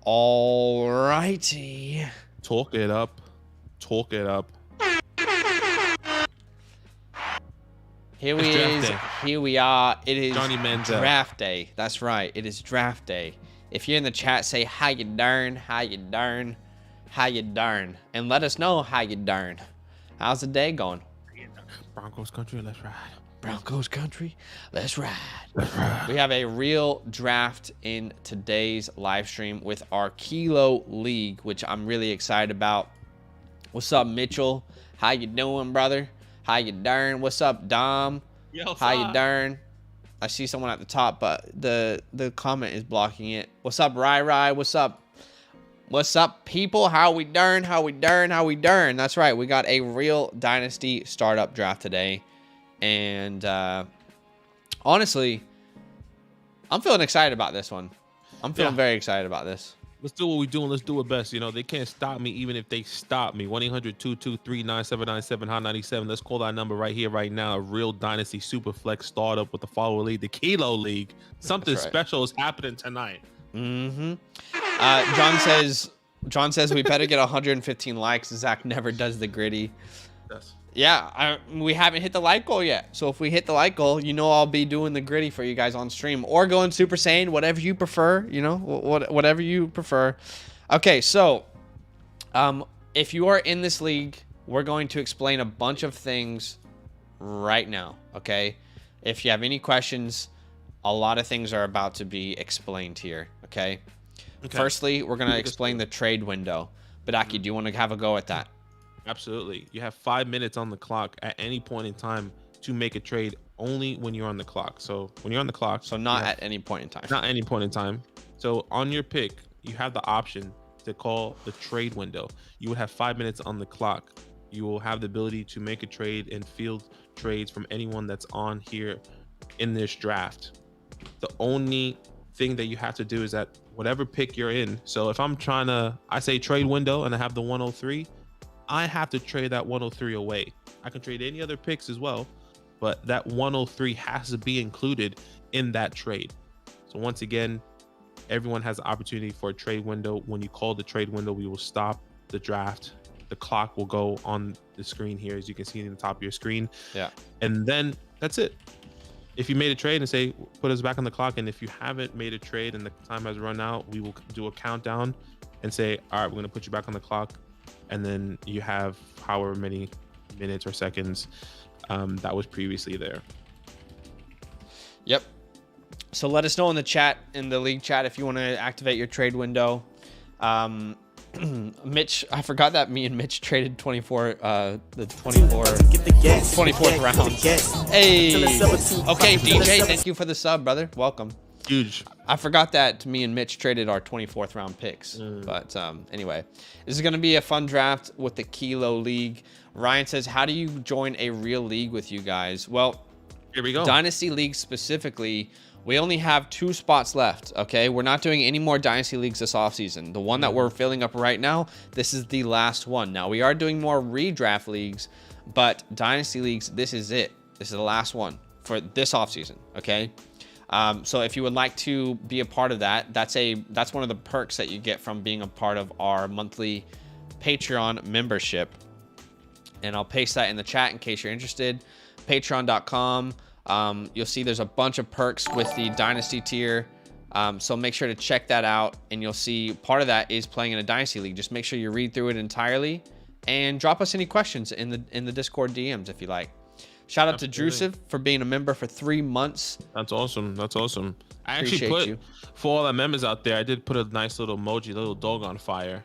All righty. Talk it up. Talk it up. Here we are. It is Johnny Manziel. draft day. That's right. It is draft day. If you're in the chat, say how you darn, how you darn, how you darn, and let us know how you darn. How's the day going? Broncos country, let's ride. Broncos country, let's ride. Let's ride. We have a real draft in today's live stream with our Kilo League, which I'm really excited about. What's up, Mitchell? How you doing, brother? How you darn? What's up, Dom? Yo, how you darn? I see someone at the top, but the comment is blocking it. What's up, Rai? What's up? What's up, people? How we darn? How we darn? How we darn? That's right. We got a real Dynasty startup draft today. And honestly, I'm feeling excited about this one. I'm feeling very excited about this. Let's do what we're doing. Let's do it best. You know, they can't stop me even if they stop me. 1-800-223-9797, Hot 97. Let's call that number right here, right now. A real Dynasty SuperFlex startup with the follower league, the Kilo League. Something special is happening tonight. Mm-hmm. John says we better get 115 likes. Zach never does the gritty. Yes. Yeah, we haven't hit the like goal yet. So if we hit the like goal, you know I'll be doing the gritty for you guys on stream or going Super Saiyan, whatever you prefer, you know, whatever you prefer. Okay, so if you are in this league, we're going to explain a bunch of things right now, okay? If you have any questions, a lot of things are about to be explained here, okay? Firstly, we're going to explain the trade window. Badaki, do you want to have a go at that? Absolutely. You have 5 minutes on the clock at any point in time to make a trade only when you're on the clock. So when you're on the clock. So not at any point in time. Not any point in time. So on your pick, you have the option to call the trade window. You would have 5 minutes on the clock. You will have the ability to make a trade and field trades from anyone that's on here in this draft. The only thing that you have to do is that whatever pick you're in. So if I'm trying to, I say trade window and I have the 103, I have to trade that 103 away. I can trade any other picks as well, but that 103 has to be included in that trade. So once again, everyone has the opportunity for a trade window. When you call the trade window, we will stop the draft. The clock will go on the screen here, as you can see in the top of your screen. Yeah. And then that's it. If you made a trade and say, put us back on the clock, and if you haven't made a trade and the time has run out, we will do a countdown and say, all right, we're going to put you back on the clock. And then you have however many minutes or seconds that was previously there. Yep. So let us know in the chat, in the league chat, if you want to activate your trade window. Mitch, I forgot that me and Mitch traded 24 24th round. Hey. Okay, DJ, thank you for the sub, brother. Welcome. Huge. I forgot that me and Mitch traded our 24th round picks. But anyway, this is going to be a fun draft with the Kilo League. Ryan says, how do you join a real league with you guys? Well, here we go. Dynasty League specifically, we only have 2 spots left, okay? We're not doing any more Dynasty Leagues this offseason. The one that we're filling up right now, this is the last one. Now, we are doing more redraft leagues, but Dynasty Leagues, this is it. This is the last one for this offseason, okay? So if you would like to be a part of that, that's one of the perks that you get from being a part of our monthly Patreon membership. And I'll paste that in the chat in case you're interested. Patreon.com. You'll see there's a bunch of perks with the Dynasty tier. So make sure to check that out. And you'll see part of that is playing in a Dynasty League. Just make sure you read through it entirely and drop us any questions in the Discord DMs if you like. Shout out to Drusiv for being a member for 3 months. That's awesome. That's awesome. I Appreciate actually put, for all the members out there, I did put a nice little emoji, little dog on fire.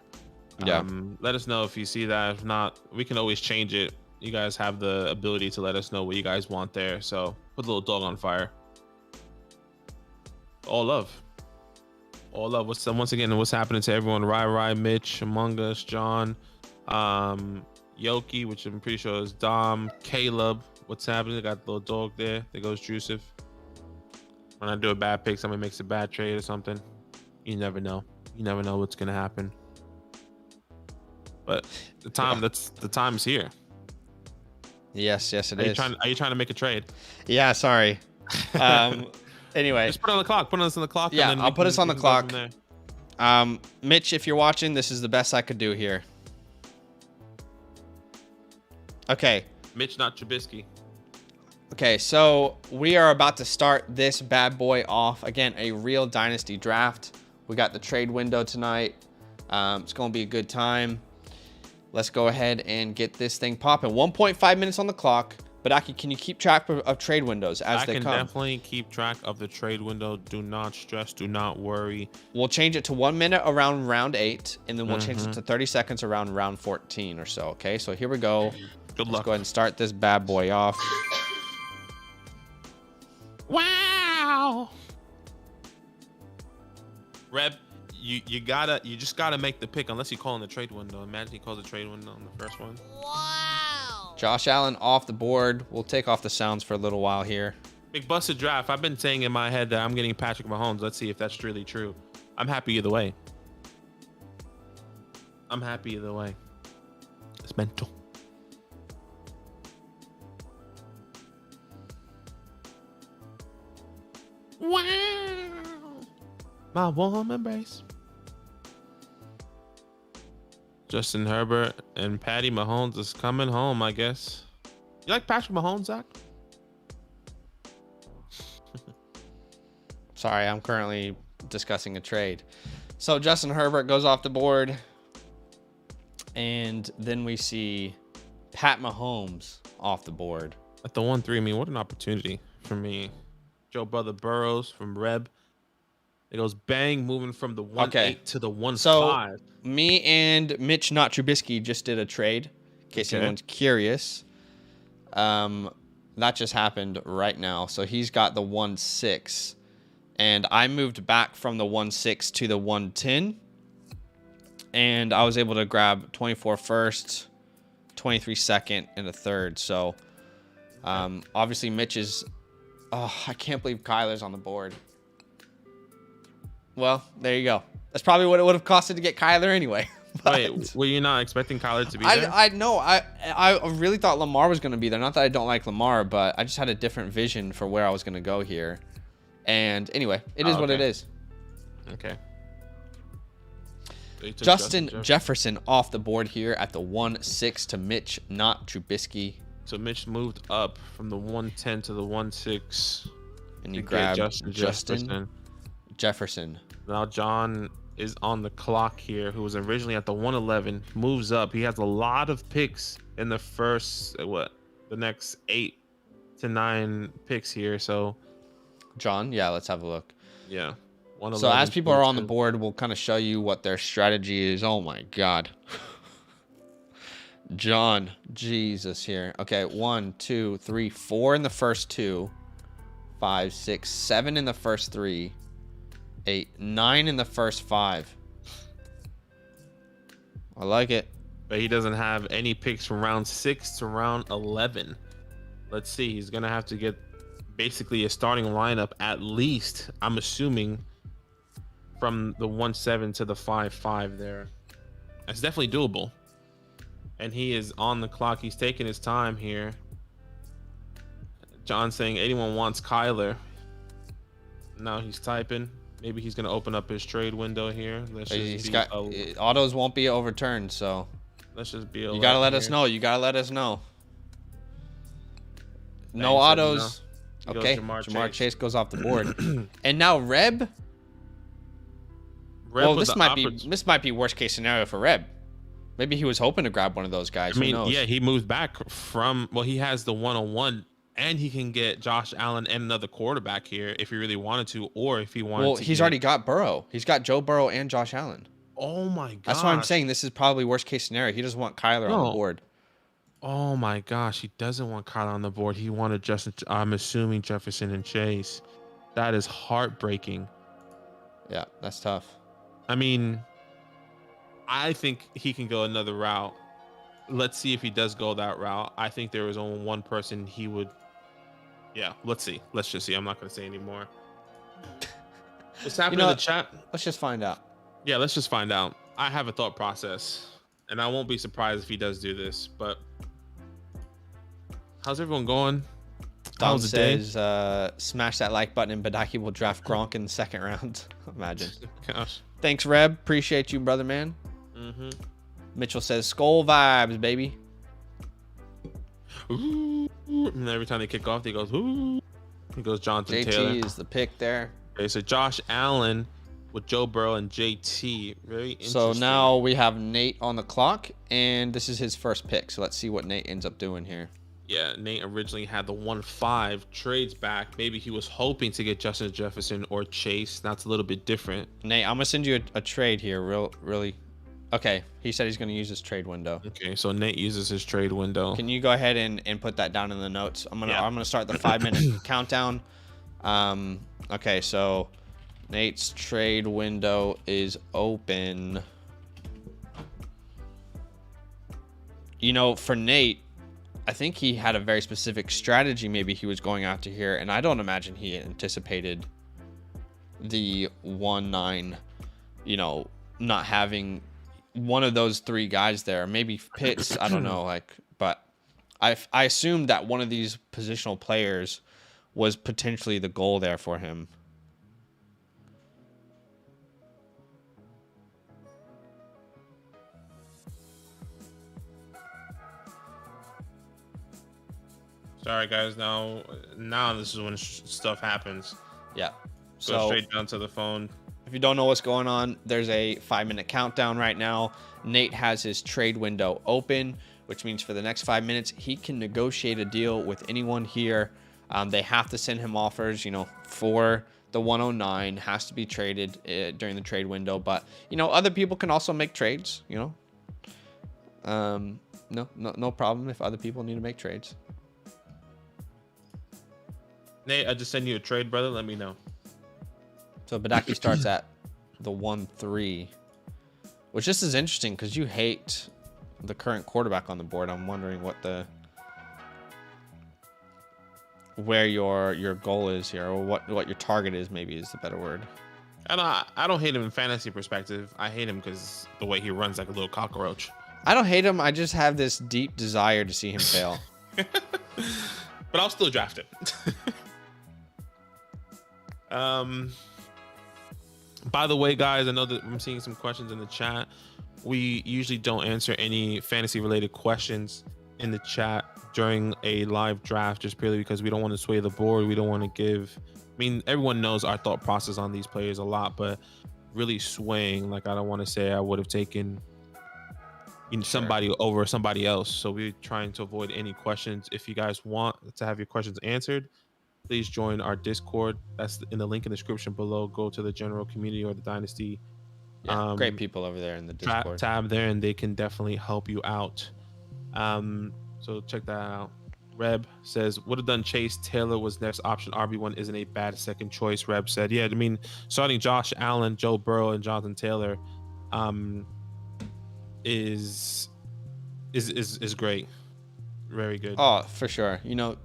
Yeah. Let us know if you see that. If not, we can always change it. You guys have the ability to let us know what you guys want there. So put a little dog on fire. All love. All love. Once again, what's happening to everyone? Rai, Mitch, Among Us, John, Yoki, which I'm pretty sure is Dom, Caleb. What's happening? I got the little dog there. There goes Drusiv. When I do a bad pick, somebody makes a bad trade or something. You never know. You never know what's gonna happen. But the time the time is here. Yes, it is. Are you trying to make a trade? Yeah, sorry. Anyway, just put it on the clock. Put us on the clock. Yeah, I'll put us on the clock. Mitch, if you're watching, this is the best I could do here. Okay. Mitch, not Trubisky. Okay, so we are about to start this bad boy off. Again, a real dynasty draft. We got the trade window tonight. It's going to be a good time. Let's go ahead and get this thing popping. 1.5 minutes on the clock. But Aki, can you keep track of trade windows as they come? I can definitely keep track of the trade window. Do not stress. Do not worry. We'll change it to 1 minute around round 8, and then we'll change it to 30 seconds around round 14 or so. Okay, so here we go. Good luck. Let's go ahead and start this bad boy off. Wow. Reb, you just gotta make the pick unless you call in the trade window. Imagine he calls the trade window on the first one. Wow. Josh Allen off the board. We'll take off the sounds for a little while here. Big busted draft. I've been saying in my head that I'm getting Patrick Mahomes. Let's see if that's really true. I'm happy either way. I'm happy either way. It's mental. Wow. My warm embrace. Justin Herbert and Patty Mahomes is coming home, I guess. You like Patrick Mahomes, Zach? Sorry, I'm currently discussing a trade. So Justin Herbert goes off the board. And then we see Pat Mahomes off the board. At the 1-3, I mean, what an opportunity for me. Joe Brother Burrows from Reb. It goes bang, moving from the 1-8 to the 1-5. So me and Mitch, not Trubisky, just did a trade. In case anyone's curious. That just happened right now. So he's got the 1-6. And I moved back from the 1-6 to the 1-10. And I was able to grab 24 first, 23 second, and a third. So obviously Mitch is... Oh, I can't believe Kyler's on the board. Well, there you go. That's probably what it would have costed to get Kyler anyway. Wait, were you not expecting Kyler to be there? I know. I really thought Lamar was going to be there. Not that I don't like Lamar, but I just had a different vision for where I was going to go here. And anyway, it is what it is. Okay. So Justin Jefferson off the board here at the 1-6 to Mitch, not Trubisky. So Mitch moved up from the 1-10 to the 1-6. And you grab Justin Jefferson. Now John is on the clock here, who was originally at the 1-11, moves up. He has a lot of picks in the first, the next 8 to 9 picks here. So John, yeah, let's have a look. Yeah. So as people are on the board, we'll kind of show you what their strategy is. Oh my God. John, Jesus here. Okay, 1, 2, 3, 4 in the first 2, 5, 6, 7 in the first 3, 8, 9 in the first 5. I like it. But he doesn't have any picks from round 6 to round 11. Let's see. He's gonna have to get basically a starting lineup at least. I'm assuming from the 1-7 to the 5-5 there. That's definitely doable. And he is on the clock. He's taking his time here. John saying anyone wants Kyler. Now he's typing. Maybe he's going to open up his trade window here. Autos won't be overturned, so let's just be. You got to let us know. You got to let us know. No autos. No. Okay. Jamar Chase goes off the board. And now Reb. Well, this might be worst case scenario for Reb. Maybe he was hoping to grab one of those guys. I mean, who knows? Yeah, he moves back from, well, he has the 1-on-1, and he can get Josh Allen and another quarterback here if he really wanted to, or if he wanted to. Well, he's already got Burrow. He's got Joe Burrow and Josh Allen. Oh my gosh. That's why I'm saying this is probably worst case scenario. He doesn't want Kyler on the board. Oh my gosh, he doesn't want Kyler on the board. He wanted I'm assuming Jefferson and Chase. That is heartbreaking. Yeah, that's tough. I mean, I think he can go another route. Let's see if he does go that route. I think there is only one person he would. Yeah, let's see. Let's just see. I'm not going to say anymore. What's happening in the chat? Let's just find out. Yeah, let's just find out. I have a thought process, and I won't be surprised if he does do this. But how's everyone going? How Don was the day? says, smash that like button and Badaki will draft Gronk in the second round. Imagine. Gosh. Thanks, Reb. Appreciate you, brother, man. Mm-hmm. Mitchell says, skull vibes, baby. Ooh. And every time they kick off, he goes, ooh. He goes Jonathan Taylor. JT is the pick there. Okay, so Josh Allen with Joe Burrow and JT. Very interesting. So now we have Nate on the clock, and this is his first pick. So let's see what Nate ends up doing here. Yeah, Nate originally had the 1-5, trades back. Maybe he was hoping to get Justin Jefferson or Chase. That's a little bit different. Nate, I'm gonna send you a trade here, really. Okay, he said he's gonna use his trade window. Okay, so Nate uses his trade window. Can you go ahead and put that down in the notes? I'm gonna start the 5-minute countdown. Okay, so Nate's trade window is open. You know, for Nate, I think he had a very specific strategy maybe he was going after here, and I don't imagine he anticipated the 1-9, you know, not having one of those three guys there. Maybe Pitts, I don't know, but I assumed that one of these positional players was potentially the goal there for him. Sorry, guys. Now this is when stuff happens. Yeah. Go So straight down to the phone. if you don't know what's going on, there's a 5-minute countdown right now. Nate has his trade window open, which means for the next 5 minutes, he can negotiate a deal with anyone here. They have to send him offers, you know, for the 109, has to be traded during the trade window. But, you know, other people can also make trades, you know. No problem if other people need to make trades. Nate, I just send you a trade, brother. Let me know. So Badaki starts at the 1-3, which this is interesting because you hate the current quarterback on the board. I'm wondering where your goal is here, or what your target is, maybe is the better word. I don't hate him in fantasy perspective. I hate him because the way he runs like a little cockroach. I don't hate him. I just have this deep desire to see him fail. But I'll still draft him. By the way, guys, I know that I'm seeing some questions in the chat. We usually don't answer any fantasy related questions in the chat during a live draft, just purely because we don't want to sway the board. We don't want to give, I mean, everyone knows our thought process on these players a lot, but really swaying, like, I don't want to say I would have taken somebody over somebody else. So we're trying to avoid any questions. If you guys want to have your questions answered, please join our Discord. That's in the link in the description below. Go to the general community or the Dynasty. Yeah, great people over there in the Discord tab there, and they can definitely help you out. So check that out. Reb says, would have done Chase. Taylor was next option. RB1 isn't a bad second choice. Reb said, yeah, I mean, starting Josh Allen, Joe Burrow, and Jonathan Taylor is great. Very good. Oh, for sure. You know,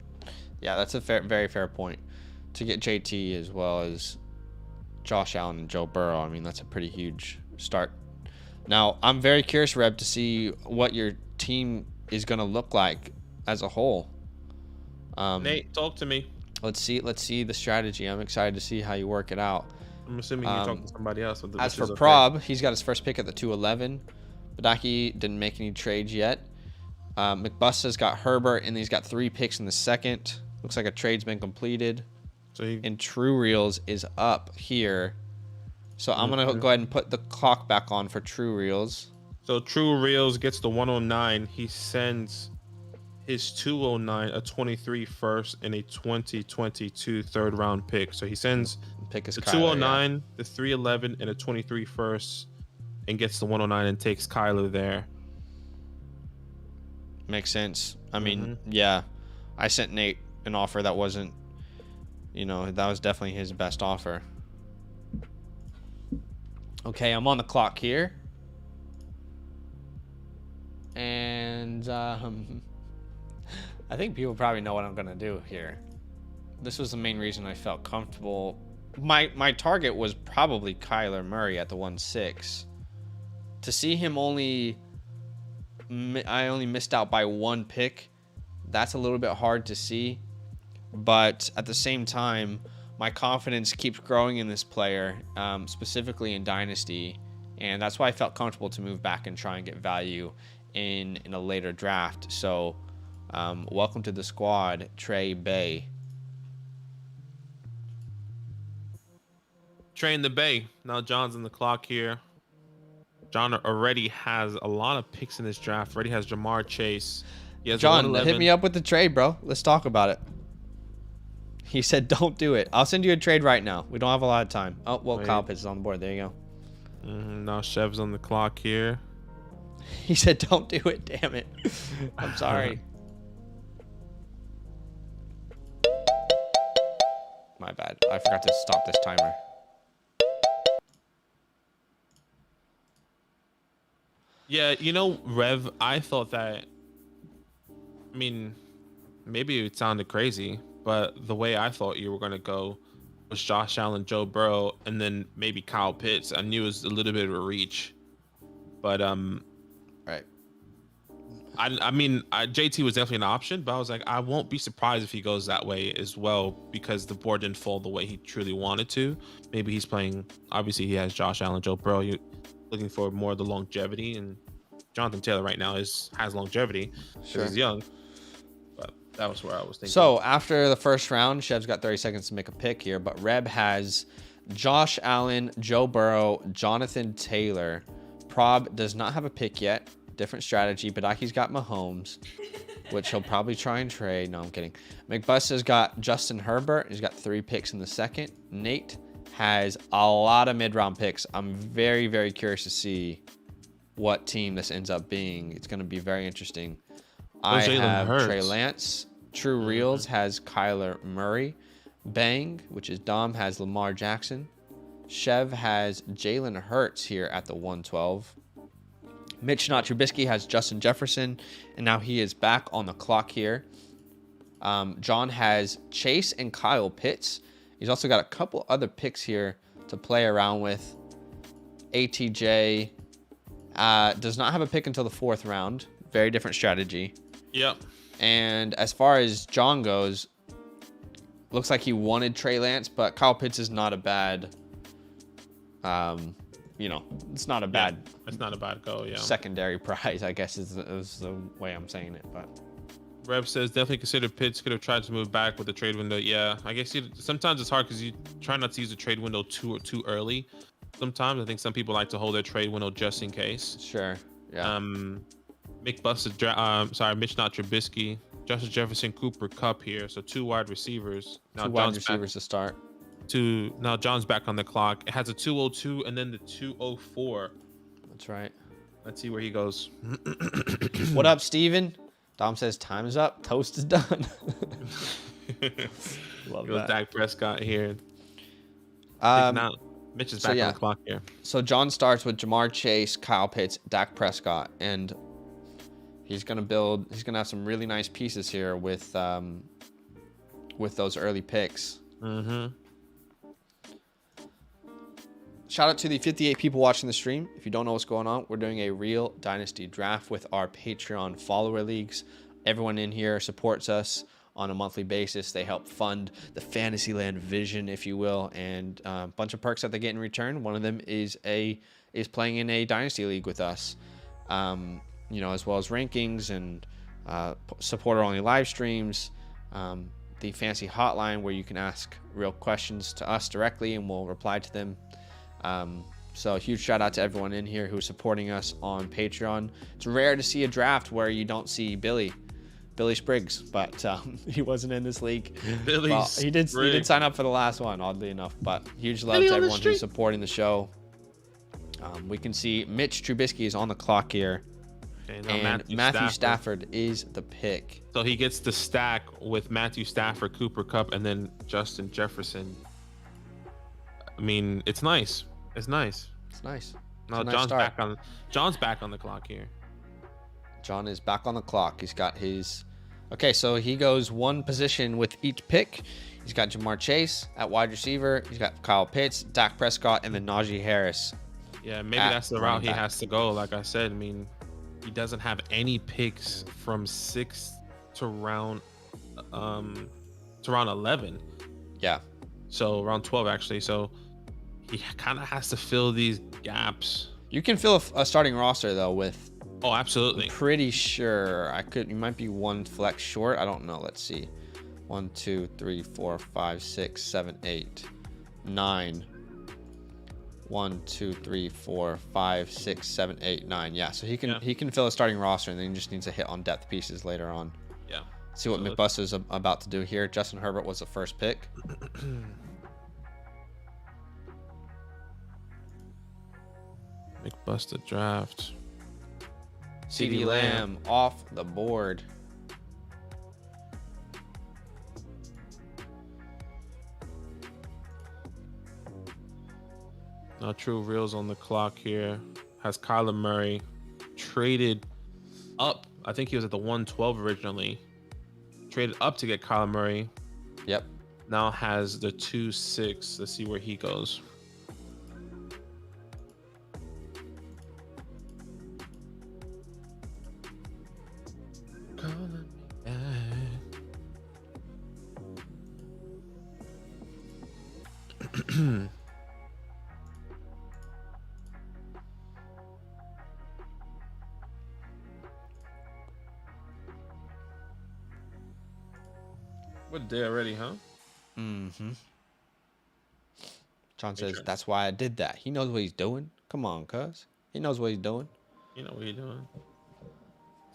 yeah, that's a very fair point. To get JT as well as Josh Allen and Joe Burrow, I mean, that's a pretty huge start. Now, I'm very curious, Reb, to see what your team is going to look like as a whole. Nate, talk to me. Let's see the strategy. I'm excited to see how you work it out. I'm assuming you talk to somebody else. As for Prob, he's got his first pick at the 211. Badaki didn't make any trades yet. McBusta's got Herbert, and he's got 3 picks in the second. Looks like a trade's been completed. And True Reels is up here. So I'm going to go ahead and put the clock back on for True Reels. So True Reels gets the 109. He sends his 209, a 23 first, and a 2022 third round pick. So he sends the 209, the 311, and a 23 first, and gets the 109 and takes Kyler there. Makes sense. I mean, yeah, I sent Nate an offer that wasn't, you know, that was definitely his best offer. Okay, I'm on the clock here. And I think people probably know what I'm going to do here. This was the main reason I felt comfortable. My target was probably Kyler Murray at the 1-6. To see him I only missed out by 1 pick. That's a little bit hard to see. but at the same time, my confidence keeps growing in this player, specifically in Dynasty, and that's why I felt comfortable to move back and try and get value in a later draft. So, welcome to the squad, Trey Bay. Trey in the Bay. Now John's in the clock here. John already has a lot of picks in this draft. Already has Jamar Chase. He has John, hit me up with the trade, bro. Let's talk about it. He said, don't do it. I'll send you a trade right now. We don't have a lot of time. Oh, well, Wait. Kyle Pitts is on the board. There you go. Now Chev's on the clock here. He said, don't do it. Damn it. I'm sorry. My bad. I forgot to stop this timer. Yeah, you know, Rev, I thought that, I mean, maybe it sounded crazy, but the way I thought you were going to go was Josh Allen, Joe Burrow, and then maybe Kyle Pitts. I knew it was a little bit of a reach, but Right. I mean, JT was definitely an option, but I was like, I won't be surprised if he goes that way as well, because the board didn't fall the way he truly wanted to. Maybe he's playing, obviously he has Josh Allen, Joe Burrow. You looking for more of the longevity, and Jonathan Taylor right now has longevity because he's young. But that was where I was thinking. So after the first round, Chev's got 30 seconds to make a pick here, but Reb has Josh Allen, Joe Burrow, Jonathan Taylor. Prob does not have a pick yet. Different strategy. Badaki's got Mahomes, which he'll probably try and trade. No, I'm kidding. McBus has got Justin Herbert. He's got 3 picks in the second. Nate has a lot of mid-round picks. I'm very, very curious to see what team this ends up being. It's going to be very interesting. I have Trey Lance. True Reels has Kyler Murray. Bang, which is Dom, has Lamar Jackson. Chev has Jalen Hurts here at the 112. Mitch Not Trubisky has Justin Jefferson, and now he is back on the clock here. John has Chase and Kyle Pitts. He's also got a couple other picks here to play around with. ATJ does not have a pick until the 4th round. Very different strategy. Yep. And as far as John goes, looks like he wanted Trey Lance, but Kyle Pitts is not a bad, it's not a bad. Yeah, it's not a bad go. Yeah. Secondary prize, I guess is the way I'm saying it, but. Rev says definitely consider Pitts could have tried to move back with the trade window. Yeah, I guess sometimes it's hard because you try not to use the trade window too early. Sometimes I think some people like to hold their trade window just in case. Sure. Yeah. Mitch Not Trubisky, Justin Jefferson, Cooper Kupp here. So 2 wide receivers. Now 2 wide receivers to start. Now John's back on the clock. It has a 202 and then the 204. That's right. Let's see where he goes. What up, Steven? Dom says time is up. Toast is done. Love that. Dak Prescott here. Mitch is back on the clock here. So John starts with Jamar Chase, Kyle Pitts, Dak Prescott, and he's gonna have some really nice pieces here with those early picks. Mm-hmm. Shout out to the 58 people watching the stream. If you don't know what's going on, we're doing a real Dynasty draft with our Patreon follower leagues. Everyone in here supports us on a monthly basis. They help fund the Fantasyland vision, if you will, and a bunch of perks that they get in return. One of them is playing in a Dynasty league with us, as well as rankings and supporter-only live streams, the fancy hotline where you can ask real questions to us directly and we'll reply to them. So a huge shout out to everyone in here who's supporting us on Patreon. It's rare to see a draft where you don't see Billy Spriggs, but he wasn't in this league. He did sign up for the last one, oddly enough. But huge love to everyone who's supporting the show. We can see Mitch Trubisky is on the clock here. Okay, and Matthew Stafford is the pick. So he gets the stack with Matthew Stafford, Cooper Kupp, and then Justin Jefferson. I mean, it's nice. It's nice. It's nice. Now John's back on the clock here. John is back on the clock. He's got his. Okay, so he goes one position with each pick. He's got Jamar Chase at wide receiver. He's got Kyle Pitts, Dak Prescott, and then Najee Harris. Yeah, maybe that's the route he has to go. Like I said, I mean, he doesn't have any picks from 6th to round It's around 11. Yeah. So around 12 actually. So he kind of has to fill these gaps. You can fill a starting roster though with. Oh, absolutely. I'm pretty sure I could. You might be one flex short. I don't know. Let's see. 1, 2, 3, 4, 5, 6, 7, 8, 9. 1, 2, 3, 4, 5, 6, 7, 8, 9. Yeah. So he can fill a starting roster, and then he just needs to hit on depth pieces later on. Yeah. See what McBuster's about to do here. Justin Herbert was the first pick. McBuster draft. CeeDee Lamb off the board. Now True Reels on the clock here. Has Kyler Murray traded up. I think he was at the 112 originally. Traded up to get Kyler Murray. Yep. Now has the 2-6. Let's see where he goes. Calling me back. What day already, huh? Mm-hmm. John says, that's why I did that. He knows what he's doing. Come on, cuz. He knows what he's doing. You know what you're doing.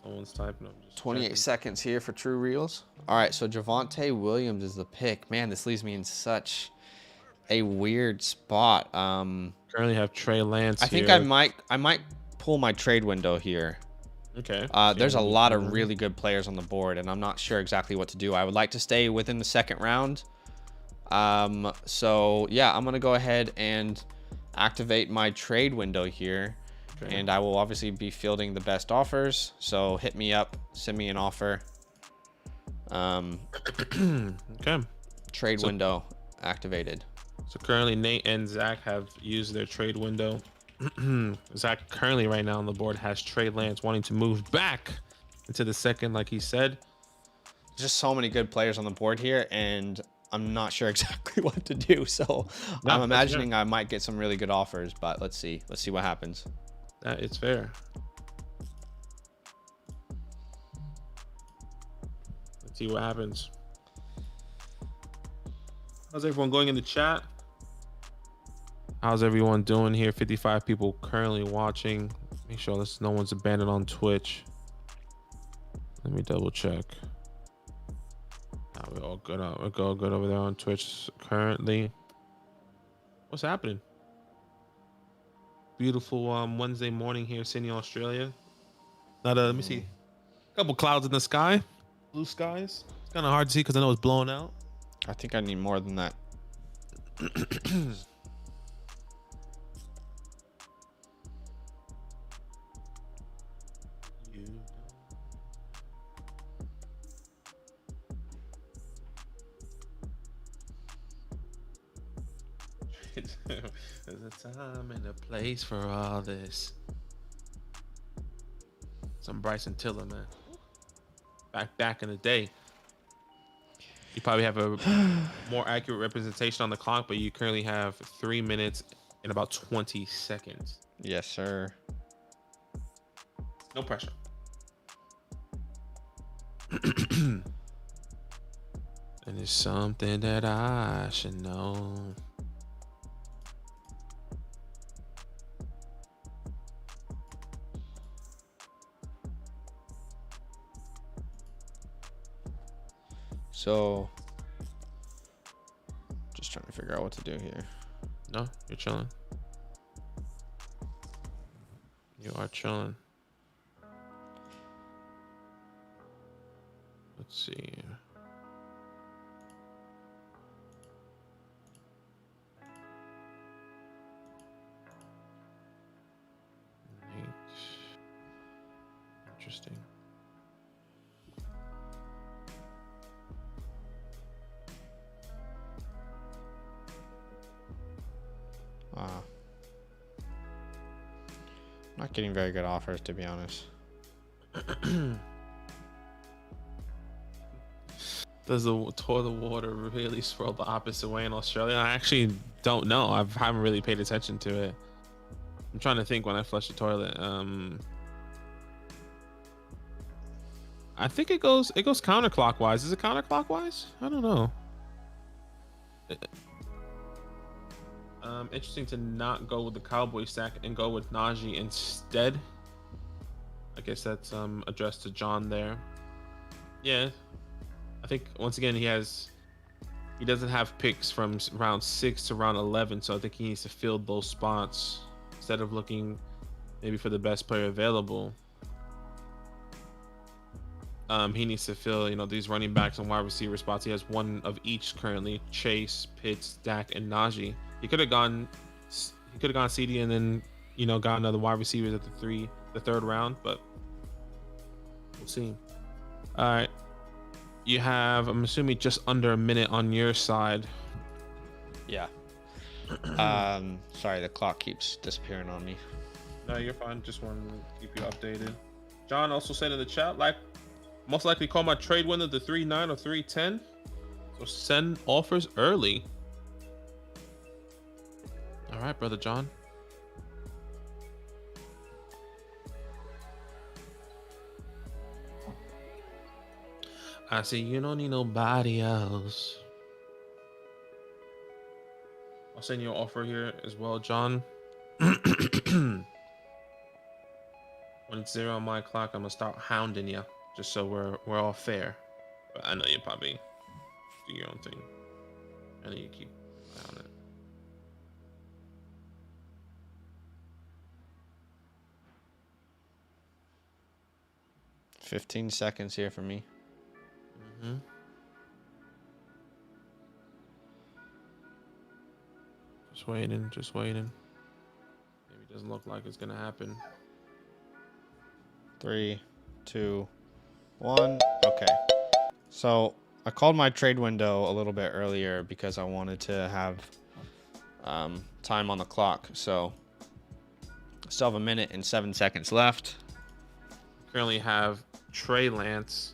Someone's typing up. 28 seconds here for True Reels. All right, so Javonte Williams is the pick. Man, this leaves me in such a weird spot. Currently have Trey Lance. I think I might pull my trade window here. Okay. There's a lot of really good players on the board, and I'm not sure exactly what to do. I would like to stay within the second round. So yeah, I'm gonna go ahead and activate my trade window here. Okay. And I will obviously be fielding the best offers. So hit me up, send me an offer. Okay. Trade window activated. So currently Nate and Zach have used their trade window. Zach currently right now on the board has Trey Lance wanting to move back into the second, like he said. Just so many good players on the board here, and I'm not sure exactly what to do. So no, I'm imagining I might get some really good offers, but let's see. Let's see what happens. It's fair. Let's see what happens. How's everyone going in the chat? How's everyone doing here? 55 people currently watching. Make sure no one's abandoned on Twitch. Let me double check. We're all good. We're all good over there on Twitch currently. What's happening? Beautiful Wednesday morning here, Sydney, Australia. Let me see. A couple clouds in the sky. Blue skies. It's kind of hard to see because I know it's blowing out. I think I need more than that. There's a time and a place for all this. Some Bryson Tiller, man. Back in the day. You probably have a more accurate representation on the clock, but you currently have 3 minutes and about 20 seconds. Yes, sir. No pressure. And it's something that I should know. So, just trying to figure out what to do here. No, you're chilling. You are chilling. Let's see. Interesting. Not getting very good offers, to be honest. Does the toilet water really swirl the opposite way in Australia? I actually don't know. I haven't really paid attention to it. I'm trying to think when I flush the toilet. I think it goes counterclockwise. Is it counterclockwise? I don't know. Interesting to not go with the cowboy stack and go with Najee instead. I guess that's addressed to John there. Yeah, I think once again he doesn't have picks from round 6 to round 11, so I think he needs to fill those spots instead of looking maybe for the best player available. He needs to fill, these running backs and wide receiver spots. He has one of each currently: Chase, Pitts, Dak, and Najee. He could have gone CD and then got another wide receivers at the third round, but we'll see. All right, you have, I'm assuming, just under a minute on your side. Yeah. Sorry, the clock keeps disappearing on me. No, you're fine. Just wanted to keep you updated. John also said in the chat, most likely call my trade window the 3-9 or 3-10. So send offers early. All right, brother John. I see you don't need nobody else. I'll send you an offer here as well, John. When it's 0 on my clock, I'm gonna start hounding you, just so we're all fair. But I know you probably do your own thing. I know you keep an eye on it. 15 seconds here for me. Just waiting. Maybe it doesn't look like it's gonna happen. 3, 2, 1. Okay. So I called my trade window a little bit earlier because I wanted to have time on the clock. So I still have 1 minute and 7 seconds left. Currently have Trey Lance.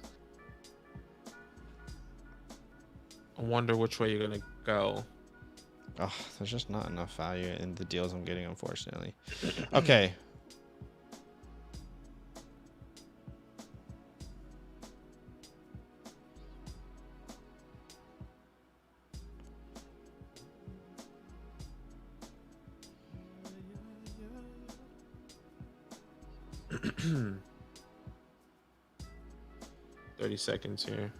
I wonder which way you're gonna go. Oh, there's just not enough value in the deals I'm getting, unfortunately. Okay. Hmm. 30 seconds here.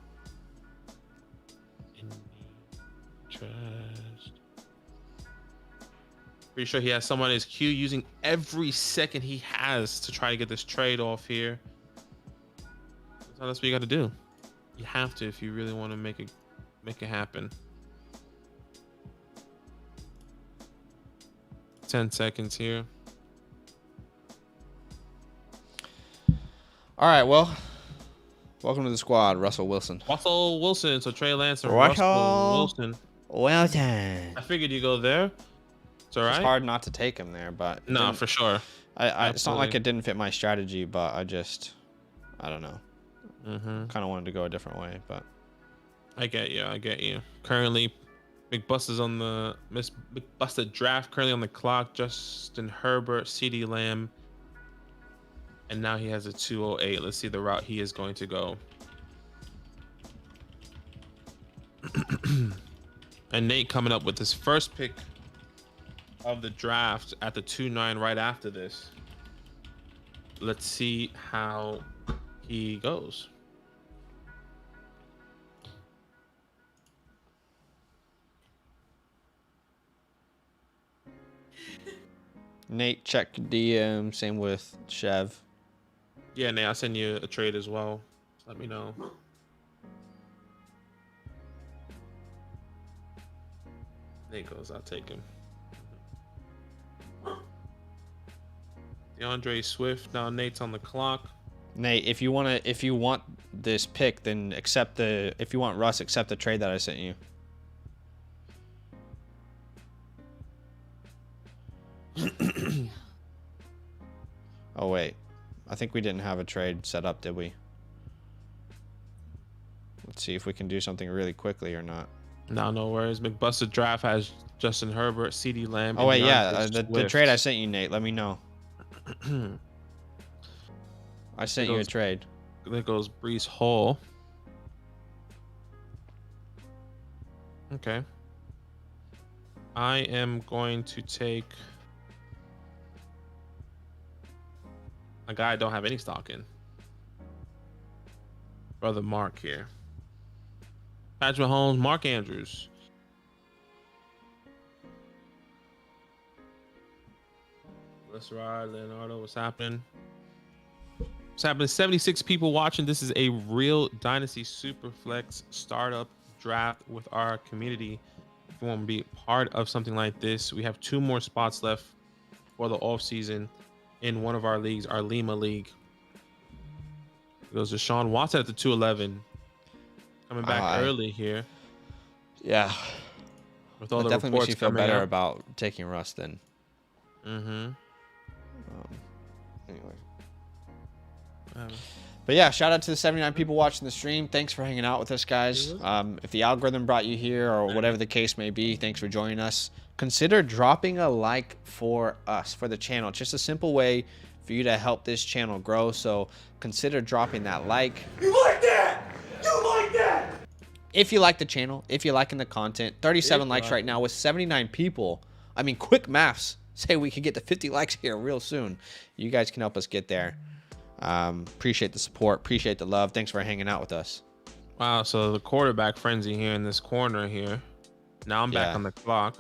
Pretty sure he has someone in his queue using every second he has to try to get this trade off here. That's what you got to do. You have to if you really want to make it happen. 10 seconds here. All right, well, welcome to the squad, Russell Wilson. Russell Wilson. So Trey Lance and Russell Wilson. Wilson. I figured you go there. It's all right. It's hard not to take him there, but no, for sure. It's not like it didn't fit my strategy, but I don't know. Mm-hmm. Kind of wanted to go a different way, but I get you. Currently, Big Busta's on the Big Busta draft. Currently on the clock. Justin Herbert, CeeDee Lamb, and now he has a 208. Let's see the route he is going to go. And Nate coming up with his first pick of the draft at the 2-9 right after this. Let's see how he goes. Nate, check DM. Same with Chev. Yeah, Nate, I'll send you a trade as well. Let me know. Nate goes, I'll take him. DeAndre Swift. Now Nate's on the clock. Nate, if you want this pick, then if you want Russ, accept the trade that I sent you. Oh wait, I think we didn't have a trade set up, did we? Let's see if we can do something really quickly or not. No worries. McBusted Draft has Justin Herbert, CeeDee Lamb. Oh, wait, yeah. The trade I sent you, Nate. Let me know. I sent you a trade. There goes Breece Hall. Okay. I am going to take a guy I don't have any stock in. Brother Mark here. Patrick Mahomes, Mark Andrews. Let's ride, Leonardo. What's happening? What's happening? 76 people watching. This is a real Dynasty SuperFlex startup draft with our community. If you want to be part of something like this, we have 2 more spots left for the off season in one of our leagues, our Lima League. It goes to Sean Watson at the 211. Coming back early here. Yeah. With all the definitely reports makes you feel better out. about taking Russ then. Mm-hmm. Anyway. But yeah, shout out to the 79 people watching the stream. Thanks for hanging out with us, guys. If the algorithm brought you here or whatever the case may be, thanks for joining us. Consider dropping a like for us, for the channel. It's just a simple way for you to help this channel grow. So consider dropping that like. You like that? You like that? If you like the channel, if you're liking the content, 37 likes right now with 79 people. I mean, quick maths say we could get to 50 likes here real soon. You guys can help us get there. Appreciate the support. Appreciate the love. Thanks for hanging out with us. Wow, so the quarterback frenzy here in this corner here. Now I'm back on the clock.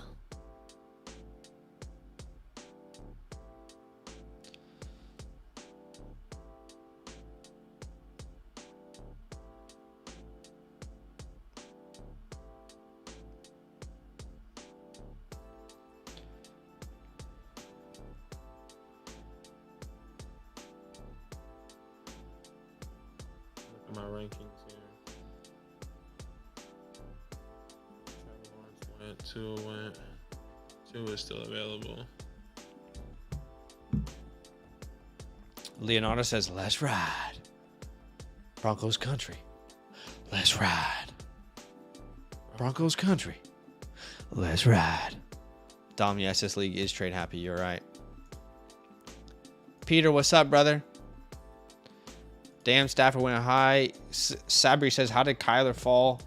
My rankings here. Trevor Lawrence went, 2 is still available. Leonardo says, let's ride. Broncos country. Let's ride. Broncos country. Let's ride. Dom, yes, this league is trade happy. You're right. Peter, what's up, brother? Damn, Stafford went high. Sabri says, how did Kyler fall?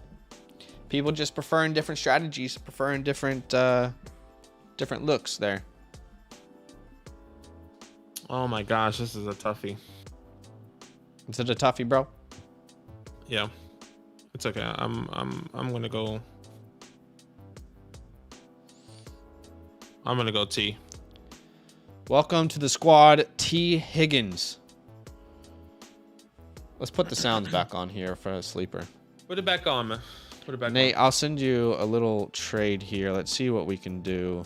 People just preferring different strategies, preferring different looks there. Oh my gosh, this is a toughie. Is it a toughie, bro? Yeah, it's okay. I'm gonna go. I'm gonna go T. Welcome to the squad, T. Higgins. Let's put the sounds back on here for a sleeper. Put it back on, man. Put it back Nate, on. I'll send you a little trade here. Let's see what we can do.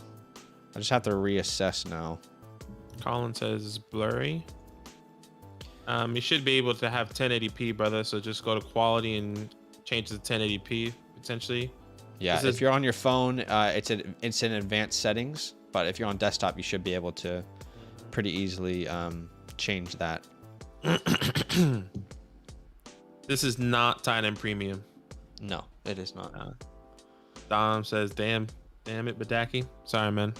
I just have to reassess now. Colin says blurry. You should be able to have 1080p, brother. So just go to quality and change to 1080p potentially. Yeah, if you're on your phone, it's in advanced settings. But if you're on desktop, you should be able to pretty easily change that. This is not tight end premium. No, it is not. Dom says, damn it, Badaki. Sorry, man.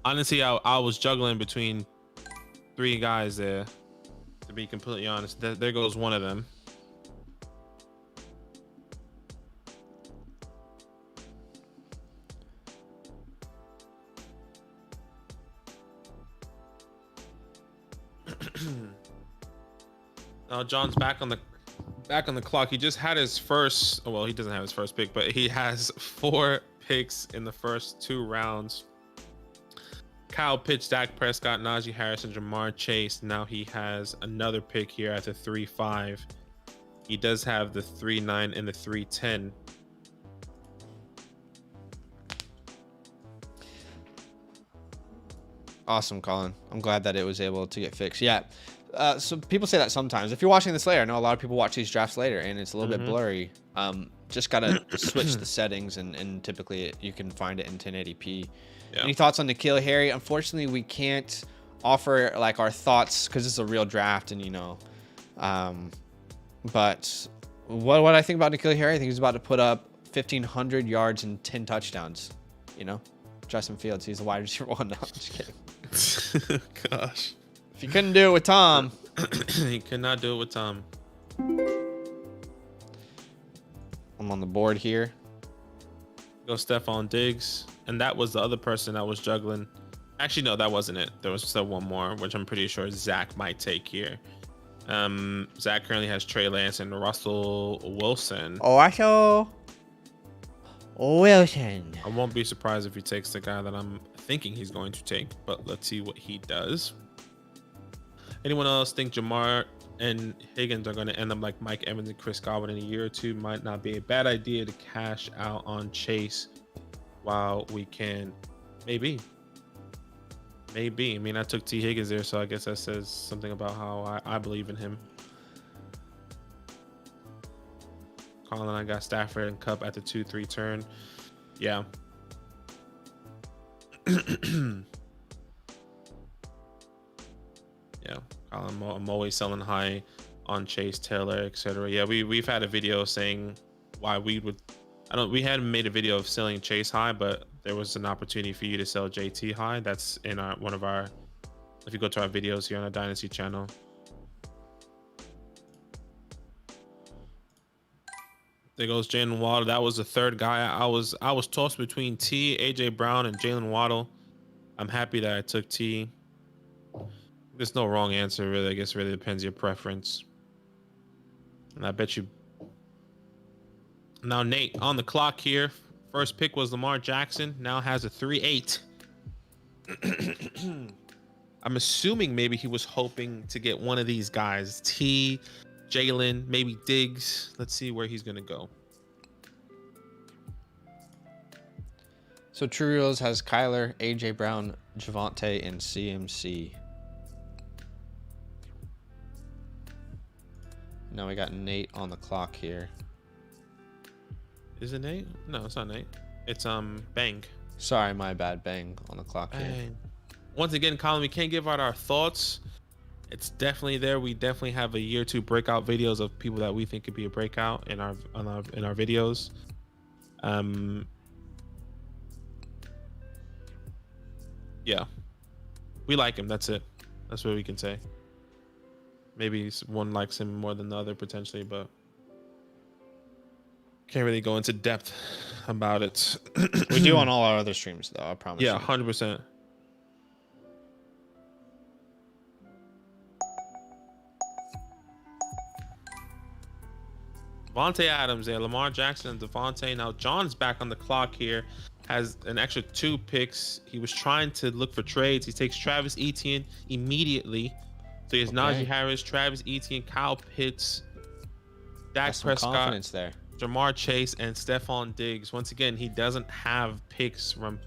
Honestly, I was juggling between 3 guys there, to be completely honest. There goes one of them. Now John's back on the clock. He just had his first, well, he doesn't have his first pick, but he has 4 picks in the first 2 rounds. Kyle Pitts, Dak Prescott, Najee Harris, and Jamar Chase. Now he has another pick here at the 3-5. He does have the 3-9 and the 3-10. Awesome, Colin. I'm glad that it was able to get fixed. Yeah. So people say that sometimes. If you're watching this later, I know a lot of people watch these drafts later, and it's a little bit blurry. Just gotta switch the settings, and typically you can find it in 1080p. Yeah. Any thoughts on N'Keal Harry? Unfortunately, we can't offer like our thoughts because it's a real draft, and but What I think about N'Keal Harry, I think he's about to put up 1,500 yards and 10 touchdowns. You know, Justin Fields, he's the wide receiver one. No, I'm just kidding. Gosh. If you couldn't do it with Tom. He could not do it with Tom. I'm on the board here. Go Stephon Diggs. And that was the other person that was juggling. Actually, no, that wasn't it. There was still one more, which I'm pretty sure Zach might take here. Zach currently has Trey Lance and Russell Wilson. Russell Wilson. I won't be surprised if he takes the guy that I'm thinking he's going to take, but let's see what he does. Anyone else think Jamar and Higgins are going to end up like Mike Evans and Chris Godwin in a year or two? Might not be a bad idea to cash out on Chase while we can. Maybe. I mean, I took T. Higgins there, so I guess that says something about how I believe in him. Colin, I got Stafford and Cup at the 2-3 turn. Yeah. Yeah, I'm always selling high on Chase, Taylor, etc. Yeah, we've had a video saying why we would. We hadn't made a video of selling Chase high, but there was an opportunity for you to sell JT high. That's in one of our. If you go to our videos here on our Dynasty channel. There goes Jalen Waddle. That was the third guy. I was tossed between T, AJ Brown, and Jalen Waddle. I'm happy that I took T. There's no wrong answer, really. I guess it really depends on your preference. And I bet you. Now, Nate, on the clock here. First pick was Lamar Jackson. Now has a 3-8. I'm assuming maybe he was hoping to get one of these guys. T, Jalen, maybe Diggs. Let's see where he's going to go. So True Rules has Kyler, AJ Brown, Javonte, and CMC. Now we got Nate on the clock here. Is it Nate? No, it's not Nate. It's Bang. Sorry, my bad. Bang on the clock here. Bang. Once again, Colin, we can't give out our thoughts. It's definitely there. We definitely have a year or two breakout videos of people that we think could be a breakout in our videos. Yeah, we like him. That's it. That's what we can say. Maybe one likes him more than the other potentially, but can't really go into depth about it. We do on all our other streams, though. I promise. Yeah, you. 100%. Devontae Adams there, Lamar Jackson and Devontae. Now John's back on the clock here, has an extra 2 picks. He was trying to look for trades. He takes Travis Etienne immediately. So he has Najee Harris, Travis Etienne, Kyle Pitts, Dak Prescott, confidence there. Jamar Chase, and Stephon Diggs. Once again, he doesn't have picks from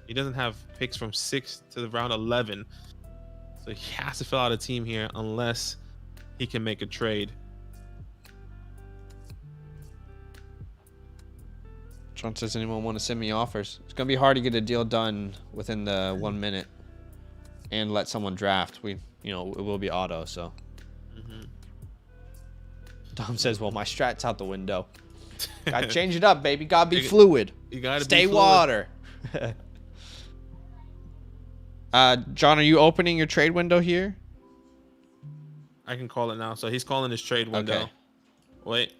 6 to the round 11. So he has to fill out a team here unless he can make a trade. John says, anyone want to send me offers? It's gonna be hard to get a deal done within the 1 minute and let someone draft. It will be auto. So Tom says, well, my strat's out the window. Gotta change it up, baby. Gotta be fluid. You gotta stay be fluid. water. John, are you opening your trade window here? I can call it now. So he's calling his trade window. Okay. Wait.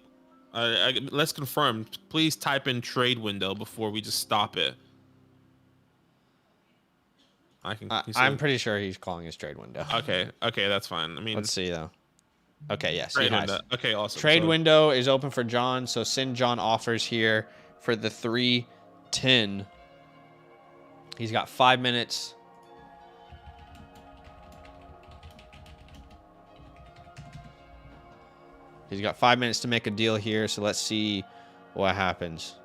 Let's confirm. Please type in trade window before we just stop it. I'm pretty sure he's calling his trade window. Okay, that's fine. I mean, let's see though. Okay, yes, trade he has. window. Okay, awesome. Trade window is open for John, so send John offers here for the 3-10. He's got 5 minutes. He's got 5 minutes to make a deal here, so let's see what happens.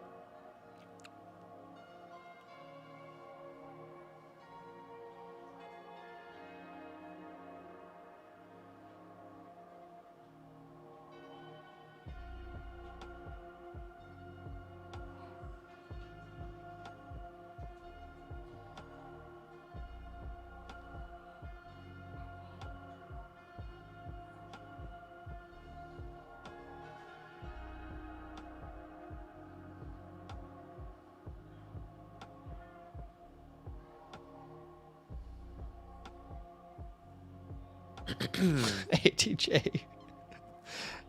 ATJ.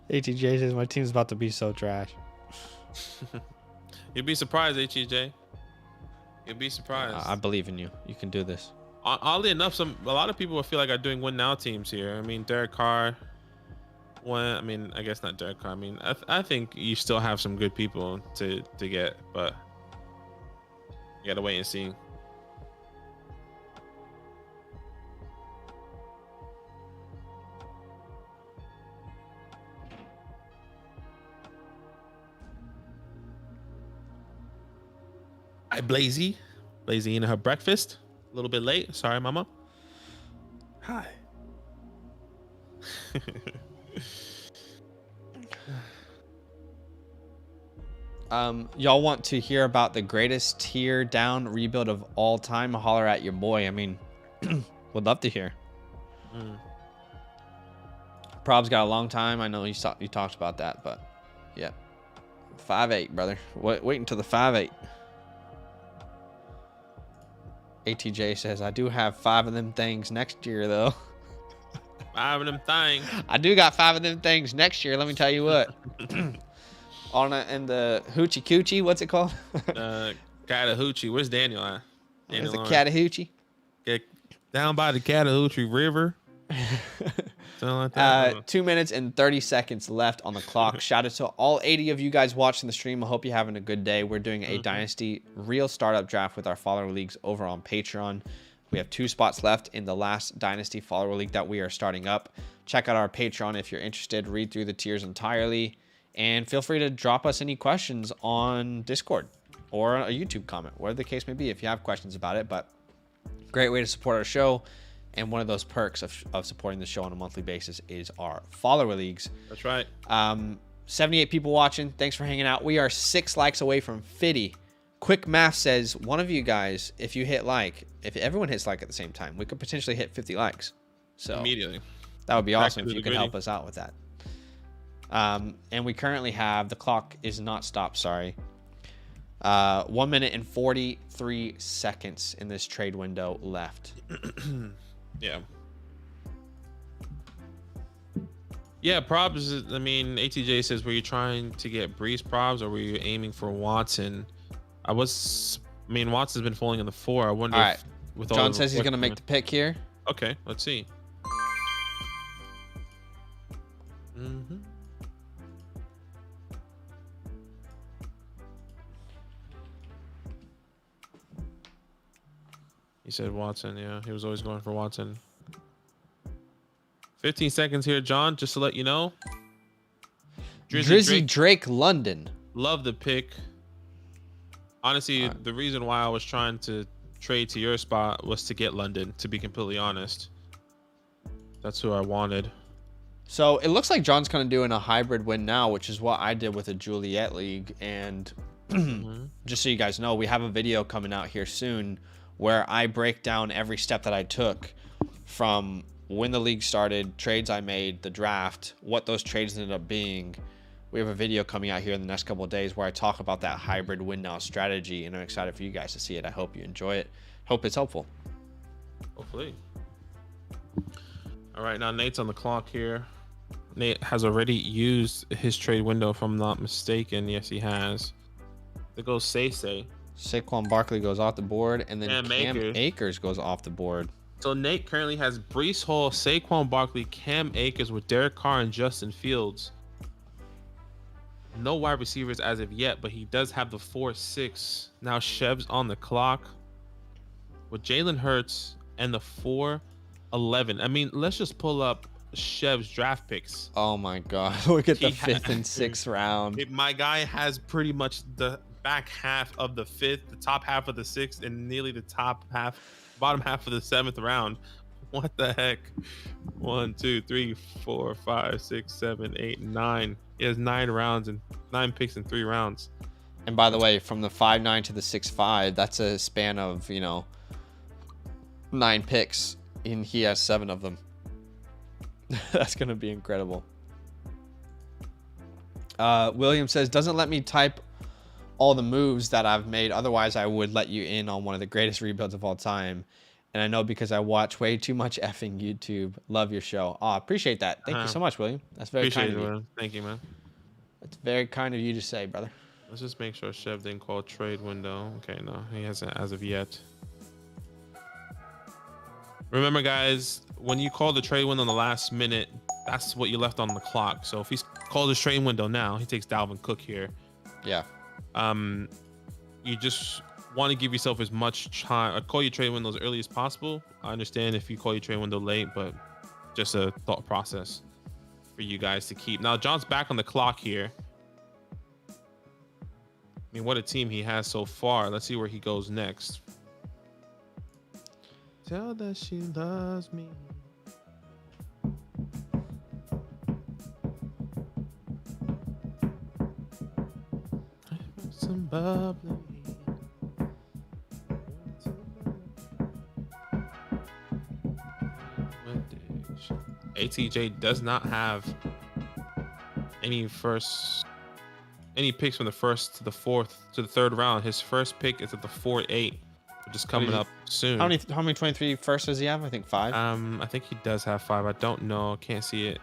ATJ says my team's about to be so trash. You'd be surprised, HEJ. You'd be surprised. I believe in you. You can do this. Oddly enough, a lot of people will feel like are doing win now teams here. I mean, Derek Carr. I guess not Derek Carr. I mean, I think you still have some good people to get, but you gotta wait and see. Hi, Blazy eating her breakfast. A little bit late. Sorry, mama. Hi. Y'all want to hear about the greatest tier down rebuild of all time? Holler at your boy. I mean, would love to hear. Prob's got a long time. I know you talked about that, but yeah. 5'8", brother. Wait until the 5'8". ATJ says, I do have 5 of them things next year, though. 5 of them things. I do got 5 of them things next year. Let me tell you what. In the Hoochie Coochie, what's it called? Chattahoochee. Where's Daniel at? There's the Chattahoochee. Get down by the Chattahoochee River. Like that. 2 minutes and 30 seconds left on the clock. Shout out to all 80 of you guys watching the stream. I hope you're having a good day. We're doing a Dynasty real startup draft with our follower leagues over on Patreon. We have 2 spots left in the last Dynasty follower league that we are starting up. Check out our Patreon if you're interested. Read through the tiers entirely. And feel free to drop us any questions on Discord or a YouTube comment, whatever the case may be if you have questions about it. But great way to support our show. And one of those perks of supporting the show on a monthly basis is our follower leagues. That's right. 78 people watching. Thanks for hanging out. We are 6 likes away from 50. Quick math says one of you guys, if you hit like, if everyone hits like at the same time, we could potentially hit 50 likes. So immediately. That would be awesome if you could help us out with that. And we currently have, the clock is not stopped, sorry. 1 minute and 43 seconds in this trade window left. Yeah. Yeah, probs. I mean, ATJ says, were you trying to get Breeze probs or were you aiming for Watson? Watson's been falling in the 4. I wonder. All right. With John says he's going to make the pick here. Okay, let's see. He said Watson. Yeah, he was always going for Watson. 15 seconds here, John, just to let you know. Drizzy Drake London. Love the pick. Honestly, the reason why I was trying to trade to your spot was to get London, to be completely honest. That's who I wanted. So it looks like John's kind of doing a hybrid win now, which is what I did with a Juliet League. And just so you guys know, we have a video coming out here soon where I break down every step that I took from when the league started, trades I made, the draft, what those trades ended up being. We have a video coming out here in the next couple of days where I talk about that hybrid win now strategy, and I'm excited for you guys to see it. I hope you enjoy it. Hope it's helpful. Hopefully. All right, now Nate's on the clock here. Nate has already used his trade window, if I'm not mistaken. Yes, he has. There goes Say. Saquon Barkley goes off the board, and then Cam Akers goes off the board. So Nate currently has Breece Hall, Saquon Barkley, Cam Akers with Derek Carr and Justin Fields. No wide receivers as of yet, but he does have the 4-6. Now Shev's on the clock with Jalen Hurts and the 4-11. I mean, let's just pull up Shev's draft picks. Oh my God. Look at the 5th and 6th round. My guy has pretty much the back half of the 5th, the top half of the 6th, and nearly the bottom half of the 7th round. What the heck? 1, 2, 3, 4, 5, 6, 7, 8, 9. He has 9 rounds and 9 picks in 3 rounds. And by the way, from the 5-9 to the 6-5, that's a span of, 9 picks, and he has 7 of them. That's going to be incredible. William says, doesn't let me type all the moves that I've made. Otherwise, I would let you in on one of the greatest rebuilds of all time. And I know because I watch way too much effing YouTube. Love your show. Oh, appreciate that. Thank you so much, William. That's very Appreciate kind it, of you. man. Thank you, man. It's very kind of you to say, brother. Let's just make sure Chev didn't call trade window. Okay, no, he hasn't as of yet. Remember, guys, when you call the trade window in the last minute, that's what you left on the clock. So if he's called his trade window now, he takes Dalvin Cook here. Yeah. You just want to give yourself as much time. Call your trade window as early as possible. I understand if you call your trade window late, but just a thought process for you guys to keep. Now, John's back on the clock here. I mean, what a team he has so far. Let's see where he goes next. Tell that she loves me. Some bubbly. ATJ does not have any picks from the first to the fourth to the third round. His first pick is at the 4-8, which is coming up soon. How many 23 firsts does he have? I think 5. I think he does have 5. I don't know. Can't see it.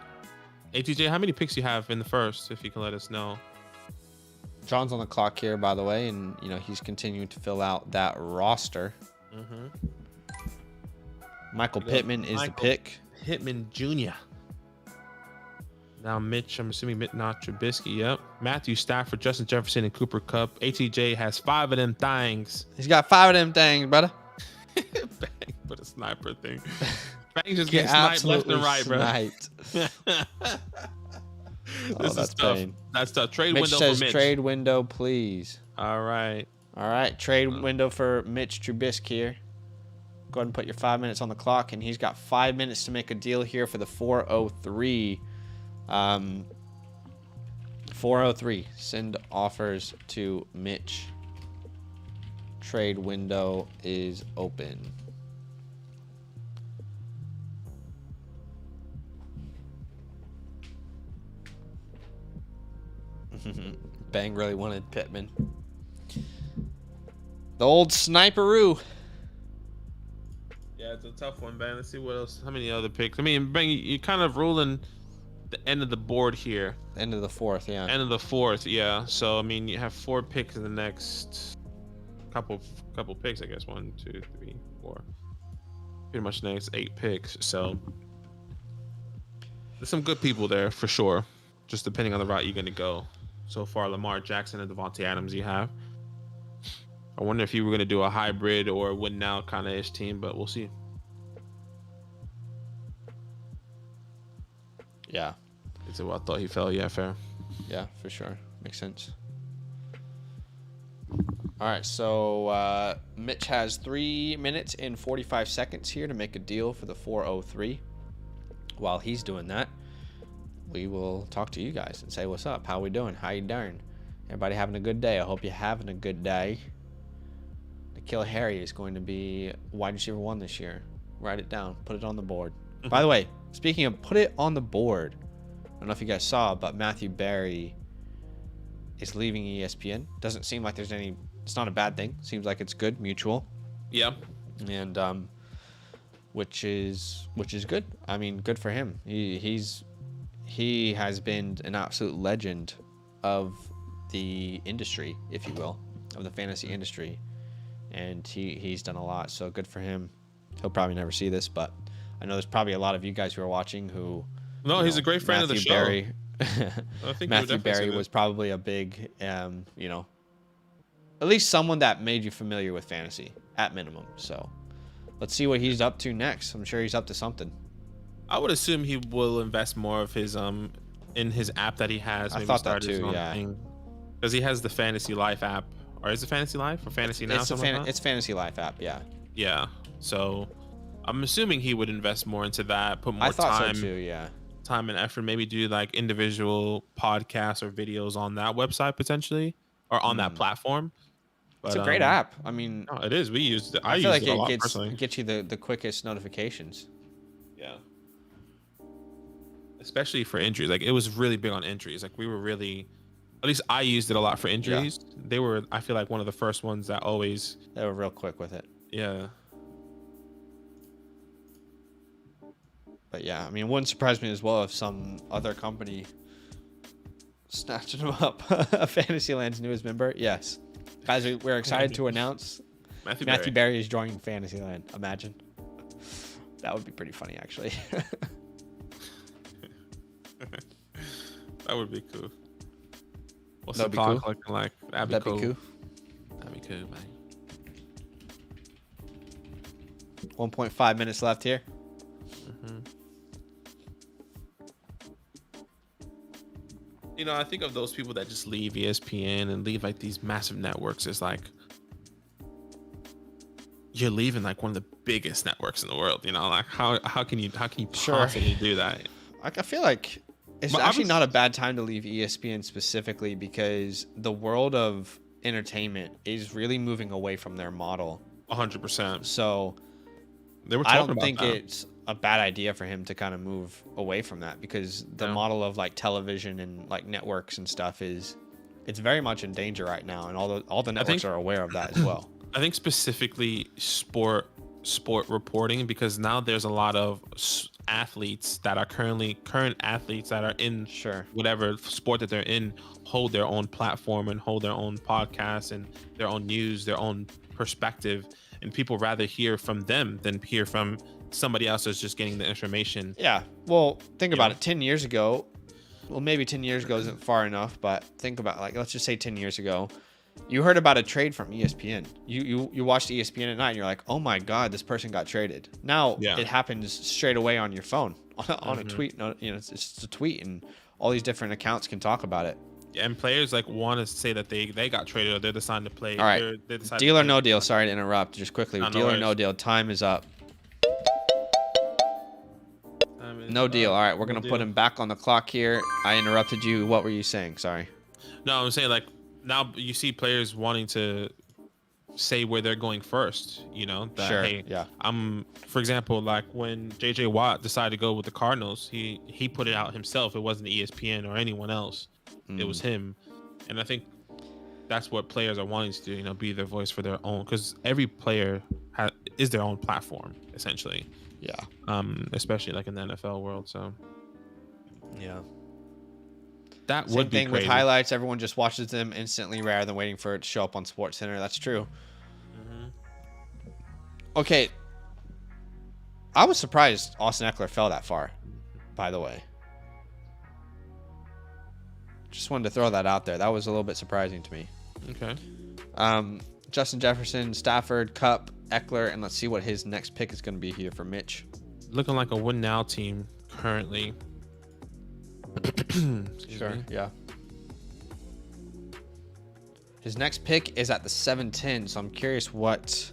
ATJ, how many picks you have in the first? If you can let us know. John's on the clock here, by the way, and he's continuing to fill out that roster. Michael Pittman is the pick. Pittman Jr. Now Mitch, I'm assuming not Trubisky. Yep. Matthew Stafford, Justin Jefferson, and Cooper Kupp. ATJ has 5 of them things. He's got 5 of them things, brother. Bang, put a sniper thing. Bang just getting sniped left and right, bro. This is tough. Pain. That's tough. Trade Mitch window says for Mitch. trade window, please. All right. Trade window for Mitch Trubisky here. Go ahead and put your 5 minutes on the clock, and he's got 5 minutes to make a deal here for the 403. 403. Send offers to Mitch. Trade window is open. Bang really wanted Pittman. The old sniperoo. Yeah, it's a tough one, man. Let's see what else. How many other picks? I mean, Bang, you're kind of ruling the end of the board here. End of the 4th, yeah. End of the 4th, yeah. So I mean, you have 4 picks in the next couple picks, I guess. 1, 2, 3, 4. Pretty much the next 8 picks. So there's some good people there for sure. Just depending on the route you're going to go. So far, Lamar Jackson and Devontae Adams you have. I wonder if you were going to do a hybrid or win now kind of ish team, but we'll see. Yeah. It's I thought he fell. Yeah, fair. Yeah, for sure. Makes sense. All right, so Mitch has 3 minutes and 45 seconds here to make a deal for the 403. While he's doing that, we will talk to you guys and say what's up. How we doing? How you doing? Everybody having a good day? I hope you're having a good day. N'Keal Harry is going to be wide receiver 1 this year. Write it down. Put it on the board. By the way, speaking of put it on the board, I don't know if you guys saw, but Matthew Berry is leaving ESPN. Doesn't seem like there's any. It's not a bad thing. Seems like it's good, mutual. Yeah. And which is good. I mean, good for him. He has been an absolute legend of the industry, if you will, of the fantasy industry, and he's done a lot. So good for him. He'll probably never see this, but I know there's probably a lot of you guys who are watching who. No, he's a great friend of the show. Berry, I think Matthew Berry was probably a big, at least someone that made you familiar with fantasy at minimum. So let's see what he's up to next. I'm sure he's up to something. I would assume he will invest more of his in his app that he has. I thought that too, yeah. Because he has the Fantasy Life app, or is it Fantasy Life or Fantasy Now? It's Fantasy Life app, yeah. Yeah. So I'm assuming he would invest more into that, put more time. So too, yeah. Time and effort, maybe do like individual podcasts or videos on that website potentially, or on that platform. But, it's a great app. I mean, no, it is. We used it. I feel used like it a lot it personally. gets you the quickest notifications. Yeah. Especially for injuries. Like it was really big on injuries. Like we were really, at least I used it a lot for injuries. Yeah. They were, I feel like, one of the first ones that always. They were real quick with it. Yeah. But yeah, I mean, it wouldn't surprise me as well if some other company snatched him up. Fantasyland's newest member. Yes. Guys, we're excited to announce Matthew Berry is joining Fantasyland. Imagine. That would be pretty funny, actually. That would be cool. What's That'd the be clock cool. looking like? That'd be cool. That'd be cool, man. 1.5 minutes left here. You know, I think of those people that just leave ESPN and leave like these massive networks. It's like you're leaving like one of the biggest networks in the world. You know, like how can you possibly do that? Like, I feel like it's actually not a bad time to leave ESPN specifically, because the world of entertainment is really moving away from their model. 100%. So They were talking I don't about think that. it's a bad idea for him to kind of move away from that, because the model of like television and like networks and stuff it's very much in danger right now, and all the networks are aware of that as well. I think specifically sport reporting, because now there's a lot of athletes that are current athletes that are in whatever sport that they're in, hold their own platform and hold their own podcasts and their own news, their own perspective, and people rather hear from them than hear from somebody else that's just getting the information. Yeah. Well, think about it. 10 years ago, well, maybe 10 years ago isn't far enough, but think about, like, let's just say 10 years ago, you heard about a trade from ESPN. You watched ESPN at night and you're like, oh my God, this person got traded. Now it happens straight away on your phone on a tweet. You know, it's just a tweet, and all these different accounts can talk about it. And players like want to say that they got traded or they're deciding to play. All right. Deal or no deal. Sorry to interrupt. Just quickly. Deal or no deal. Time is up. No deal. All right. We're going to put him back on the clock here. I interrupted you. What were you saying? Sorry. No, I'm saying, like, now you see players wanting to say where they're going first, you know? That, hey, for example, like when JJ Watt decided to go with the Cardinals, he put it out himself. It wasn't ESPN or anyone else. It was him. And I think that's what players are wanting to do, you know, be their voice for their own, because every player is their own platform, essentially. Yeah. Especially like in the NFL world. So yeah, that Same would be thing crazy. with highlights. Everyone just watches them instantly rather than waiting for it to show up on SportsCenter. That's true. Okay. I was surprised Austin Eckler fell that far, by the way. Just wanted to throw that out there. That was a little bit surprising to me. Okay. Justin Jefferson, Stafford, Kupp, Eckler, and let's see what his next pick is going to be here for Mitch. Looking like a win now team currently. Sure, yeah. His next pick is at the 7-10, so I'm curious what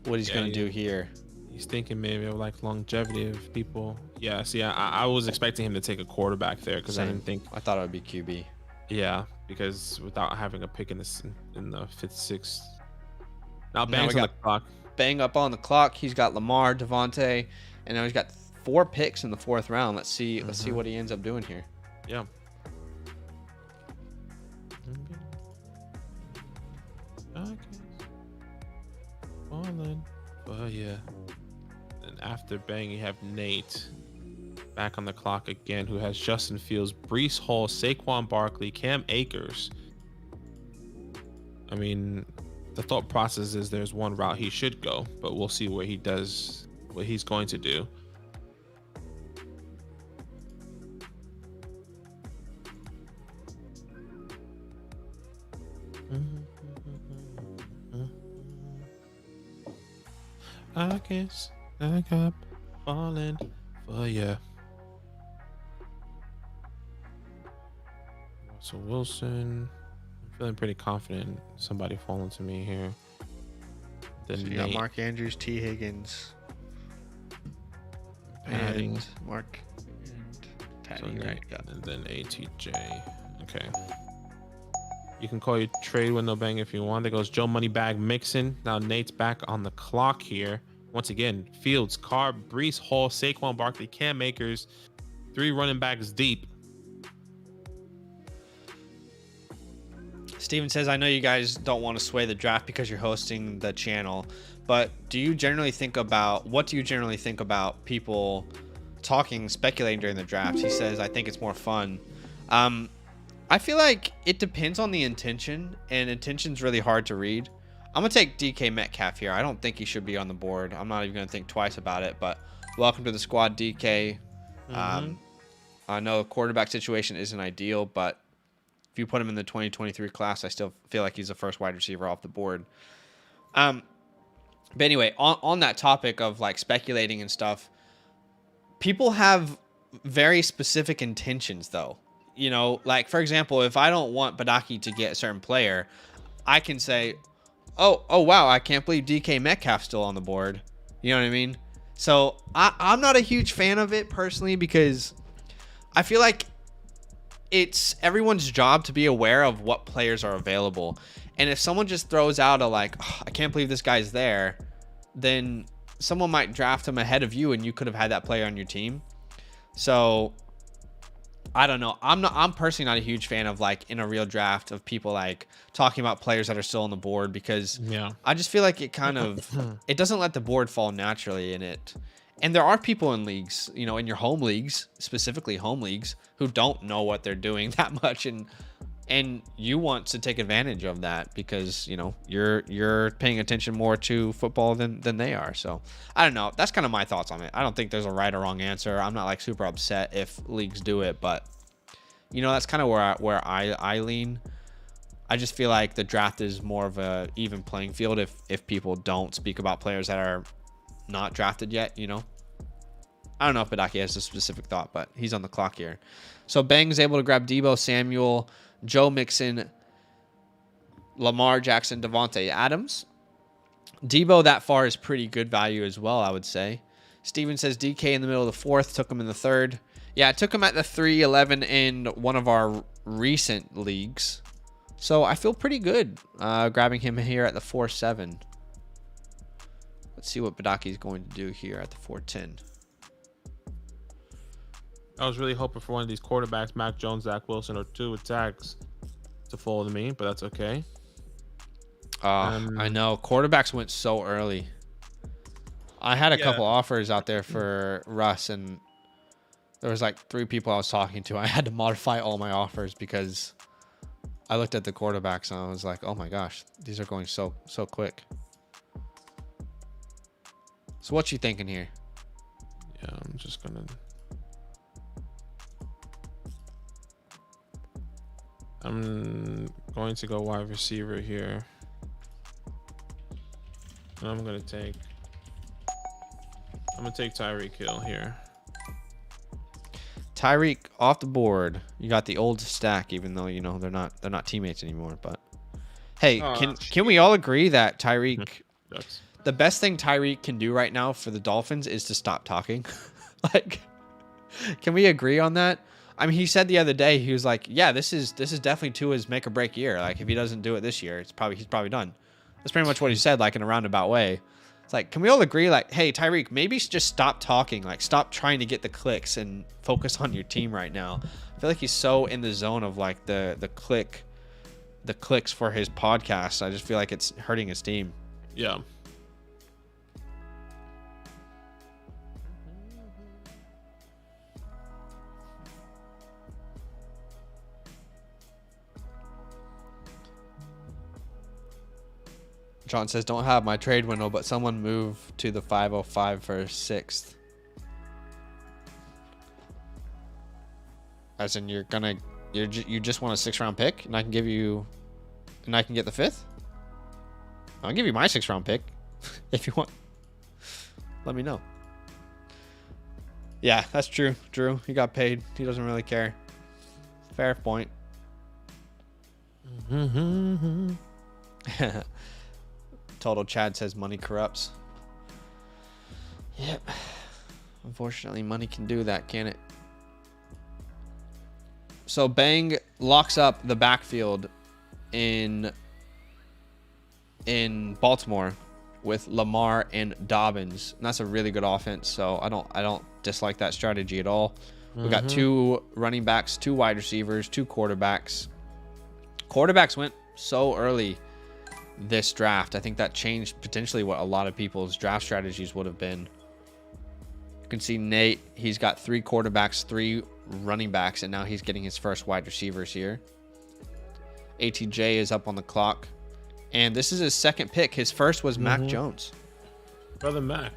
he's going to do here. He's thinking maybe of like longevity of people. Yeah, see, I was expecting him to take a quarterback there, because I didn't think. I thought it would be QB. Yeah, because without having a pick in the 5th, 6th. Now Bang's on the clock. Bang up on the clock. He's got Lamar, Devontae, and now he's got 4 picks in the 4th round. Let's see what he ends up doing here. Yeah. Okay. Falling. Oh yeah. And after Bang, you have Nate back on the clock again, who has Justin Fields, Breece Hall, Saquon Barkley, Cam Akers. I mean, the thought process is there's one route he should go, but we'll see what he's going to do. I guess I got falling for you. So Wilson, I'm feeling pretty confident in somebody falling to me here. So you got Mark Andrews, T. Higgins, Padding. and Mark and Patty, So right? yeah. And then ATJ. Okay. You can call your trade window Bang if you want. There goes Joe Moneybag Mixon. Now Nate's back on the clock here. Once again, Fields, Carr, Breece Hall, Saquon Barkley, Cam Akers, 3 running backs deep. Steven says, I know you guys don't want to sway the draft because you're hosting the channel, but what do you generally think about people speculating during the draft. He says, I think it's more fun. I feel like it depends on the intention, and intention's really hard to read. I'm going to take DK Metcalf here. I don't think he should be on the board. I'm not even going to think twice about it, but welcome to the squad, DK. I know the quarterback situation isn't ideal, but if you put him in the 2023 class, I still feel like he's the first wide receiver off the board. But anyway, on that topic of like speculating and stuff, people have very specific intentions though. You know, like for example, if I don't want Badaki to get a certain player, I can say, oh wow, I can't believe DK Metcalf's still on the board. You know what I mean? So I'm not a huge fan of it personally, because I feel like it's everyone's job to be aware of what players are available. And if someone just throws out a like, oh, I can't believe this guy's there, then someone might draft him ahead of you and you could have had that player on your team. So I don't know. I'm personally not a huge fan of like in a real draft of people like talking about players that are still on the board, because I just feel like it kind of it doesn't let the board fall naturally in it. And there are people in leagues, you know, in your home leagues, specifically home leagues, who don't know what they're doing that much, and you want to take advantage of that because, you know, you're paying attention more to football than they are. So I don't know. That's kind of my thoughts on it. I don't think there's a right or wrong answer. I'm not like super upset if leagues do it, but you know, that's kind of where I lean. I just feel like the draft is more of a even playing field if people don't speak about players that are not drafted yet, you know. I don't know if Badaki has a specific thought, but he's on the clock here. So Bang's able to grab Debo Samuel, Joe Mixon, Lamar Jackson, Devontae Adams. Debo that far is pretty good value as well, I would say. Steven says DK in the middle of the fourth, took him in the third. Yeah, I took him at the 3-11 in one of our recent leagues. So I feel pretty good grabbing him here at the 4-7. Let's see what Badaki is going to do here at the 4-10. I was really hoping for one of these quarterbacks, Mac Jones, Zach Wilson, or two with tags to fall to me, but that's okay. I know. Quarterbacks went so early. I had a couple offers out there for Russ, and there was like 3 people I was talking to. I had to modify all my offers because I looked at the quarterbacks and I was like, oh my gosh, these are going so quick. So what you thinking here? Yeah, I'm just gonna... I'm going to go wide receiver here. And I'm gonna take Tyreek Hill here. Tyreek off the board. You got the old stack, even though, you know, they're not teammates anymore. But hey, can we all agree that Tyreek, the best thing Tyreek can do right now for the Dolphins is to stop talking? Like, can we agree on that? I mean, he said the other day, he was like, yeah, this is definitely Tua's make or break year. Like, if he doesn't do it this year, he's probably done. That's pretty much what he said, like in a roundabout way. It's like, can we all agree, like, hey, Tyreek, maybe just stop talking. Like, stop trying to get the clicks and focus on your team right now. I feel like he's so in the zone of like the clicks for his podcast. I just feel like it's hurting his team. Yeah. John says, don't have my trade window, but someone move to the 505 for 6th. As in, you just want a 6th round pick, and I can get the 5th? I'll give you my 6th round pick if you want. Let me know. Yeah, that's true. Drew, he got paid. He doesn't really care. Fair point. Total Chad says money corrupts. Yep. Unfortunately, money can do that, can it? So Bang locks up the backfield in Baltimore with Lamar and Dobbins. And that's a really good offense, so I don't dislike that strategy at all. We got 2 running backs, 2 wide receivers, 2 quarterbacks. Quarterbacks went so early this draft. I think that changed potentially what a lot of people's draft strategies would have been. can see Nate, he's got 3 quarterbacks, 3 running backs, and now he's getting his first wide receivers here. ATJ is up on the clock. And this is his second pick. His first was Mac Jones. Brother Mac.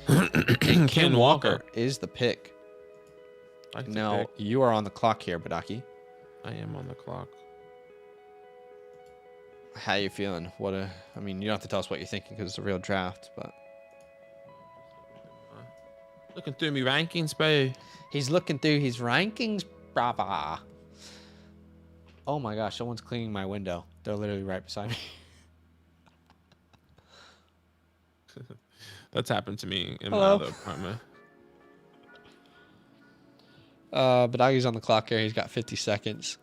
And Ken Walker is the pick. Now, pick. you are on the clock here, Badaki. I am on the clock. How you feeling? I mean, you don't have to tell us what you're thinking because it's a real draft, but... Looking through me rankings, bro. He's looking through his rankings, brava. Oh my gosh, someone's cleaning my window. They're literally right beside me. That's happened to me in my Hello. other apartment. Badagi's on the clock here. He's got 50 seconds.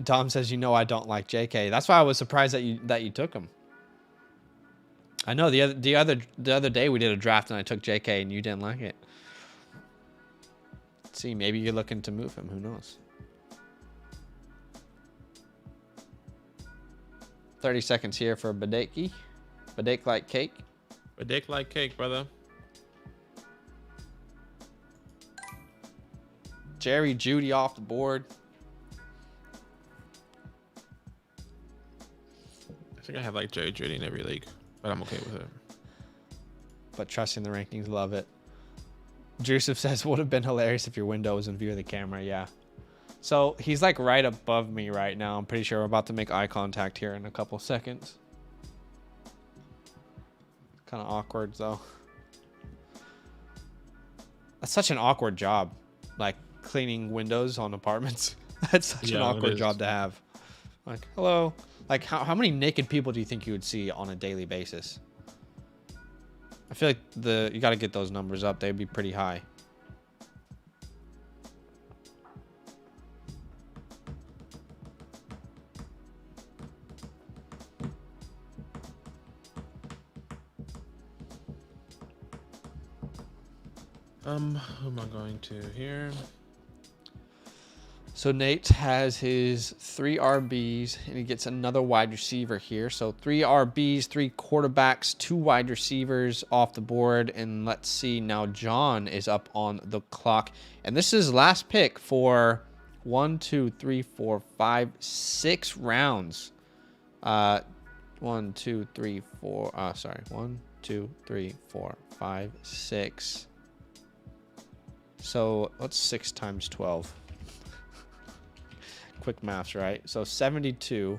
Dom says, I don't like JK. That's why I was surprised that you took him. I know the other day we did a draft and I took JK and you didn't like it. Let's see, maybe you're looking to move him. Who knows? 30 seconds here for Badaki. Badake like cake. Badake like cake, brother. Jerry Judy off the board. I think I have like Jerry Judy in every league, but I'm okay with it. But trusting the rankings, love it. Joseph says, would have been hilarious if your window was in view of the camera. Yeah. So he's like right above me right now. I'm pretty sure we're about to make eye contact here in a couple seconds. Kind of awkward though. That's such an awkward job. Like cleaning windows on apartments. That's such an awkward job to have. Like, hello. Like how many naked people do you think you would see on a daily basis? I feel like you got to get those numbers up. They'd be pretty high. Who am I going to here? So Nate has his 3 RBs and he gets another wide receiver here. So 3 RBs, 3 quarterbacks, 2 wide receivers off the board. And let's see, now John is up on the clock. And this is last pick for 1, 2, 3, 4, 5, 6 rounds. 1, 2, 3, 4. Sorry. 1, 2, 3, 4, 5, 6. So what's 6 times 12? Quick maths, right? So 72.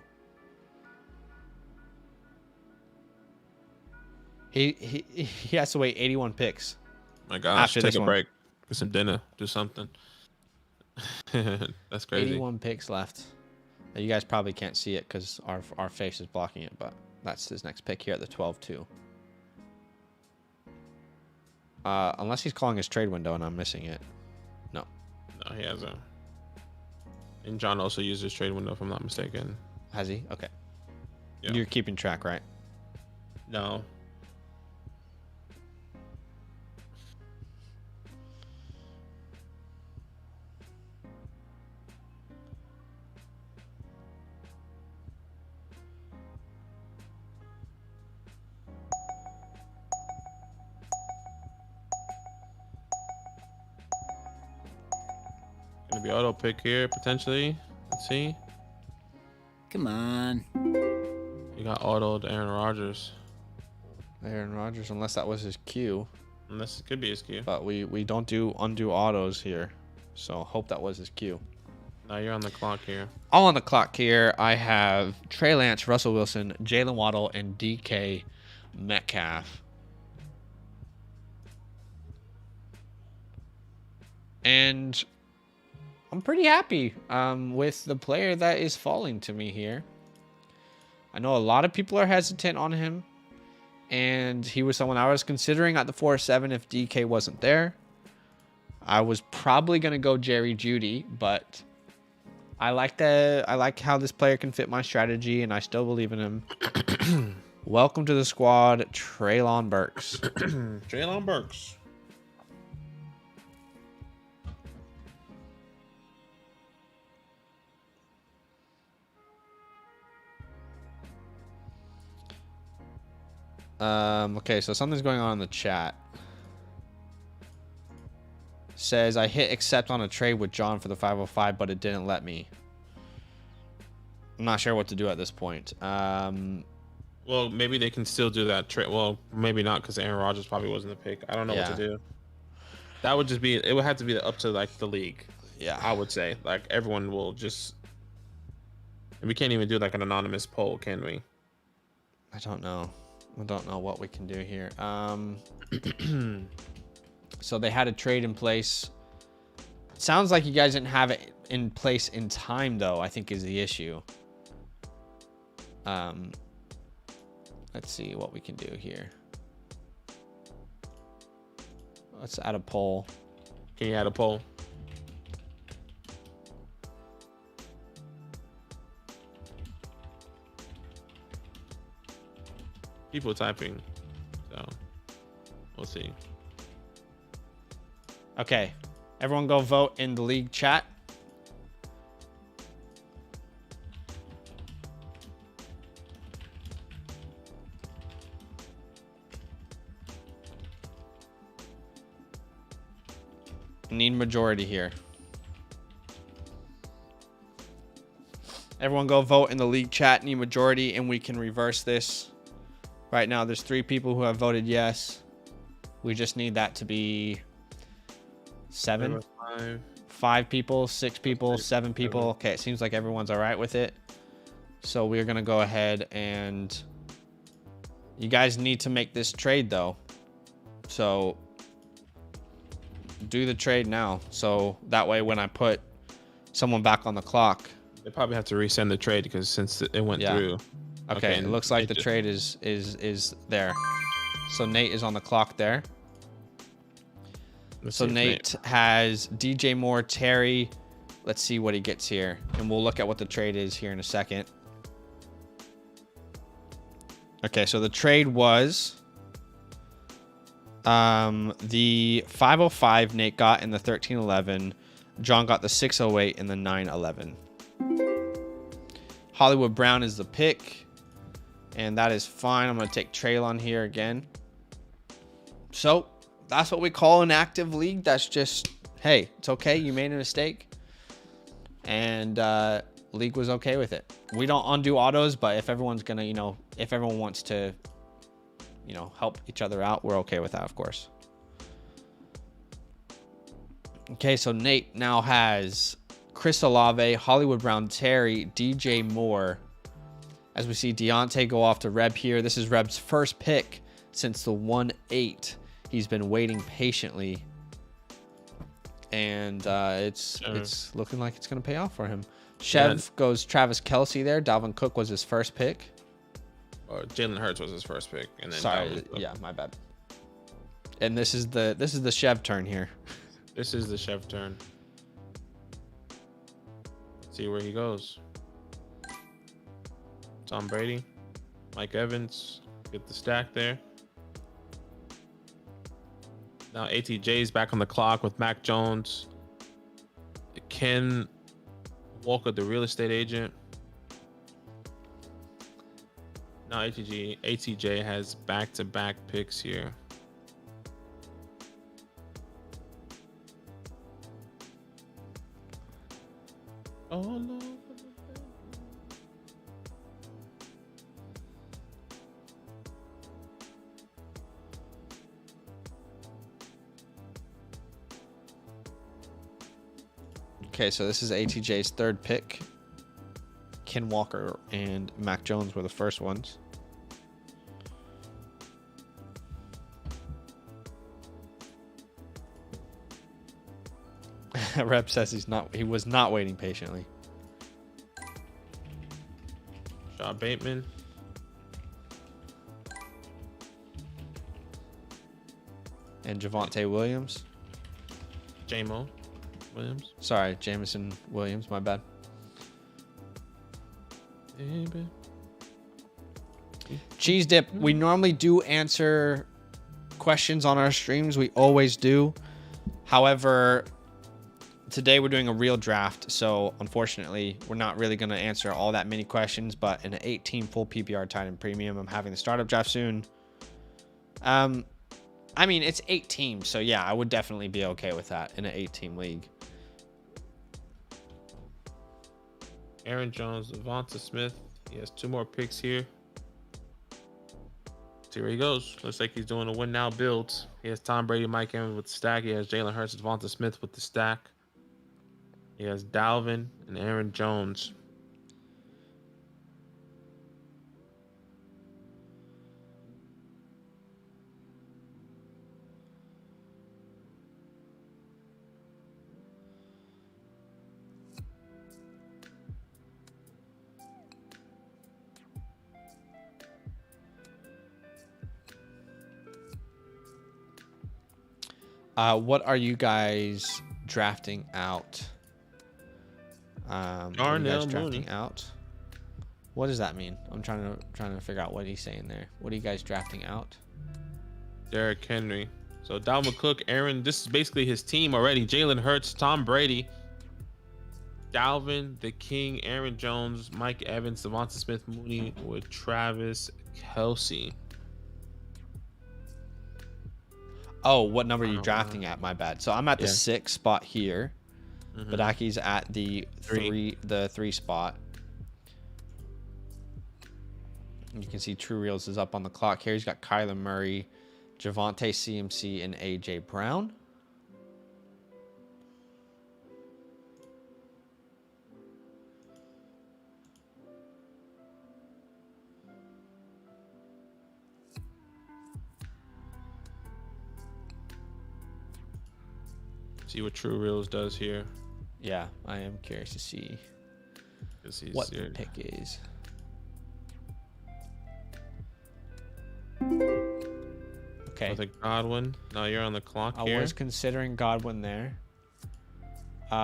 He has to wait 81 picks. My gosh, After take this a one. break, get some dinner, do something. That's crazy. 81 picks left. Now, you guys probably can't see it because our face is blocking it, but that's his next pick here at the 12-2. Unless he's calling his trade window and I'm missing it. No. No, he hasn't. And John also used his trade window, if I'm not mistaken. Has he? Okay. Yeah. You're keeping track, right? No. Gonna be auto pick here potentially. Let's see. Come on. You got autoed Aaron Rodgers. Aaron Rodgers, unless that was his cue. Unless it could be his cue. But we don't do undo autos here. So hope that was his cue. Now you're on the clock here. All on the clock here, I have Trey Lance, Russell Wilson, Jalen Waddle, and DK Metcalf. And I'm pretty happy with the player that is falling to me here. I know a lot of people are hesitant on him. And he was someone I was considering at the 4-7 if DK wasn't there. I was probably going to go Jerry Judy, but I like how this player can fit my strategy, and I still believe in him. Welcome to the squad, Treylon Burks. Treylon Burks. Okay, so something's going on in the chat. says, I hit accept on a trade with John for the 505, but it didn't let me. I'm not sure what to do at this point. Well, maybe they can still do that trade. Well, maybe not, because Aaron Rodgers probably wasn't the pick. I don't know what to do. That would just be, it would have to be up to like the league. Yeah, I would say like everyone will just. And we can't even do like an anonymous poll, can we? I don't know. I don't know what we can do here. So they had a trade in place. Sounds like you guys didn't have it in place in time, though, I think is the issue. Let's see what we can do here. Let's add a poll. Can you add a poll? People typing, so we'll see. Okay, everyone go vote in the league chat. Need majority here. Everyone go vote in the league chat. Need majority, and we can reverse this. Right now, there's 3 people who have voted yes. We just need that to be 7, 5 people, 6 people, 7 people. Okay, it seems like everyone's all right with it. So we're gonna go ahead and you guys need to make this trade though. So do the trade now. So that way when I put someone back on the clock. They probably have to resend the trade because since it went through. Okay, it looks like the trade is there. So Nate is on the clock there. So Nate has DJ Moore, Terry. Let's see what he gets here. And we'll look at what the trade is here in a second. Okay, so the trade was the 505 Nate got in the 1311. John got the 608 and the 911. Hollywood Brown is the pick. And that is fine. I'm going to take Traylon here again. So that's what we call an active league. That's just, hey, it's okay. You made a mistake. And league was okay with it. We don't undo autos, but if everyone's going to, if everyone wants to, help each other out, we're okay with that, of course. Okay, so Nate now has Chris Olave, Hollywood Brown, Terry, DJ Moore. As we see Deontay go off to Reb here. This is Reb's first pick since the 1-8. He's been waiting patiently. And it's looking like it's going to pay off for him. Chev goes Travis Kelce there. Dalvin Cook was his first pick. Jalen Hurts was his first pick. And then my bad. And this is the Chev turn here. This is the Chev turn. Let's see where he goes. Tom Brady, Mike Evans, get the stack there. Now ATJ's back on the clock with Mac Jones. Ken Walker, the real estate agent. Now ATJ has back-to-back picks here. Oh no. Okay, so this is ATJ's third pick. Ken Walker and Mac Jones were the first ones. Rep says he was not waiting patiently. Shaw Bateman. And Javonte Williams. J-Mo Williams. Sorry, Jameson Williams, my bad. Cheese Dip, we normally do answer questions on our streams. We always do. However, today we're doing a real draft, so unfortunately, we're not really going to answer all that many questions, but in an 18 full PPR tight end premium, I'm having the startup draft soon. I mean, it's 8 teams, so yeah, I would definitely be okay with that in an 8-team league. Aaron Jones, Devonta Smith. He has 2 more picks here. See where he goes. Looks like he's doing a win now build. He has Tom Brady, Mike Evans with the stack. He has Jalen Hurts, Devonta Smith with the stack. He has Dalvin and Aaron Jones. What are you guys drafting out? Darnell Mooney. Out? What does that mean? I'm trying to figure out what he's saying there. What are you guys drafting out? Derrick Henry. So Dalvin Cook, Aaron. This is basically his team already. Jalen Hurts, Tom Brady, Dalvin, the King, Aaron Jones, Mike Evans, Devonta Smith, Mooney with Travis Kelce. Oh, what number are you drafting at? My bad. So I'm at the 6 spot here. Badaki's at the 3 spot. You can see True Reels is up on the clock here. He's got Kyler Murray, Javonte CMC, and AJ Brown. See what True Reels does here. Yeah, I am curious to see what the pick is. Okay. I think Godwin. Now you're on the clock here. I was considering Godwin there. You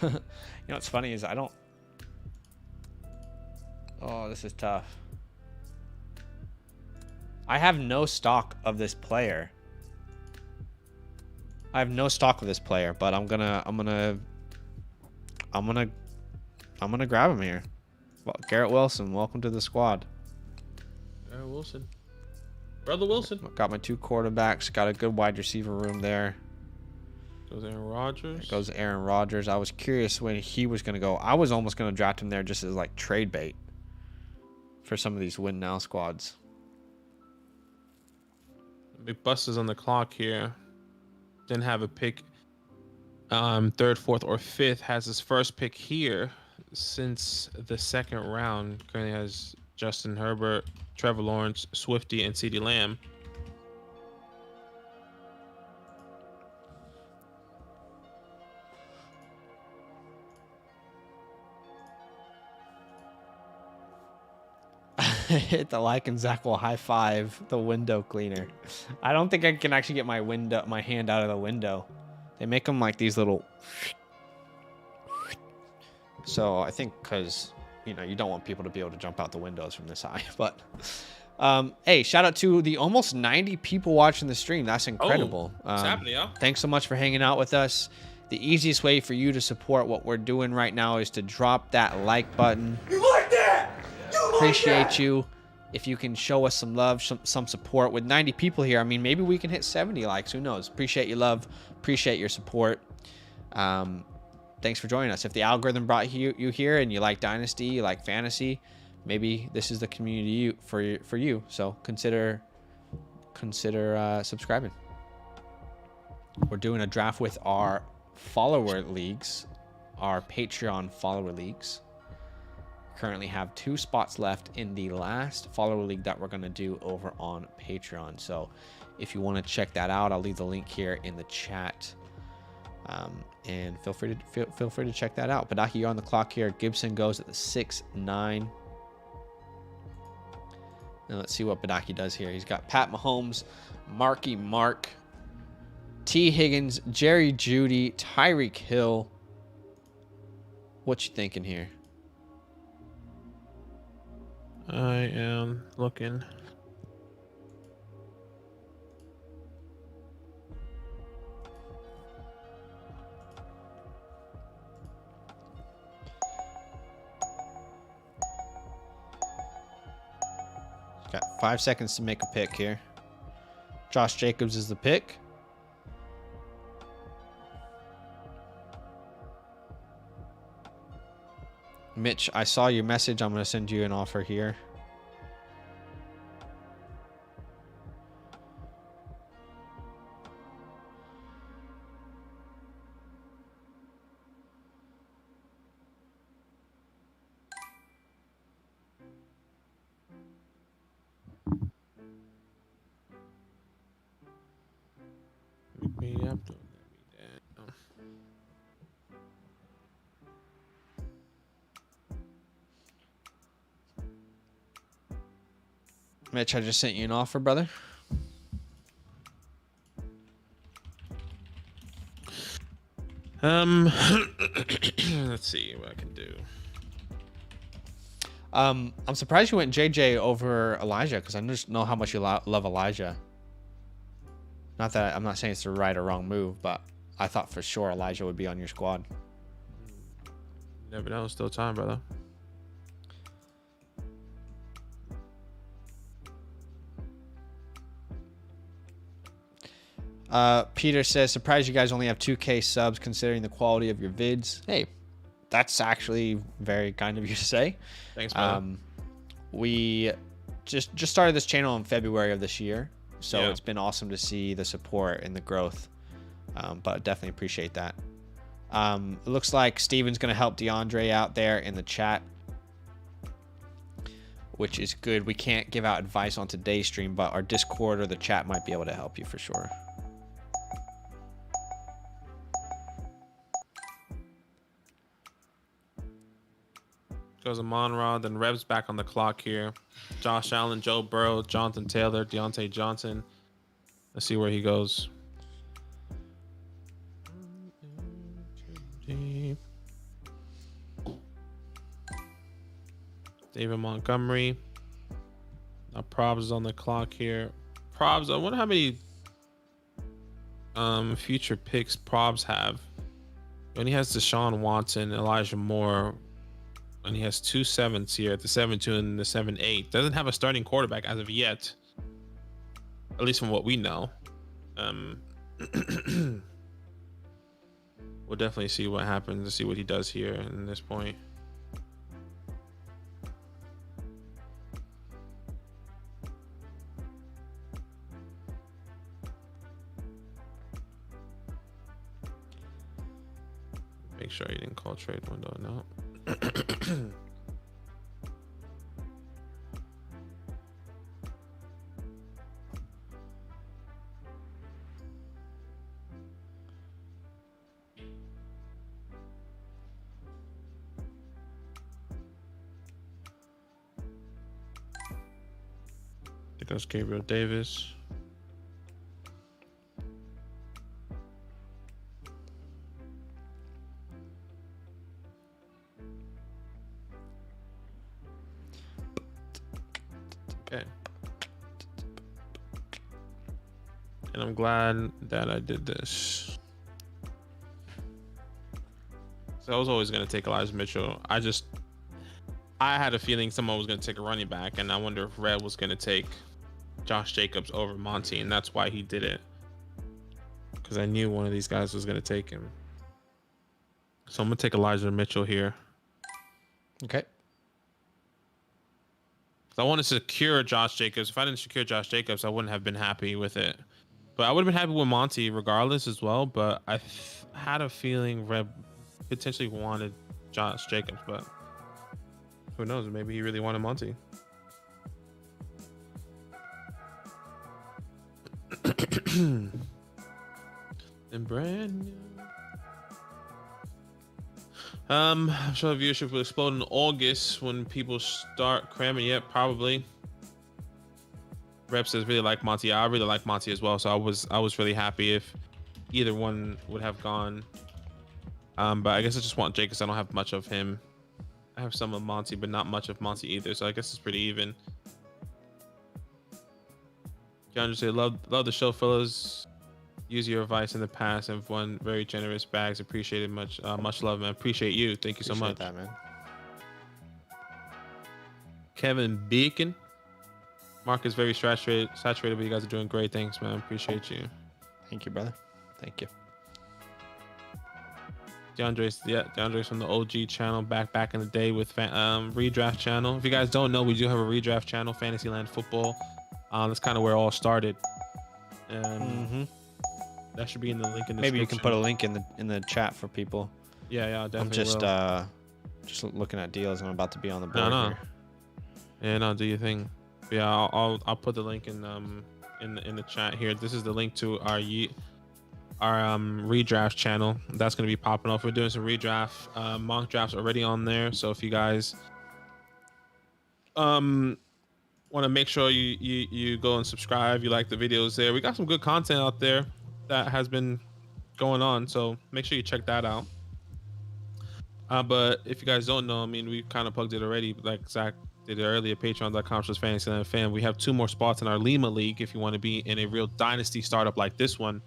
know what's funny is I don't. Oh, this is tough. I have no stock of this player. I have no stock of this player, but I'm gonna grab him here. Well, Garrett Wilson, welcome to the squad. Garrett Wilson, brother Wilson. Got my 2 quarterbacks. Got a good wide receiver room there. Goes Aaron Rodgers. There goes Aaron Rodgers. I was curious when he was gonna go. I was almost gonna draft him there just as like trade bait for some of these win now squads. Big Bus is on the clock here. Didn't have a pick 3rd, 4th, or 5th. Has his first pick here since the 2nd round. Currently has Justin Herbert, Trevor Lawrence, Swifty, and CeeDee Lamb. Hit the like and Zach will high five the window cleaner. I don't think I can actually get my hand out of the window. They make them like these little. So I think because you don't want people to be able to jump out the windows from this high. But hey, shout out to the almost 90 people watching the stream. That's incredible. What's happening, y'all? Thanks so much for hanging out with us. The easiest way for you to support what we're doing right now is to drop that like button. You like that? Appreciate you. If you can show us some love, some support. With 90 people here, I mean, maybe we can hit 70 likes. Who knows? Appreciate your love. Appreciate your support. Thanks for joining us. If the algorithm brought you here and you like Dynasty, you like fantasy, maybe this is the community for you. So consider subscribing. We're doing a draft with our follower leagues, our Patreon follower leagues. Currently have 2 spots left in the last follower league that we're going to do over on Patreon. So if you want to check that out, I'll leave the link here in the chat. And feel free to check that out. Badaki, you're on the clock here. Gibson goes at the 6-9. Now let's see what Badaki does here. He's got Pat Mahomes, Marky Mark, T. Higgins, Jerry Jeudy, Tyreek Hill. What you thinking here? I am looking. Got 5 seconds to make a pick here. Josh Jacobs is the pick. Mitch, I saw your message. I'm going to send you an offer here. Mitch, I just sent you an offer, brother. Let's see what I can do. I'm surprised you went JJ over Elijah because I just know how much you love Elijah. Not that I'm not saying it's the right or wrong move, but I thought for sure Elijah would be on your squad. Never know. Still time, brother. Peter says, surprised you guys only have 2K subs considering the quality of your vids. Hey, that's actually very kind of you to say. Thanks, brother. We just started this channel in February of this year, so Yeah. it's been awesome to see the support and the growth. But definitely appreciate that. It looks like Steven's going to help DeAndre out there in the chat, which is good. We can't give out advice on today's stream, but our Discord or the chat might be able to help you for sure. Goes Amon-Ra, then Reb's back on the clock here. Josh Allen, Joe Burrow, Jonathan Taylor, Deontay Johnson. Let's see where he goes. David Montgomery. Now Probs is on the clock here. Probs, I wonder how many future picks Probs have. When he has Deshaun Watson, Elijah Moore, and he has 2 7s here at the 7-2 and the 7-8. Doesn't have a starting quarterback as of yet, at least from what we know. We'll definitely see what happens to see what he does here in this point. Make sure he didn't call trade window. No. There goes Gabriel Davis. Okay. And I'm glad that I did this. So I was always going to take Elijah Mitchell. I had a feeling someone was going to take a running back, and I wonder if Red was going to take Josh Jacobs over Monty, and that's why he did it. Because I knew one of these guys was going to take him. So I'm going to take Elijah Mitchell here. Okay. I want to secure Josh Jacobs. If I didn't secure Josh Jacobs, I wouldn't have been happy with it. But I would have been happy with Monty regardless as well. But I had a feeling Red potentially wanted Josh Jacobs, but who knows? Maybe he really wanted Monty. And brand new. I'm sure viewership will explode in August when people start cramming. Yep, probably. Rep says really like Monty. I really like Monty as well, so I was really happy if either one would have gone. But I guess I just want Jake because I don't have much of him. I have some of Monty, but not much of Monty either. So I guess it's pretty even. John just said, love the show, fellas. Use your advice in the past and won very generous bags. Appreciated much. Much love, man. Appreciate you. Thank you so much. That, man. Kevin Beacon. Mark is very saturated, but you guys are doing great. Thanks, man. Appreciate you. Thank you, brother. Thank you. DeAndre's from the OG channel back in the day with redraft channel. If you guys don't know, we do have a redraft channel, Fantasyland Football. That's kind of where it all started. And that should be in the link in the description. Maybe you can put a link in the chat for people. Yeah, definitely. I'm just looking at deals. I'm about to be on the board here. Yeah, no, do your thing. Yeah, I'll put the link in the chat here. This is the link to our redraft channel. That's going to be popping off. We're doing some redraft mock drafts already on there. So if you guys want to make sure you go and subscribe, you like the videos there. We got some good content out there that has been going on. So make sure you check that out. But if you guys don't know, I mean, we kind of plugged it already. Like Zach did it earlier, patreon.com/fantasylandfan. We have 2 more spots in our Lima League if you want to be in a real dynasty startup like this one.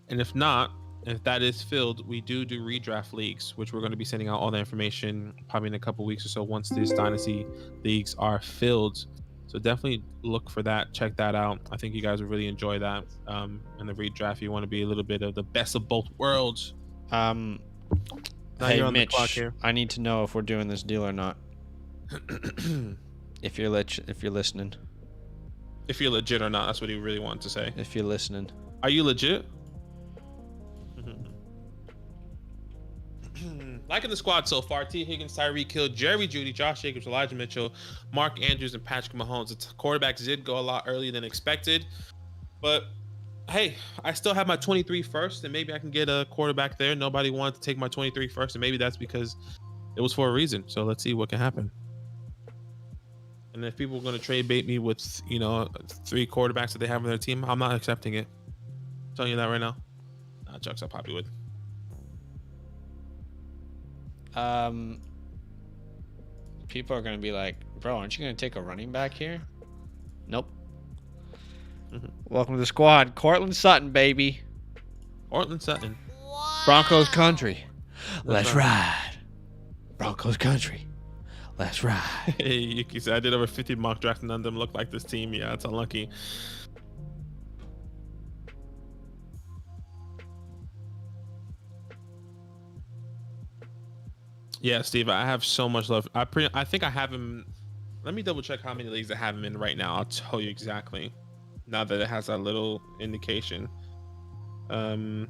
And if that is filled, we do redraft leagues, which we're going to be sending out all the information probably in a couple weeks or so once these dynasty leagues are filled. So definitely look for that. Check that out. I think you guys will really enjoy that. And the redraft, you want to be a little bit of the best of both worlds. Hey, Mitch, I need to know if we're doing this deal or not. If you're listening. If you're legit or not, that's what he really wanted to say. If you're listening. Are you legit? Liking the squad so far: T. Higgins, Tyreek Hill, Jerry Jeudy, Josh Jacobs, Elijah Mitchell, Mark Andrews, and Patrick Mahomes. The quarterbacks did go a lot earlier than expected, but hey, I still have my 23 first, and maybe I can get a quarterback there. Nobody wanted to take my 23 first, and maybe that's because it was for a reason. So let's see what can happen. And if people are going to trade bait me with 3 quarterbacks that they have on their team, I'm not accepting it. I'm telling you that right now. Chucks, I probably would. People are gonna be like, bro, aren't you gonna take a running back here? Nope. Welcome to the squad. Cortland Sutton, baby. Cortland Sutton. Broncos country. Let's ride. Broncos country. Let's ride. Hey, Yuki said I did over 50 mock drafts and none of them look like this team. Yeah, it's unlucky. Yeah, Steve, I have so much love. I think I have him. Let me double check how many leagues I have him in right now. I'll tell you exactly. Now that it has that little indication. Oh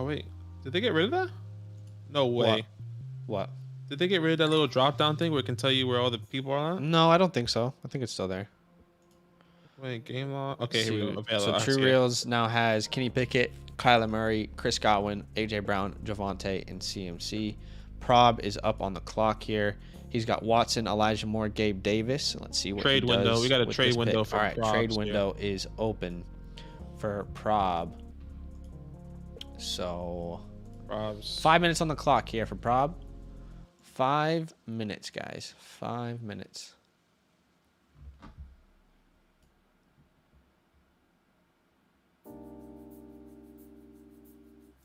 wait, did they get rid of that? No way. What? Did they get rid of that little drop down thing where it can tell you where all the people are at? No, I don't think so. I think it's still there. Wait, game log. Okay, here we go. So True Reels now has Kenny Pickett, Kyler Murray, Chris Godwin, AJ Brown, Javonte, and CMC. Prob is up on the clock here. He's got Watson, Elijah Moore, Gabe Davis. Let's see what trade he does window. We got a with trade this window pick. for all right. Probs, Trade window is open for Prob. So Probs. 5 minutes on the clock here for Prob. 5 minutes, guys. 5 minutes.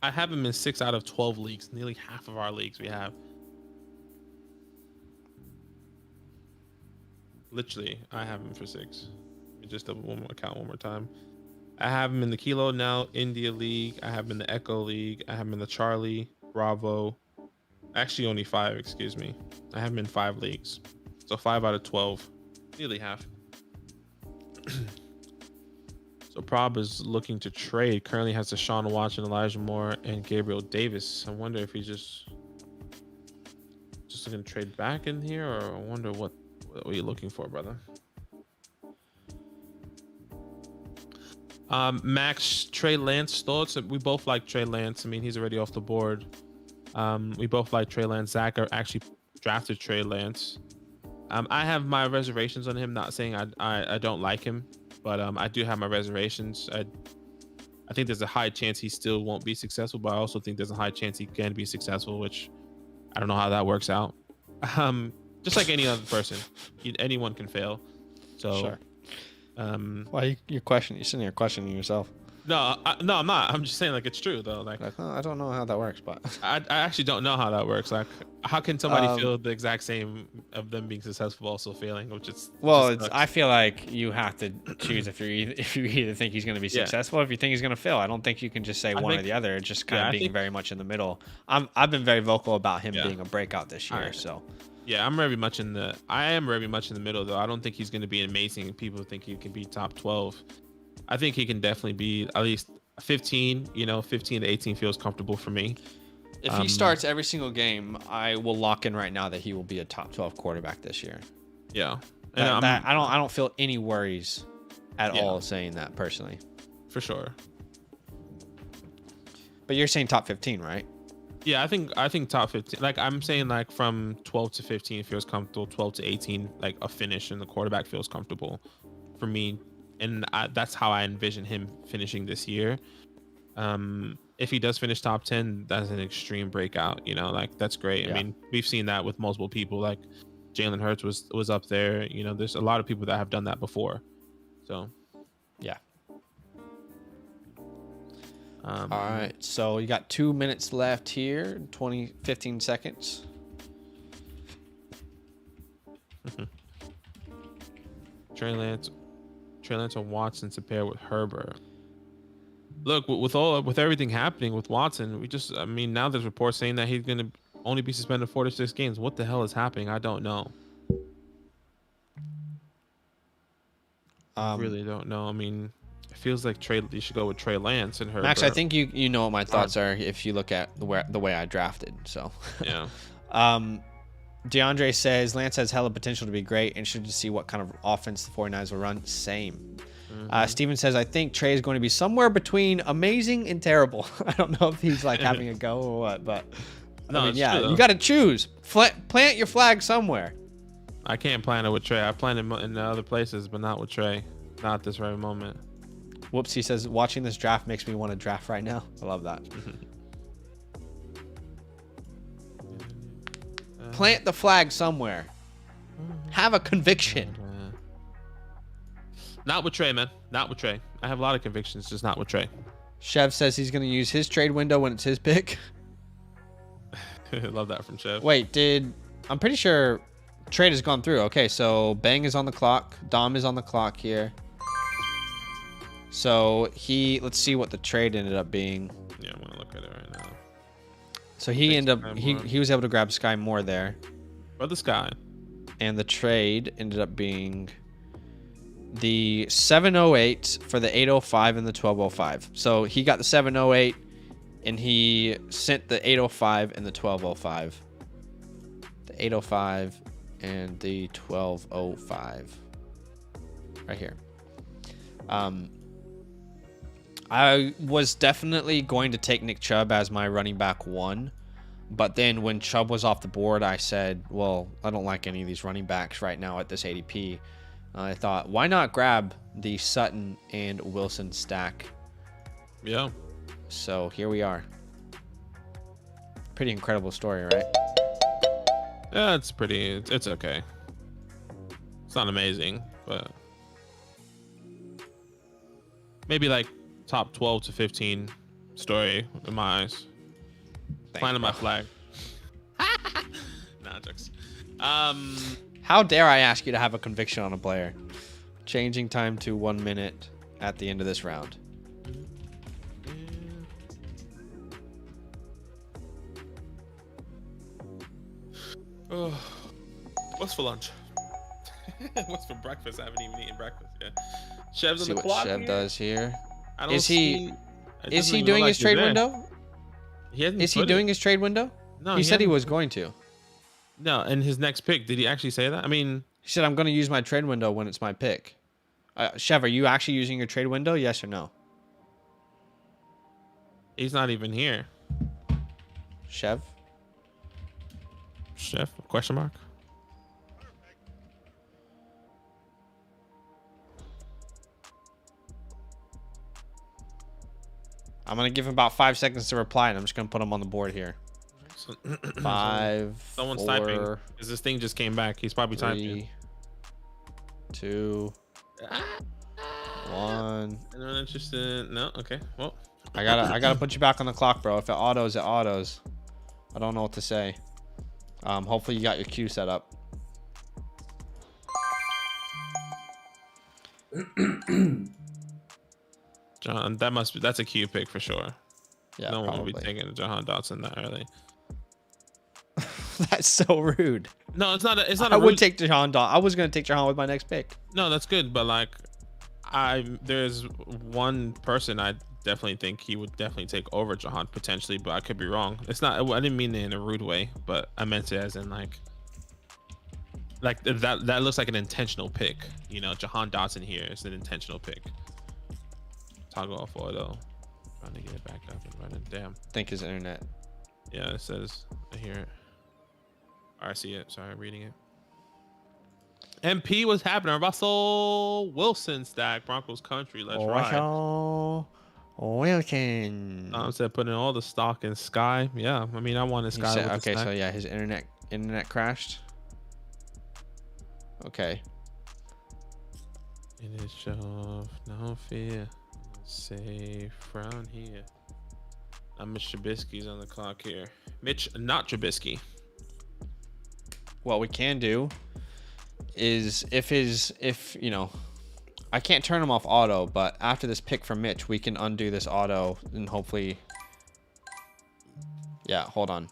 I have him in 6 out of 12 leagues. Nearly half of our leagues we have. Literally, I have him for 6. Just double count one more time. I have him in the Kilo Now India League. I have him in the Echo League. I have him in the Charlie, Bravo. Actually, only 5, excuse me. I have him in 5 leagues. So 5 out of 12. Nearly half. So Prob is looking to trade. Currently has Deshaun Watson, Elijah Moore, and Gabriel Davis. I wonder if he's just looking to trade back in here, or I wonder what are you looking for, brother? Max, Trey Lance thoughts. We both like Trey Lance. I mean, he's already off the board. We both like Trey Lance. Zach actually drafted Trey Lance. I have my reservations on him. Not saying I don't like him, but I do have my reservations. I think there's a high chance he still won't be successful, but I also think there's a high chance he can be successful, which I don't know how that works out. Just like any other person, anyone can fail. So, sure. Why you're sitting here questioning yourself? No, I'm not. I'm just saying like it's true though. Like Like, I don't know how that works, but I actually don't know how that works. Like how can somebody Um, feel the exact same of them being successful also failing, which is well, just I sucks. feel like you have to choose if you either think he's going to be Yeah. successful, or if you think he's going to fail. I don't think you can just say one or think- the other. It's just kind yeah, of I being think- very much in the middle. I've been very vocal about him Yeah. being a breakout this year. Alright. So Yeah, I am very much in the middle though. I don't think he's going to be amazing. People think he can be top 12. I think he can definitely be at least 15. 15 to 18 feels comfortable for me. if he starts every single game, I will lock in right now that he will be a top 12 quarterback this year. Yeah, and I don't feel any worries at Yeah. all saying that personally. for sure. But you're saying top 15, right? Yeah, I think top 15. Like I'm saying, like from 12 to 15 feels comfortable. 12 to 18, like a finish in the quarterback feels comfortable for me, and that's how I envision him finishing this year. If he does finish top 10, that's an extreme breakout. Like that's great. Yeah. I mean, we've seen that with multiple people. Like Jalen Hurts was up there. There's a lot of people that have done that before. So Yeah. all All right. So you got 2 minutes left here, 15 seconds. Trey Lance and Watson to pair with Herbert. Look, with everything happening with Watson, now there's reports saying that he's gonna only be suspended 4 to 6 games. What the hell is happening? I don't know. Really don't know. I mean, it feels like you should go with Trey Lance and Herbert. Max, I think you know what my thoughts are if you look at the way I drafted. So, Yeah. DeAndre says Lance has hella potential to be great and should just see what kind of offense the 49ers will run. Same. Steven says, I think Trey is going to be somewhere between amazing and terrible. I don't know if he's like having a go or what, but No, it's yeah, true, though. you got to choose. Plant your flag somewhere. I can't plan it with Trey. I planned it in other places, but not with Trey. Not at this very moment. Whoops, he says, watching this draft makes me want to draft right now. I love that. Plant the flag somewhere. Have a conviction. Not with Trey, man. Not with Trey. I have a lot of convictions, just not with Trey. Chev says he's going to use his trade window when it's his pick. Love that from Chev. Wait, I'm pretty sure trade has gone through. Okay, so Bang is on the clock. Dom is on the clock here. So let's see what the trade ended up being. Yeah, I'm gonna look at it right now. So he was able to grab Sky Moore there. For the Sky. And the trade ended up being the 708 for the 805 and the 1205. So he got the 708 and he sent the 805 and the 1205. The 805 and the 1205. Right here. I was definitely going to take Nick Chubb as my running back 1. But then when Chubb was off the board, I said, well, I don't like any of these running backs right now at this ADP. I thought, why not grab the Sutton and Wilson stack? Yeah. So here we are. Pretty incredible story, right? Yeah, it's okay. It's not amazing, but maybe like top 12 to 15 story in my eyes. Planting my flag. Nah, jokes. How dare I ask you to have a conviction on a player? Changing time to 1 minute at the end of this round. Oh, what's for lunch? What's for breakfast? I haven't even eaten breakfast yet. Chev's on See the what clock. Chev here? does here. I don't Is he- see- it Is doesn't he even doing look his like trade he's there. window? He hasn't Is he put it. doing his trade window? No, He said he hasn't. was going to. No, and his next pick, did he actually say that? I mean, He said, I'm going to use my trade window when it's my pick. Chev, are you actually using your trade window? Yes or no? he's not even here. Chev? Chef? Question mark? I'm going to give him about 5 seconds to reply, and I'm just going to put him on the board here. So- 5, Someone's 4, typing. Because this thing just came back. He's probably typing. 3, 2, 1. Anyone interested? No. Okay. Well, I gotta put you back on the clock, bro. If it autos, it autos. I don't know what to say. Hopefully you got your queue set up. John, that's a Q pick for sure. Yeah, no one probably. will be taking Jahan Dotson that early. That's so rude. No, it's not. It's not. I would take Jahan Dot. I was gonna take Jahan with my next pick. No, that's good, but like, there's one person I definitely think he would definitely take over Jahan potentially, but I could be wrong. It's not. I didn't mean it in a rude way, but I meant it as in like that looks like an intentional pick. You know, Jahan Dotson here is an intentional pick. Toggle off auto. Trying to get it back up and running. Damn. I think his internet. Yeah, it says. I hear it. Or I see it. Sorry, I'm reading it. MP, what's happening? Russell Wilson stack Broncos country. Let's ride. Russell Wilson. Said putting all the stock in Sky. Yeah, I mean I wanted Sky. Said, with okay, the so stack. yeah, his internet crashed. Okay. Finish off. No fear. Safe round here. Mitch Trubisky's on the clock here. Mitch, not Trubisky. What we can do is if you know, I can't turn him off auto, but after this pick from Mitch, we can undo this auto and hopefully. Yeah, hold on.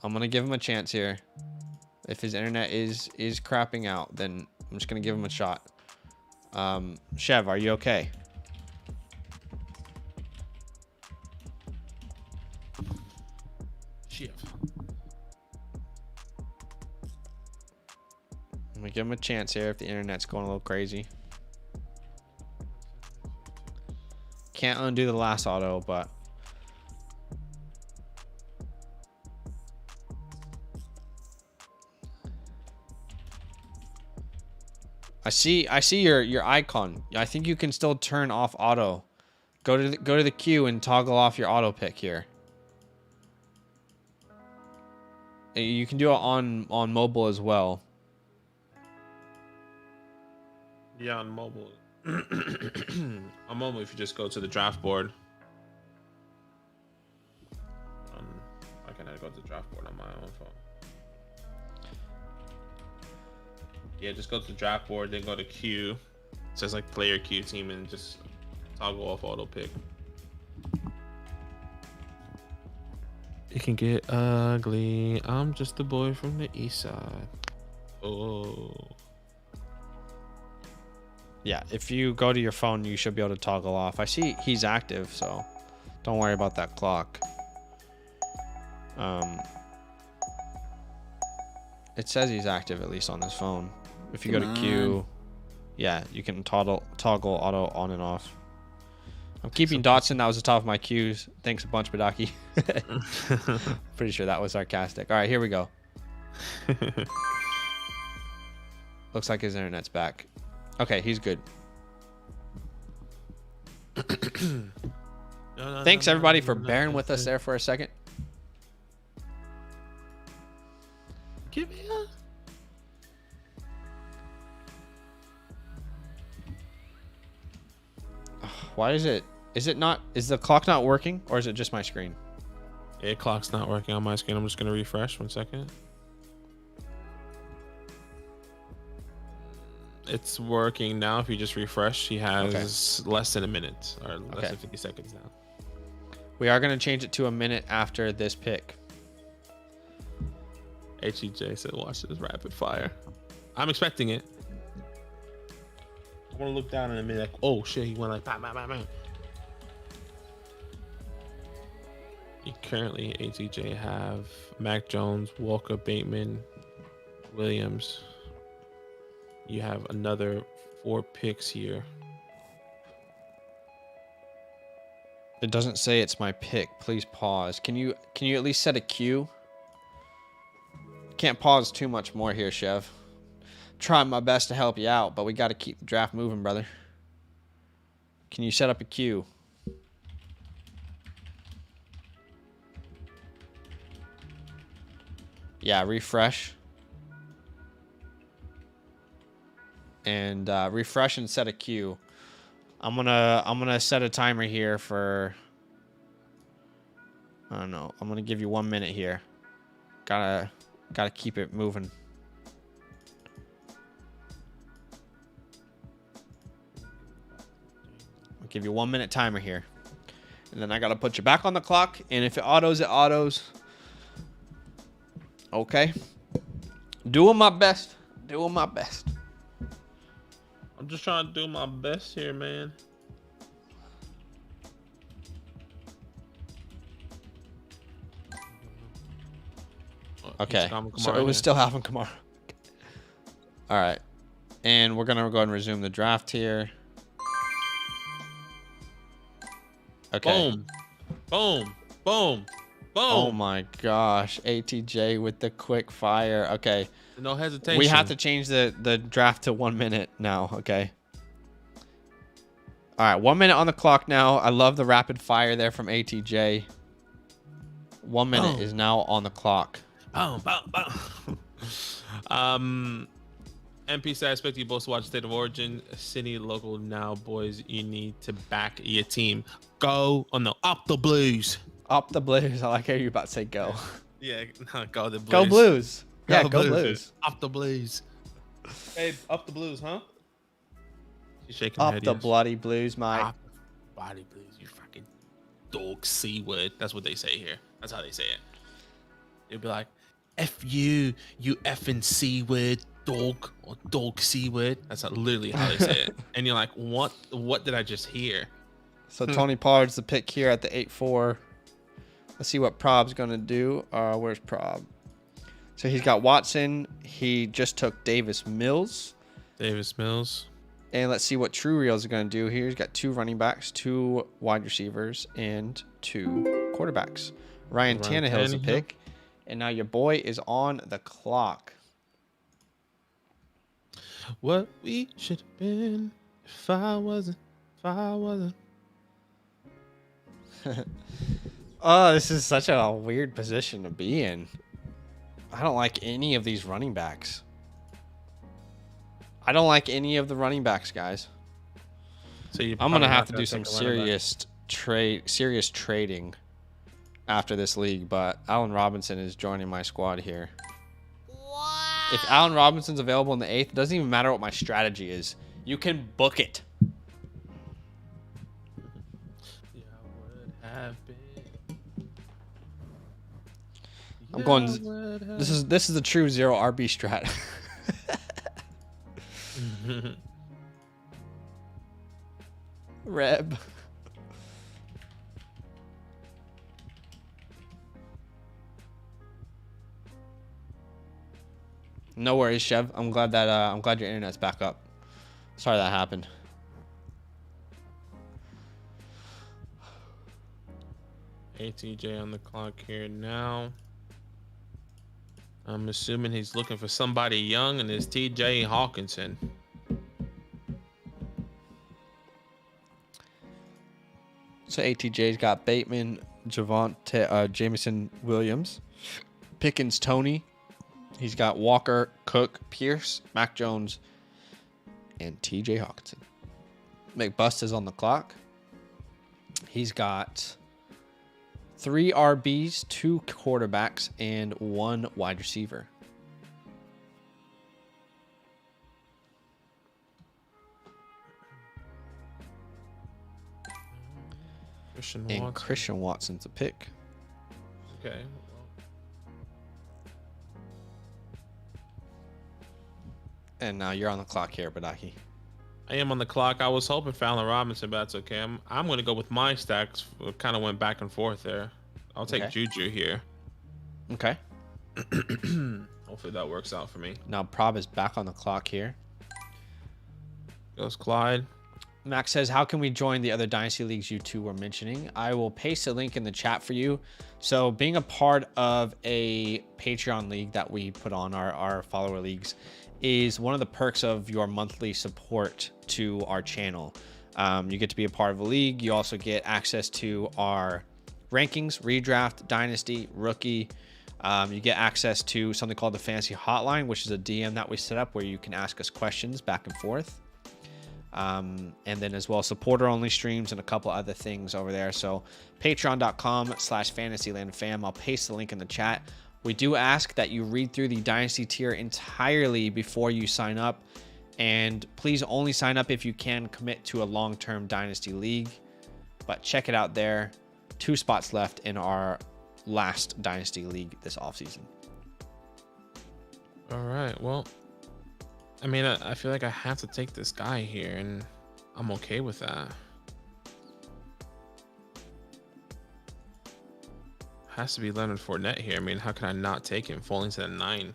I'm gonna give him a chance here. If his internet is crapping out, then I'm just gonna give him a shot. Chev, are you okay? Chev. I'm gonna give him a chance here if the internet's going a little crazy. Can't undo the last auto, but I see your icon. I think you can still turn off auto. Go to the queue and toggle off your auto pick here. You can do it on mobile as well. Yeah, on mobile. On mobile, if you just go to the draft board. Why can't I go to the draft board on my own phone? Yeah, just go to the draft board, then go to queue. It says like player queue team and just toggle off auto pick. It can get ugly. I'm just a boy from the east side. Oh. Yeah, if you go to your phone, you should be able to toggle off. I see he's active, so don't worry about that clock. It says he's active at least on his phone. If you go to queue, yeah, you can toggle auto on and off. I'm keeping Dotson. That was the top of my queues. Thanks a bunch, Badaki. Pretty sure that was sarcastic. All right, here we go. Looks like his internet's back. Okay, he's good. Thanks everybody for bearing with us there for a second. Give me a... Why is it not, is the clock not working or is it just my screen? Yeah, clock's not working on my screen. I'm just gonna refresh 1 second. It's working now. If you just refresh, he has less than a minute or less than 50 seconds now. We are going to change it to a minute after this pick. HEJ said, watch this rapid fire. I'm expecting it. I want to look down in a minute like, oh shit, he went like bam, bam, bam, bam. You currently, HEJ, have Mac Jones, Walker, Bateman, Williams. You have another 4 picks here. It doesn't say it's my pick. Please pause. Can you at least set a queue? Can't pause too much more here, Chev. Trying my best to help you out, but we got to keep the draft moving, brother. Can you set up a queue? Yeah, refresh. And refresh and set a queue. I'm gonna set a timer here for. I don't know. I'm gonna give you 1 minute here. Gotta keep it moving. I'll give you 1 minute timer here, and then I gotta put you back on the clock. And if it autos, it autos. Okay. Doing my best. Doing my best. I'm just trying to do my best here, man. Okay. So it was still having Kamara. All right. And we're going to go ahead and resume the draft here. Okay. Boom. Boom. Boom. Boom. Oh my gosh. ATJ with the quick fire. Okay. No hesitation. We have to change the draft to 1 minute now. Okay. All right. 1 minute on the clock now. I love the rapid fire there from ATJ. 1 minute is now on the clock. Boom, boom, boom. MP said, I expect you both to watch State of Origin. City local now, boys. You need to back your team. Go on the up the Blues. Up the Blues. I like how you're about to say go. Yeah, go the Blues. Go Blues. Yeah, go Blues. Blues. Up the Blues. Hey, up the Blues, huh? She's shaking Up her head. the yes. bloody Blues, mate. Up the bloody Blues. You fucking dog C word. That's what they say here. That's how they say it. They'll be like, F you effing C word, dog, or dog C word. That's literally how they say it. And you're like, what did I just hear? So Tony Pollard's the pick here at the 8-4. Let's see what Prob's going to do. Where's Prob? So he's got Watson. He just took Davis Mills. Davis Mills. And let's see what True Reels are going to do here. He's got 2 running backs, 2 wide receivers, and 2 quarterbacks. Ryan Tannehill's a pick. And now your boy is on the clock. What we should have been if I wasn't. Oh, this is such a weird position to be in. I don't like any of these running backs. I don't like any of the running backs, guys. So I'm gonna have to do some serious trading after this league, but Allen Robinson is joining my squad here. Wow. If Allen Robinson's available in the 8th, it doesn't even matter what my strategy is. You can book it. Yeah, would have been. I'm going. This is the true 0 RB strat. Reb. No worries, Chev. I'm glad your internet's back up. Sorry that happened. ATJ on the clock here now. I'm assuming he's looking for somebody young, and it's TJ Hawkinson. So ATJ's got Bateman, Jameson Williams, Pickens Tony. He's got Walker, Cook, Pierce, Mac Jones, and TJ Hawkinson. McBust is on the clock. He's got 3 RBs, 2 quarterbacks, and 1 wide receiver. Christian Watson's a pick. Okay. And now you're on the clock here, Badaki. I am on the clock. I was hoping for Allen Robinson, but that's okay. I'm going to go with my stacks. Kind of went back and forth there. I'll take Juju here. Okay. Hopefully that works out for me. Now Prob is back on the clock here. Goes Clyde. Max says, how can we join the other Dynasty Leagues you two were mentioning? I will paste a link in the chat for you. So being a part of a Patreon league that we put on our follower leagues is one of the perks of your monthly support to our channel. You get to be a part of a league. You also get access to our rankings, redraft, dynasty, rookie. You get access to something called the Fantasy Hotline, which is a DM that we set up where you can ask us questions back and forth. And then as well, supporter only streams and a couple other things over there. So patreon.com/fantasylandfam. I'll paste the link in the chat. We do ask that you read through the Dynasty tier entirely before you sign up. And please only sign up if you can commit to a long-term Dynasty league. But check it out there. 2 spots left in our last Dynasty league this offseason. All right. Well, I mean, I feel like I have to take this guy here, and I'm okay with that. Has to be Leonard Fournette here. I mean, how can I not take him? Falling to the 9.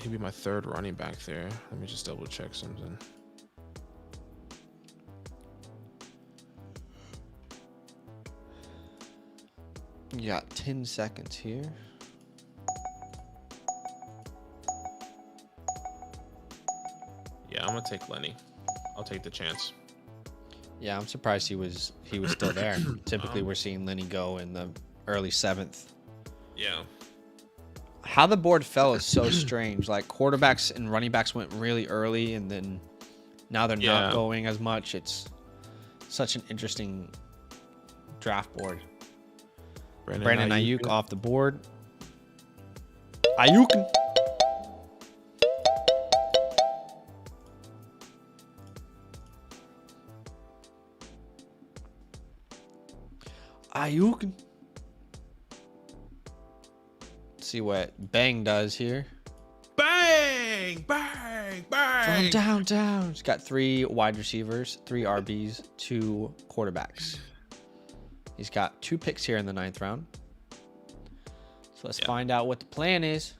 He'd be my 3rd running back there. Let me just double check something. You got 10 seconds here. Yeah, I'm gonna take Lenny. I'll take the chance. Yeah, I'm surprised he was still there. Typically, we're seeing Lenny go in the early 7th. Yeah. How the board fell is so strange. Like quarterbacks and running backs went really early, and then now they're not going as much. It's such an interesting draft board. Brandon Ayuk off the board. Ayuk. Ayuk. See what Bang does here. Bang, bang, bang. From downtown. He's got 3 wide receivers, 3 RBs, 2 quarterbacks. He's got 2 picks here in the 9th round. So let's find out what the plan is.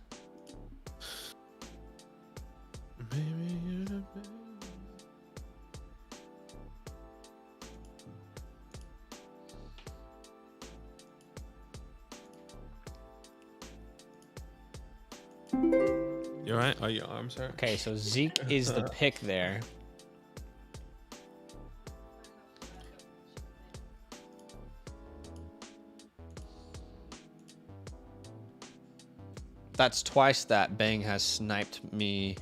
You all right? Oh, your arms hurt? Okay, so Zeke is the pick there. That's twice that Bang has sniped me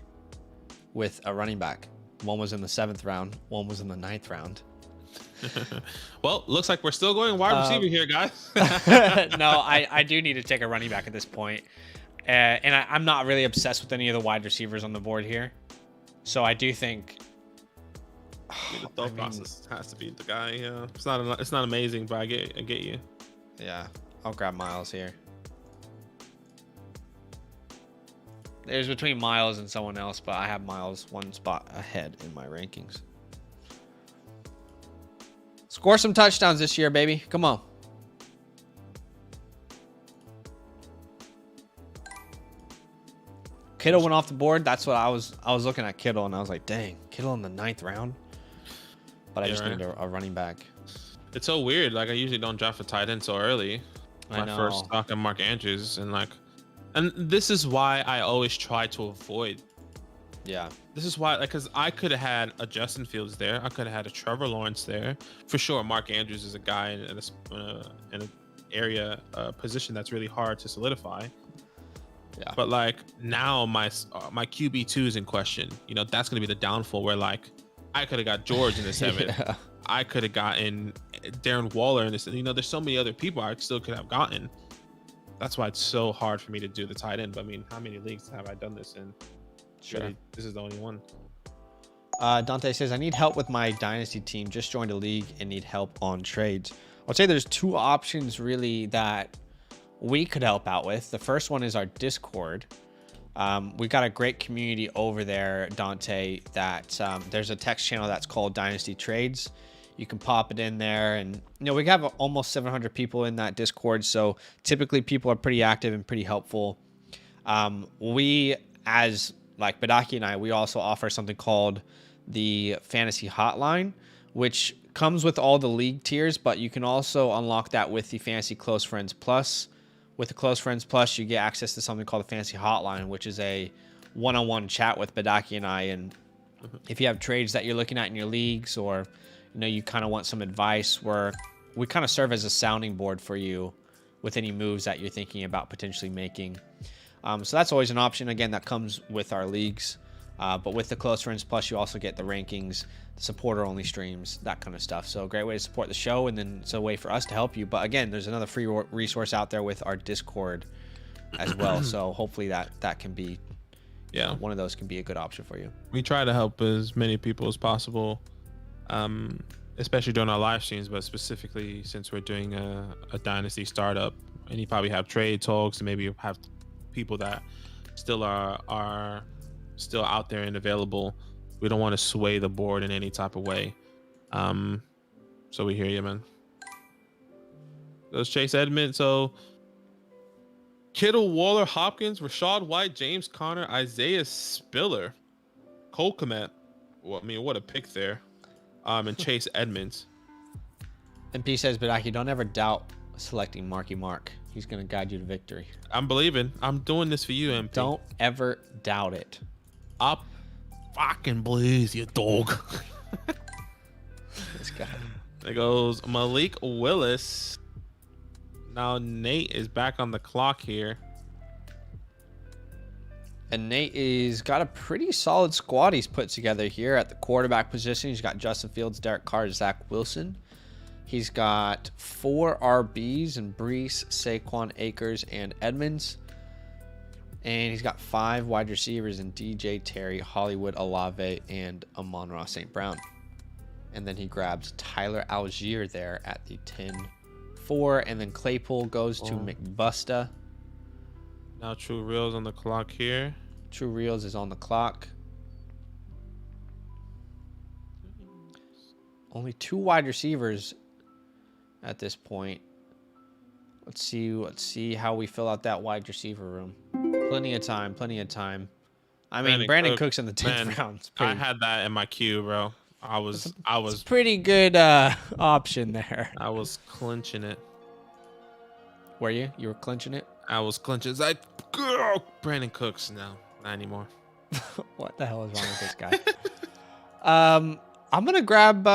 with a running back. One was in the 7th round. One was in the 9th round. Well, looks like we're still going wide receiver here, guys. No, I do need to take a running back at this point. And I'm not really obsessed with any of the wide receivers on the board here. So I do think... the thought process has to be the guy. Yeah, it's not amazing, but I get you. Yeah, I'll grab Miles here. There's between Miles and someone else, but I have Miles 1 spot ahead in my rankings. Score some touchdowns this year, baby. Come on. Kittle went off the board. That's what I was looking at Kittle, and I was like, dang, Kittle in the 9th round. But I just need a running back. It's so weird. Like, I usually don't draft a tight end so early. I know. My first stock on Mark Andrews, and this is why I always try to avoid. Yeah. This is why, because I could have had a Justin Fields there. I could have had a Trevor Lawrence there. For sure, Mark Andrews is a guy in an area position that's really hard to solidify. Yeah. But like now my QB2 is in question. You know, that's going to be the downfall where like I could have got George in the 7th. Yeah. I could have gotten Darren Waller in this. You know, there's so many other people I still could have gotten. That's why it's so hard for me to do the tight end. But I mean, how many leagues have I done this in? Sure. Really, this is the only one. Dante says, I need help with my Dynasty team. Just joined a league and need help on trades. I'd say there's 2 options really that we could help out with. The first one is our Discord. We got a great community over there, Dante, that there's a text channel that's called Dynasty Trades. You can pop it in there, and you know, we have almost 700 people in that Discord, so typically people are pretty active and pretty helpful. We, as like Badaki and I, we also offer something called the Fantasy Hotline, which comes with all the league tiers, but you can also unlock that with the Fantasy Close Friends Plus. With the Close Friends Plus, you get access to something called the Fantasy Hotline, which is a one-on-one chat with Badaki and I. And if you have trades that you're looking at in your leagues, or you know, you kind of want some advice, where we kind of serve as a sounding board for you with any moves that you're thinking about potentially making. So that's always an option. Again, that comes with our leagues. But with the close friends plus, you also get the rankings, the supporter only streams, that kind of stuff. So a great way to support the show, and then it's a way for us to help you. But again, there's another free resource out there with our Discord as well. So hopefully that can be, one of those can be a good option for you. We try to help as many people as possible, especially during our live streams, but specifically since we're doing a Dynasty startup, and you probably have trade talks, and maybe you have people that still are still out there and available. We don't want to sway the board in any type of way. So we hear you, man. Let's Chase Edmonds. So Kittle, Waller, Hopkins, Rashad White, James Conner, Isaiah Spiller, Cole Kmet. Well, I mean, what a pick there. And Chase Edmonds. MP says, Badaki, don't ever doubt selecting Marky Mark. He's going to guide you to victory. I'm believing. I'm doing this for you, MP. Don't ever doubt it. Up fucking blues, you dog. This guy. There goes Malik Willis. Now Nate is back on the clock here. And Nate is got a pretty solid squad he's put together here at the quarterback position. He's got Justin Fields, Derek Carr, Zach Wilson. He's got 4 RBs in Brees, Saquon, Akers, and Edmonds. And he's got 5 wide receivers in DJ, Terry, Hollywood, Olave, and Amon-Ra St. Brown. And then he grabs Tyler Algier there at the 10-4. And then Claypool goes to McBusta. Now True Reels on the clock here. True Reels is on the clock. Only 2 wide receivers at this point. Let's see how we fill out that wide receiver room. Plenty of time. I mean, Brandon Cooks in the 10th round. I had that in my queue, bro. I was pretty good option there. I was clinching it. Were you? You were clinching it? I was clinching. It's like, girl, Brandon Cooks. No, not anymore. What the hell is wrong with this guy? I'm gonna grab.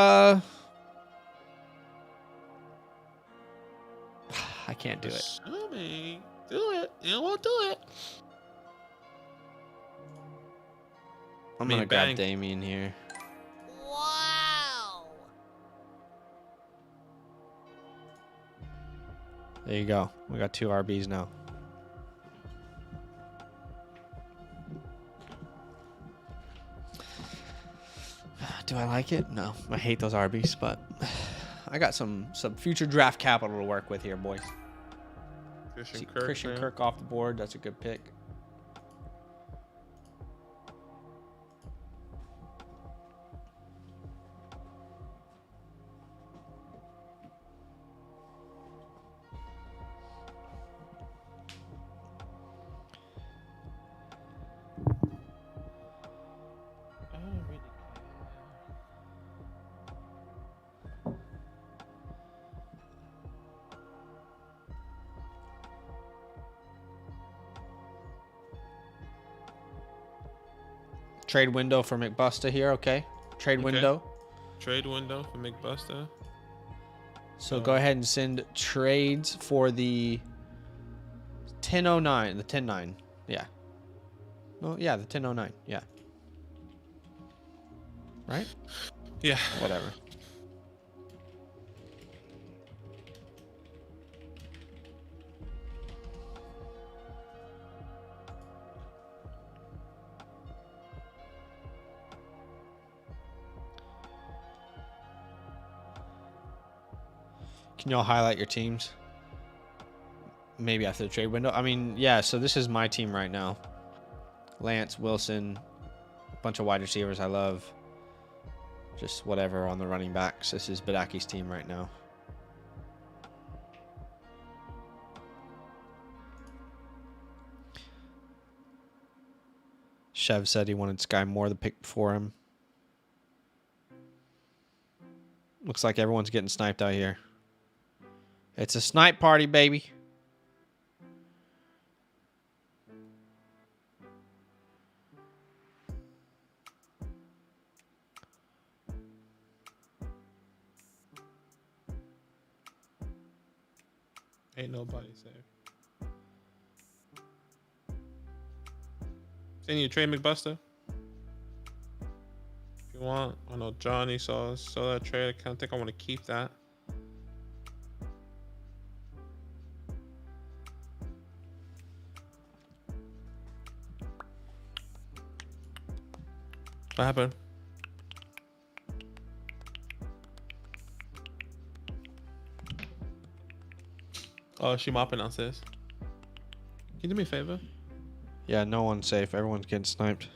I can't do it. Assuming. Do it. You won't do it. I'm gonna grab Damien here. Wow. There you go. We got 2 RBs now. Do I like it? No. I hate those RBs, but I got some future draft capital to work with here, boys. Christian Kirk off the board. That's a good pick. Trade window for McBusta here, okay? Trade window. Trade window for McBusta. So go ahead and send trades for the 1009, the 109. Yeah. Well, yeah, the 1009. Yeah. Right? Yeah. Whatever. Can y'all highlight your teams? Maybe after the trade window. I mean, yeah, so this is my team right now. Lance, Wilson, a bunch of wide receivers I love. Just whatever on the running backs. This is Badaki's team right now. Chev said he wanted Sky Moore the pick before him. Looks like everyone's getting sniped out here. It's a snipe party, baby. Ain't nobody safe. Send you a trade McBusta? want. I know Johnny saw that trade. I kind of think I want to keep that. What happened? Oh, she mopping downstairs. Can you do me a favor? Yeah, no one's safe. Everyone's getting sniped.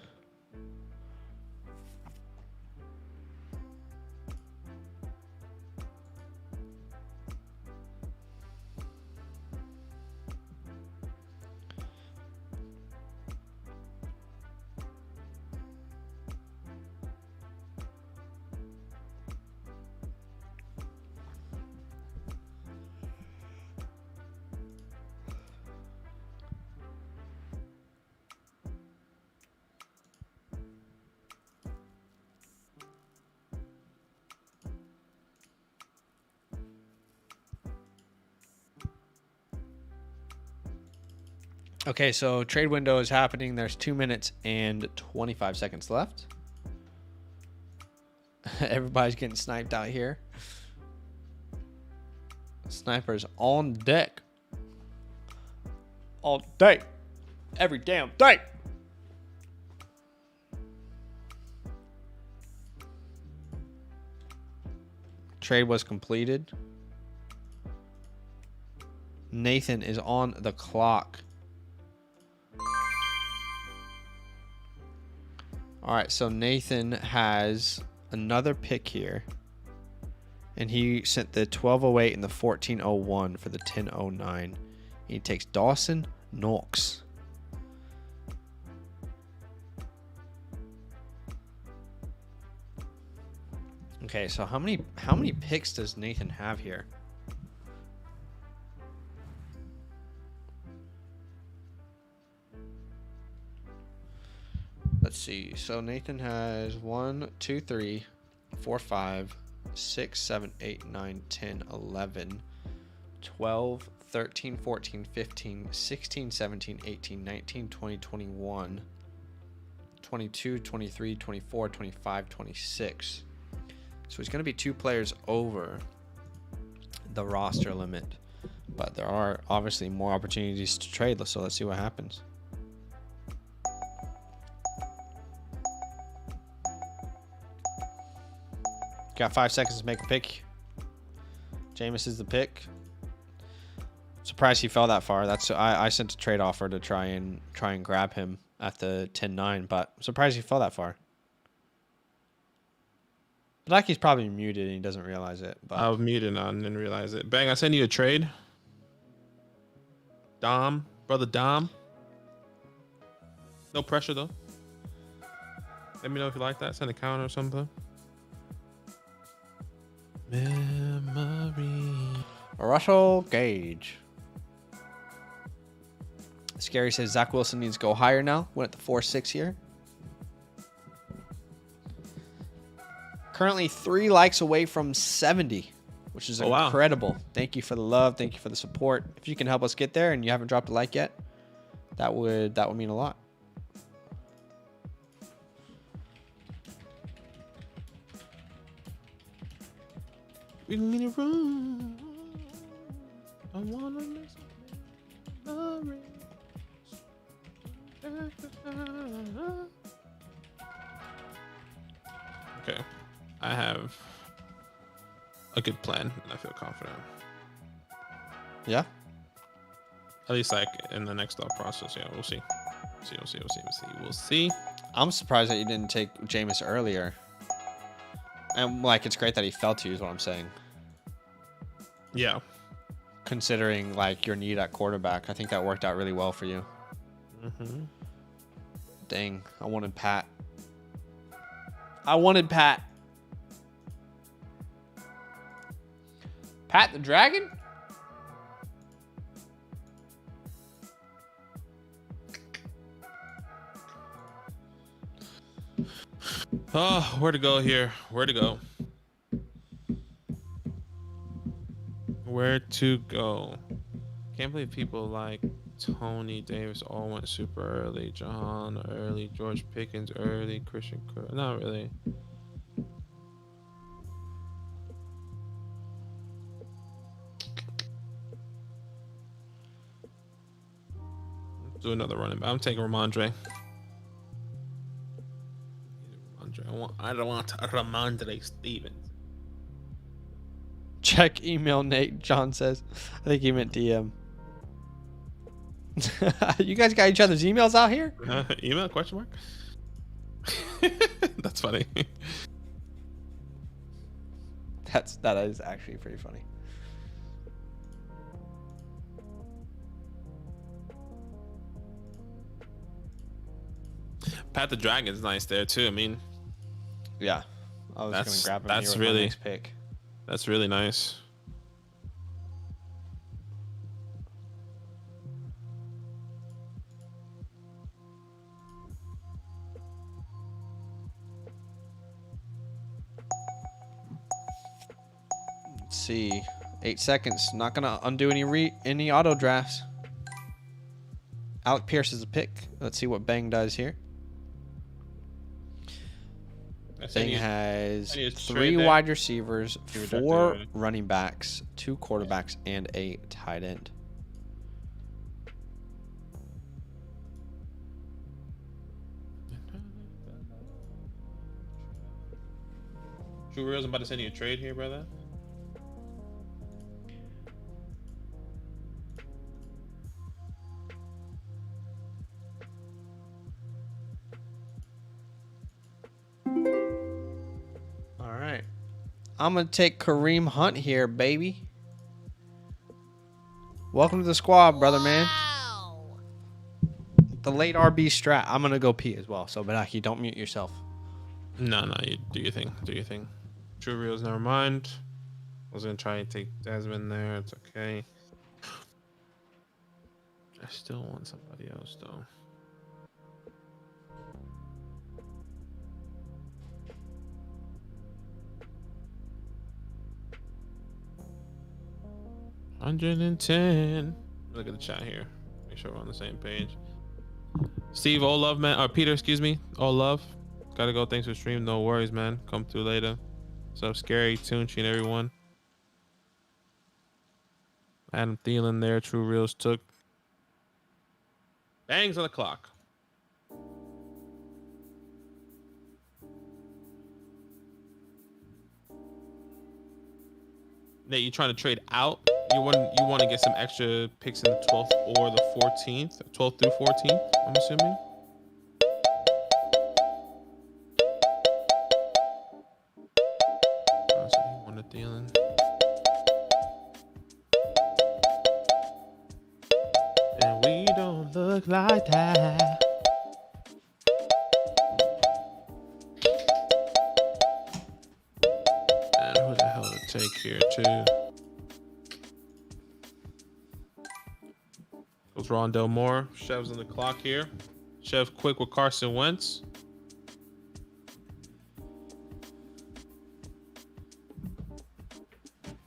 Okay, so trade window is happening. There's 2 minutes and 25 seconds left. Everybody's getting sniped out here. Snipers on deck. All day. Every damn day. Trade was completed. Nathan is on the clock. All right, so Nathan has another pick here. And he sent the 1208 and the 1401 for the 1009. He takes Dawson Knox. Okay, so how many picks does Nathan have here? Let's see. So Nathan has 1, 2, 3, 4, 5, 6, 7, 8, 9, 10, 11, 12, 13, 14, 15, 16, 17, 18, 19, 20, 21, 22, 23, 24, 25, 26. So he's going to be 2 players over the roster limit. But there are obviously more opportunities to trade. So let's see what happens. Got 5 seconds to make a pick. Jameis is the pick. Surprised he fell that far. I sent a trade offer to try and grab him at the 10-9, but I'm surprised he fell that far. Like he's probably muted and he doesn't realize it. But I was muted and I didn't realize it. Bang, I sent you a trade. Dom, brother Dom. No pressure though. Let me know if you like that. Send a counter or something. Memory. Russell Gage. Scary says Zach Wilson needs to go higher now. Went at the 4-6 here. Currently 3 likes away from 70, which is incredible. Wow. Thank you for the love. Thank you for the support. If you can help us get there and you haven't dropped a like yet, that would mean a lot. Bring me the room. I wanna miss memories. Okay, I have a good plan and I feel confident. Yeah. At least like in the next thought process. Yeah, we'll see. We'll see. I'm surprised that you didn't take Jameis earlier. And like, it's great that he fell to you is what I'm saying. Yeah. Considering like your need at quarterback, I think that worked out really well for you. Mm-hmm. Dang, I wanted Pat. Pat the Dragon? Oh, where to go here? Where to go? Where to go? Can't believe people like Tony Davis all went super early. John early. George Pickens early. Christian Kirk. Not really. Do another running back. I'm taking Ramondre. I don't want Ramondre Stevens. Check email, Nate. John says. I think he meant DM. You guys got each other's emails out here? Email question mark? That's funny. That is actually pretty funny. Pat the Dragon's nice there too. I mean, Yeah. I was gonna grab him that's here with my really- next pick. that's really nice. Let's see. 8 seconds. Not gonna undo any auto drafts. Alec Pierce is a pick. Let's see what Bang does here. Bang has any straight 3 there? wide receivers, You rejected 4 already. running backs, 2 quarterbacks, and a tight end. True Reels, I'm about to send you a trade here, brother. All right. I'm going to take Kareem Hunt here, baby. Welcome to the squad, brother, man. The late RB strat. I'm going to go pee as well. So, Benaki, don't mute yourself. No, you do your thing. Do your thing. True Reels, never mind. I was gonna try and take Desmond there. It's okay. I still want somebody else though. $110. Look at the chat here. Make sure we're on the same page. Steve, all love, man. Or Peter, excuse me. All love. Gotta go. Thanks for stream. No worries, man. Come through later. What's up, Scary, Tunchy, and everyone. Adam Thielen there. True Reels took. Bangs on the clock. Nate, you trying to trade out? You want to get some extra picks in the 12th or the 14th? 12th through 14th, I'm assuming. Oh, so he wanted Thielen. And we don't look like that. And who the hell to take here too? Goes Rondell Moore. Chev's on the clock here. Chev quick with Carson Wentz.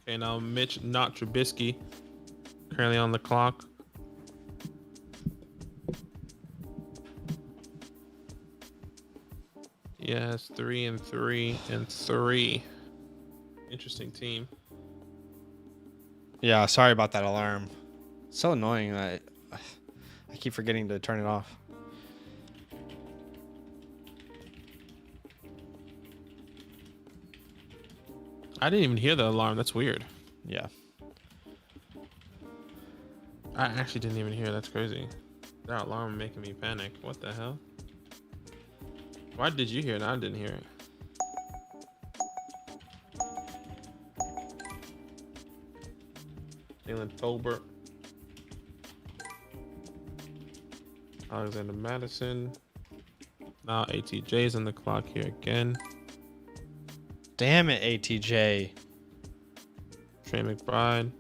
Okay, now Mitch, not Trubisky, currently on the clock. Yes, 3 and 3 and 3. Interesting team. Yeah, sorry about that alarm. It's so annoying. I keep forgetting to turn it off. I didn't even hear the alarm. That's weird. Yeah. I actually didn't even hear. That's crazy. That alarm making me panic. What the hell? Why did you hear it? I didn't hear it. Jalen Tolbert. Alexander Madison. Now ATJ's on the clock here again. Damn it, ATJ. Trey McBride.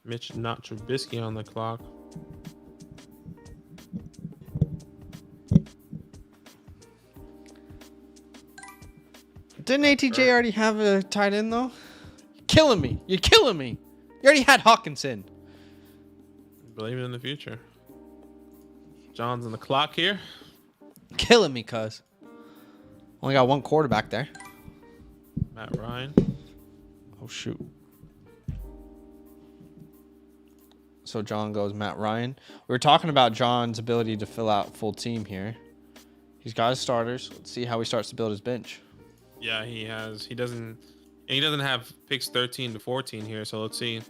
Mitch not Trubisky on the clock. Didn't ATJ already have a tight end though? Killing me. You're killing me. You already had Hawkinson. Believe in the future. John's on the clock here. Killing me, cuz. Only got one quarterback there. Matt Ryan. Oh, shoot. So John goes Matt Ryan. We were talking about John's ability to fill out full team here. He's got his starters. Let's see how he starts to build his bench. Yeah, he has. He doesn't have picks 13 to 14 here. So let's see.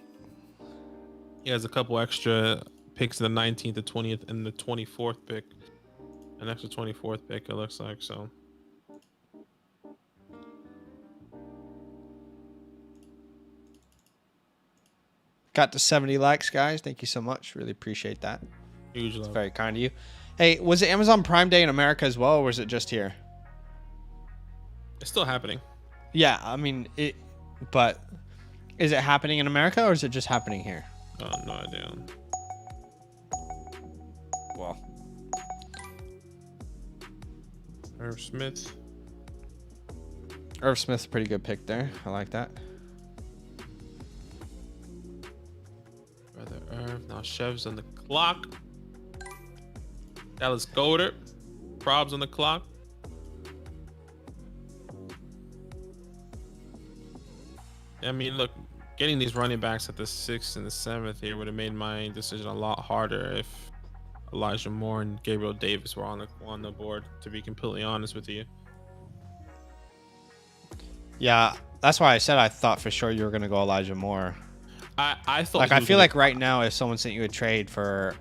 He has a couple extra picks in the 19th, the 20th, and the 24th pick. An extra 24th pick, it looks like. So Got to 70 likes, guys. Thank you so much. Really appreciate that. huge It's love. very kind of you. Hey, was it Amazon Prime Day in America as well, or was it just here? It's still happening. Yeah, I mean, but is it happening in America or is it just happening here? No idea. Well, Irv Smith. Irv Smith's a pretty good pick there. I like that. Brother Irv. Now Chev's on the clock. Dallas Goddard. Probs on the clock. I mean, look, getting these running backs at the 6th and the 7th here would have made my decision a lot harder if Elijah Moore and Gabriel Davis were on the board, to be completely honest with you. Yeah, that's why I said I thought for sure you were going to go Elijah Moore. I thought Like, he I was feel gonna- like right now, if someone sent you a trade for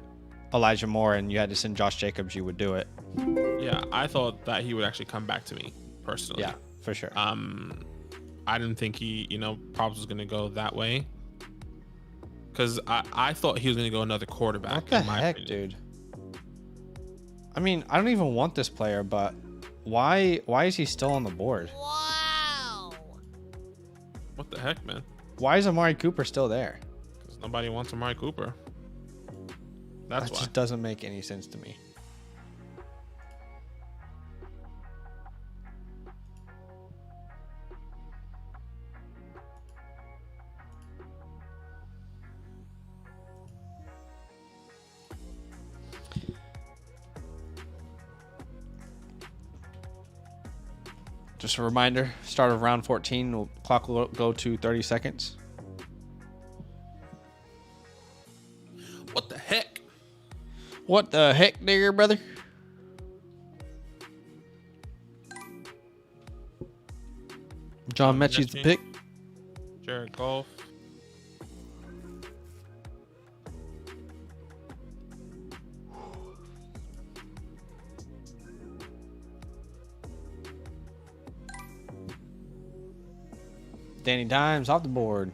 Elijah Moore and you had to send Josh Jacobs, you would do it. Yeah, I thought that he would actually come back to me personally. Yeah, for sure. I didn't think he, Probs was going to go that way. Because I thought he was going to go another quarterback. What the in my heck, opinion. dude? I mean, I don't even want this player, but why is he still on the board? What the heck, man? Why is Amari Cooper still there? Because nobody wants Amari Cooper. That's That why. just doesn't make any sense to me. Just a reminder, start of round 14, clock will go to 30 seconds. What the heck? What the heck, digger, brother? John Mechie's the Mechie. pick. Jared Goff. Danny Dimes off the board.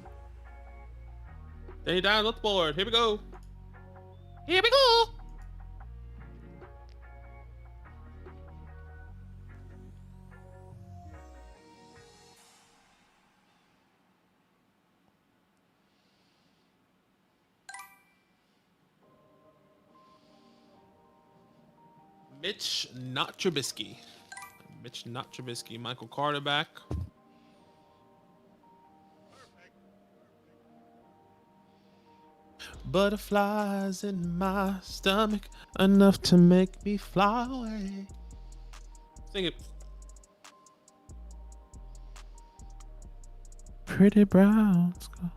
Danny Dimes off the board. Here we go. Here we go. Mitch not Trubisky. Mitch not Trubisky. Michael Carter back. Butterflies in my stomach, enough to make me fly away. Sing it. Pretty brown sky,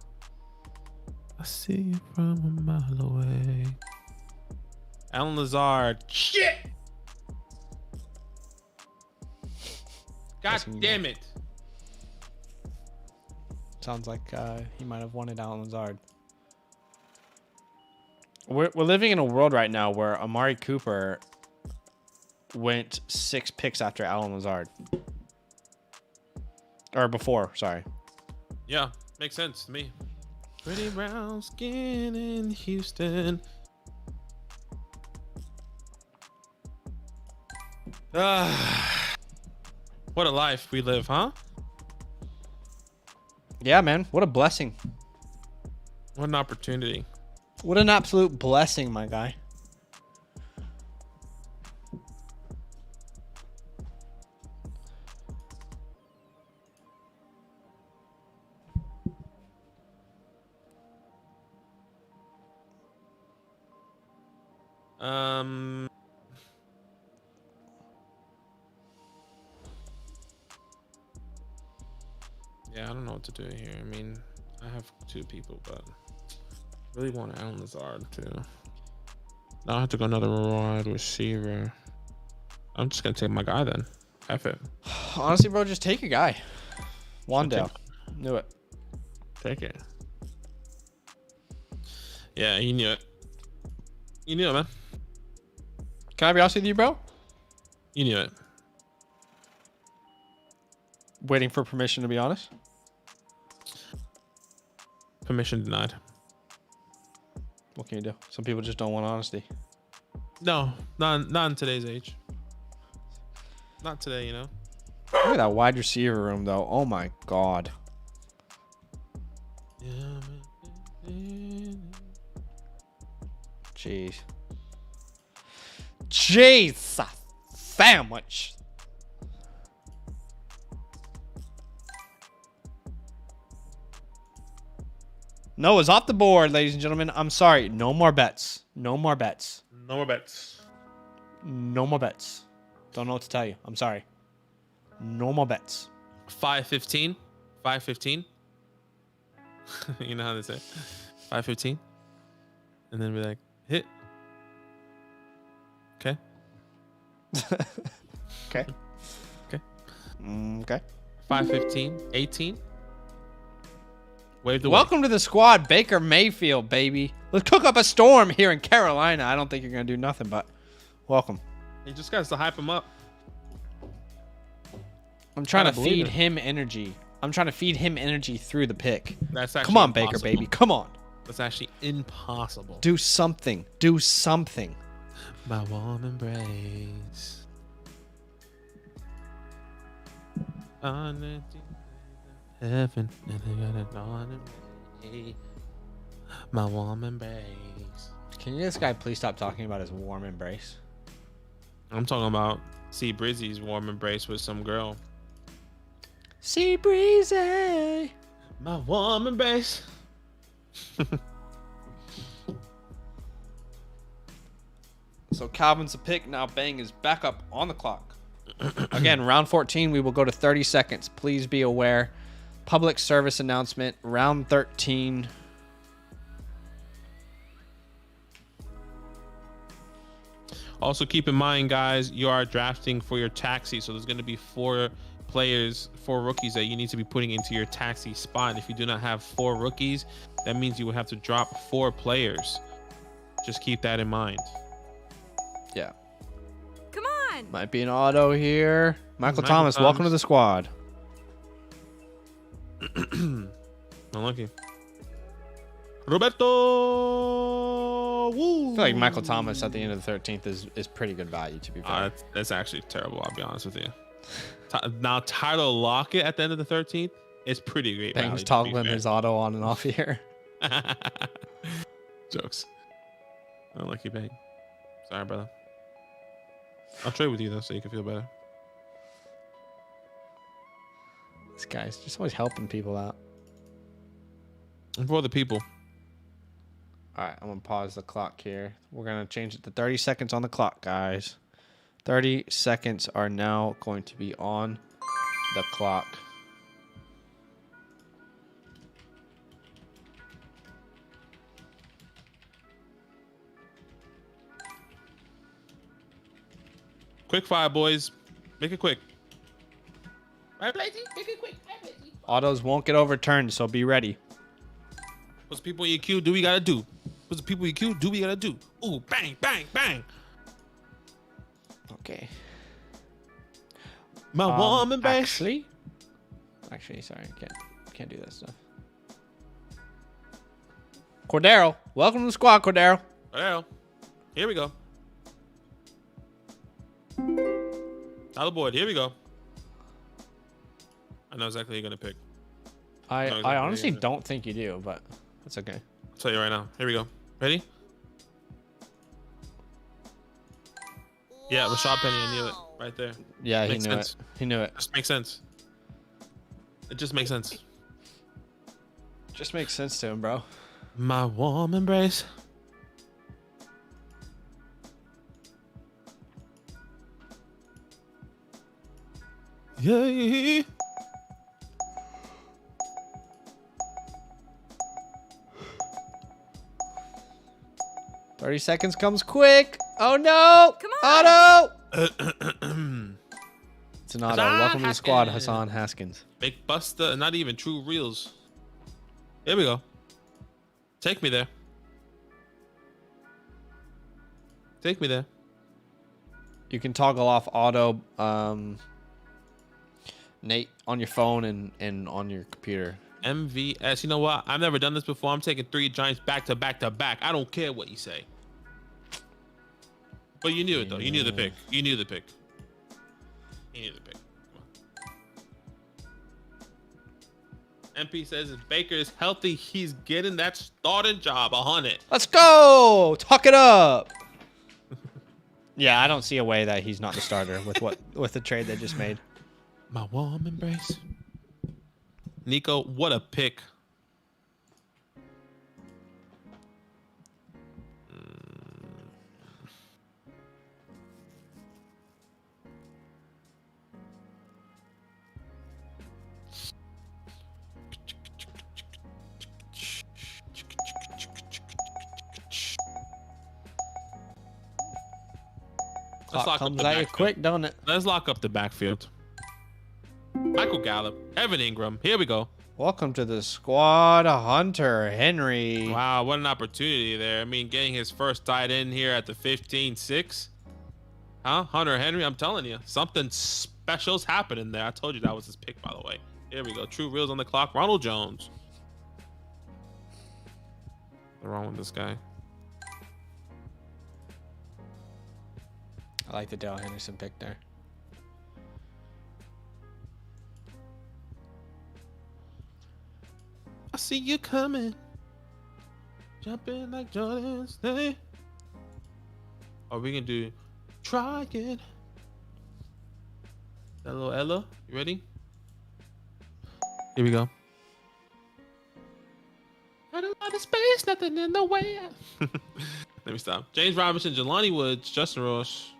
I see you from a mile away. Alan Lazard. Shit! God Guessing damn it. Sounds like he might have wanted Alan Lazard. We're living in a world right now where Amari Cooper went 6 picks after Alan Lazard. Or before, sorry. Yeah, makes sense to me. Pretty brown skin in Houston. What a life we live, huh? Yeah, man. What a blessing. What an opportunity. What an absolute blessing, my guy. Yeah, I don't know what to do here. I mean, I have 2 people, but Really want Alan Lazard too. Now I have to go another wide receiver. I'm just gonna take my guy then. F it. Honestly, bro, just take your guy. Wandale. Knew it. Take it. Yeah, you knew it. You knew it, man. Can I be honest with you, bro? You knew it. Waiting for permission to be honest. Permission denied. What can you do? Some people just don't want honesty. No, not in today's age. Not today, you know. Look at that wide receiver room, though. Oh my god. Jeez. Jesus sandwich. Noah's off the board, ladies and gentlemen. I'm sorry. No more bets. No more bets. No more bets. No more bets. Don't know what to tell you. I'm sorry. No more bets. 5:15. 5:15. You know how they say 5:15, and then be like, hit. Okay. Okay. Okay. Okay. 5:15. 18. Wave the Welcome to the squad, Baker Mayfield, baby. Let's cook up a storm here in Carolina. I don't think you're gonna do nothing, but welcome. He just got to hype him up. I'm trying to Gotta believe feed it. him energy. I'm trying to feed him energy through the pick. That's actually Come on, Baker, impossible. baby. Come on. That's actually impossible. Do something. Do something. My warm embrace. On heaven, and they got it on me. My warm embrace. Can this guy please stop talking about his warm embrace? I'm talking about C Brizzy's warm embrace with some girl. Sea breezy. My warm embrace. So Calvin's a pick. Now Bang is back up on the clock. Again, round 14, we will go to 30 seconds. Please be aware. Public service announcement, round 13. Also, keep in mind, guys, you are drafting for your taxi. So there's going to be 4 players, 4 rookies that you need to be putting into your taxi spot. And if you do not have 4 rookies, that means you will have to drop 4 players. Just keep that in mind. Yeah. Come on. Might be an auto here. Michael Michael Thomas, welcome to Thomas. the squad. Unlucky. Roberto. Woo. I feel like Michael Thomas at the end of the 13th is pretty good value, to be fair. That's actually terrible. I'll be honest with you. Now Tyler Lockett at the end of the 13th is pretty great. Bang's value, to be toggling fair. his auto on and off here. Jokes. Unlucky Bang. Sorry, brother. I'll trade with you though, so you can feel better. This guy's just always helping people out. And for the people. All right, I'm going to pause the clock here. We're going to change it to 30 seconds on the clock, guys. 30 seconds are now going to be on the clock. Quick fire, boys. Make it quick. Right, Blazy? Make it quick. Right, Blazy? Autos won't get overturned, so be ready. What's the people in your queue do we gotta do? What's the people in your queue do we gotta do? Ooh, bang, bang, bang. Okay. My warm embrace. Actually, sorry, can't do that stuff. Cordero, welcome to the squad, Cordero. Well, here we go. Dollar board, here we go. I know exactly who you're gonna pick. I honestly don't think you do, but that's okay. I'll tell you right now. Here we go. Ready? Yeah, Rashad Penny, I knew it. Right there. Yeah, he Makes knew sense. it. He knew it. Just makes sense. It just makes sense. Just makes sense to him, bro. My warm embrace. Yeah. 30 seconds comes quick. Oh no! Come on. Auto! It's an auto. Hassan Welcome to the squad, Haskins. Hassan Haskins. Big Buster, not even true reels. Here we go. Take me there. Take me there. You can toggle off auto, Nate, on your phone and on your computer. MVS. You know what? I've never done this before. I'm taking 3 Giants back to back to back. I don't care what you say. But you knew it though. You knew the pick. You knew the pick. You knew the pick. MP says if Baker is healthy, he's getting that starting job. 100. Let's go! Talk it up! Yeah, I don't see a way that he's not the starter with the trade they just made. My warm embrace. Nico, what a pick. Clock comes at you quick, don't it? Let's lock up the backfield. Michael Gallup, Evan Ingram. Here we go. Welcome to the squad, Hunter Henry. Wow, what an opportunity there. I mean, getting his first tight end here at the 15-6. Huh? Hunter Henry, I'm telling you, something special's happening there. I told you that was his pick, by the way. Here we go. True reels on the clock. Ronald Jones. What's wrong with this guy? I like the Dale Henderson pick there. I see you coming. Jumping like Jordan. Stay. Are we gonna do try again? That little Ella. You ready? Here we go. Got a lot of space, nothing in the way. Let me stop. James Robinson, Jelani Woods, Justin Ross.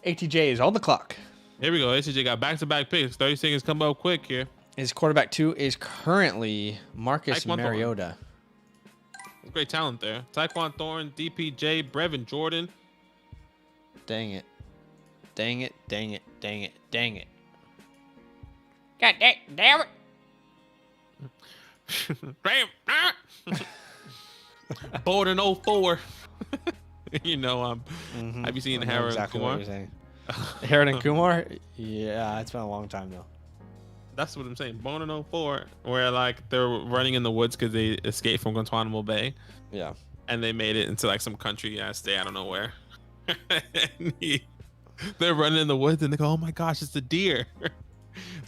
ATJ is on the clock. Here we go. ACJ got back-to-back picks. 30 seconds come up quick here. His quarterback 2 is currently Marcus Taekwon Mariota. Great talent there. Tyquan Thorne, DPJ, Brevin Jordan. Dang it. Dang it, dang it, dang it, dang it. God damn it. Damn. Borden 04. You know, have you seen I know Harold exactly Kumar? what you're saying. Harold and Kumar? Yeah, it's been a long time though. That's what I'm saying. Borden 04, where like they're running in the woods because they escaped from Guantanamo Bay. Yeah. And they made it into like some country ass state, I don't know where. They're running in the woods and they go, oh my gosh, it's a deer.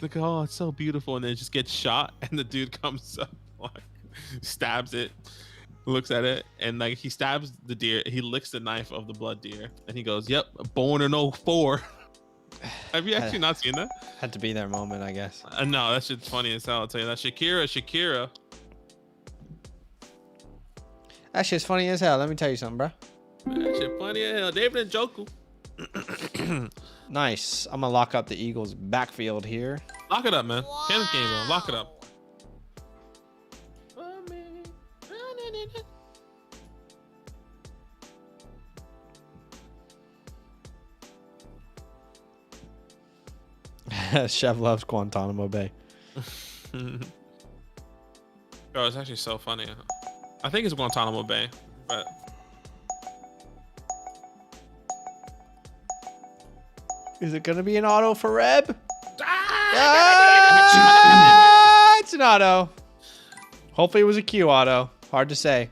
Look, oh, it's so beautiful. And then it just gets shot and the dude comes up, like, stabs it, looks at it, and like he stabs the deer, he licks the knife of the blood deer, and he goes, yep, born in 04. Have you actually not seen that? Had to be their moment, I guess. No, that shit's funny as hell. I'll tell you that. Shakira. That shit's funny as hell. Let me tell you something, bro. Man, that shit funny as hell. David Njoku. Nice. I'm gonna lock up the Eagles' backfield here. Lock it up, man. Kenneth Gainwell, lock it up. Chef loves Guantanamo Bay. Bro, it's actually so funny. I think it's Guantanamo Bay, but Is it gonna be an auto for Reb? It's an auto. Hopefully it was a Q auto. Hard to say.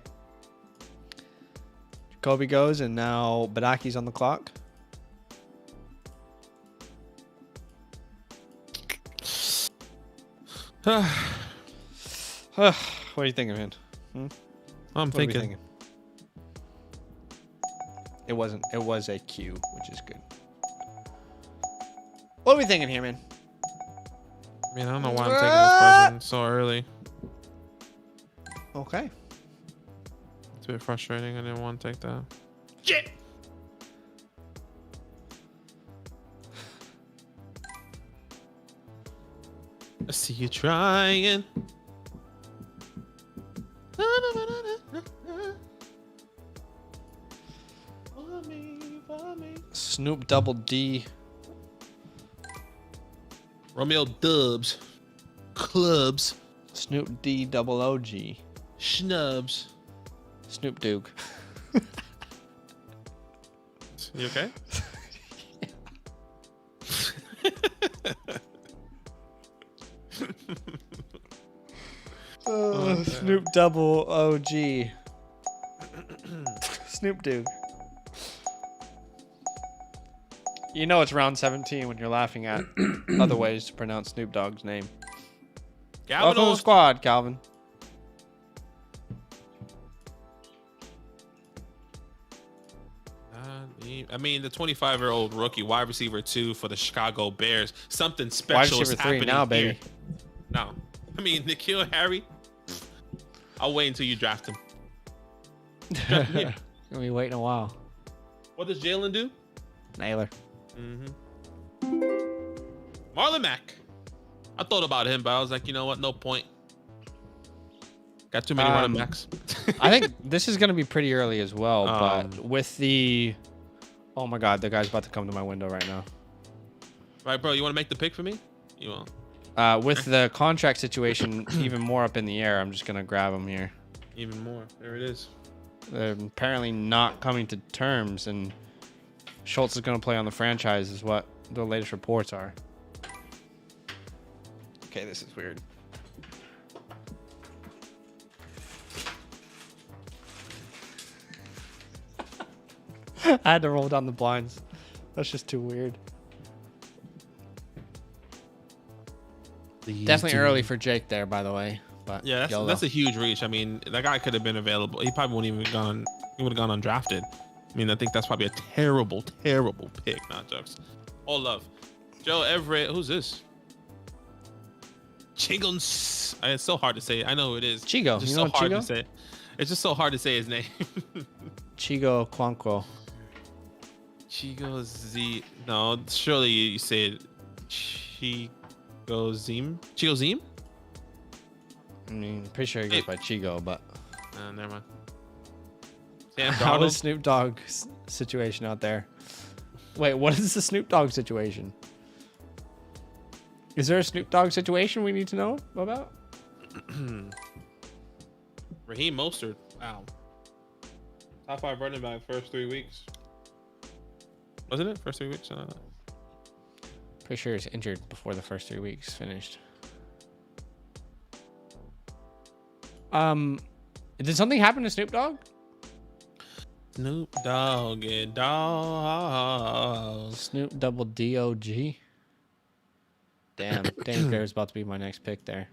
Jacoby goes, and now Badaki's on the clock. What are you thinking, man? I'm What are we thinking. It wasn't. It was a Q, which is good. What are we thinking here, man? I mean, I don't know why I'm taking this person so early. Okay. It's a bit frustrating. I didn't want to take that. Shit! I see you trying. Snoop Double D. Romeo Dubs. Clubs. Snoop D double OG. Schnubs. Snoop Dogg. You okay? Snoop double OG. Snoop Dogg. You know it's round 17 when you're laughing at other ways to pronounce Snoop Dogg's name. Welcome to the squad, Calvin. I mean, the 25-year-old rookie wide receiver 2 for the Chicago Bears. Something Wide special is receiver 3 happening now, here. baby. No. I mean, N'Keal Harry. I'll wait until you draft him. Draft him here. Gonna be waiting a while. What does Jalen do? Naylor. Marlon Mack. I thought about him, but I was like, you know what? No point. Got too many running backs. I think this is gonna be pretty early as well, but Um, with the, oh my God, the guy's about to come to my window right now. Right, bro. You want to make the pick for me? You want With the contract situation even more up in the air, I'm just gonna grab him here. even more? There it is. They're apparently not coming to terms, and Schultz is gonna play on the franchise, is what the latest reports are. Okay, this is weird. I had to roll down the blinds. That's just too weird. Definitely early for Jake there, by the way. But Yeah, that's a huge reach. I mean, that guy could have been available. He probably wouldn't even gone. He would have gone undrafted. I mean, I think that's probably a terrible, terrible pick. Not jokes. All love. Joe Everett. Who's this? Chigons. It's so hard to say. I know who it is. Chigo. It's just You so know hard Chigo? to say. It's just so hard to say his name. Chigo Quanquo. Chigo Z. No, surely you say it. Chigo Zim. Chigo Zim? I mean, pretty sure he goes by Chigo, but Never mind. Sam how Darnold. is Snoop Dogg's situation out there? Wait, what is the Snoop Dogg situation? Is there a Snoop Dogg situation we need to know about? Raheem Mostert. Wow. Top 5 running back first 3 weeks. Wasn't it? First 3 weeks? Pretty sure he's injured before the first 3 weeks finished. Did something happen to Snoop Dogg? Snoop Dogg and Dog. Snoop double DOG. Damn, Dan Bear's about to be my next pick there.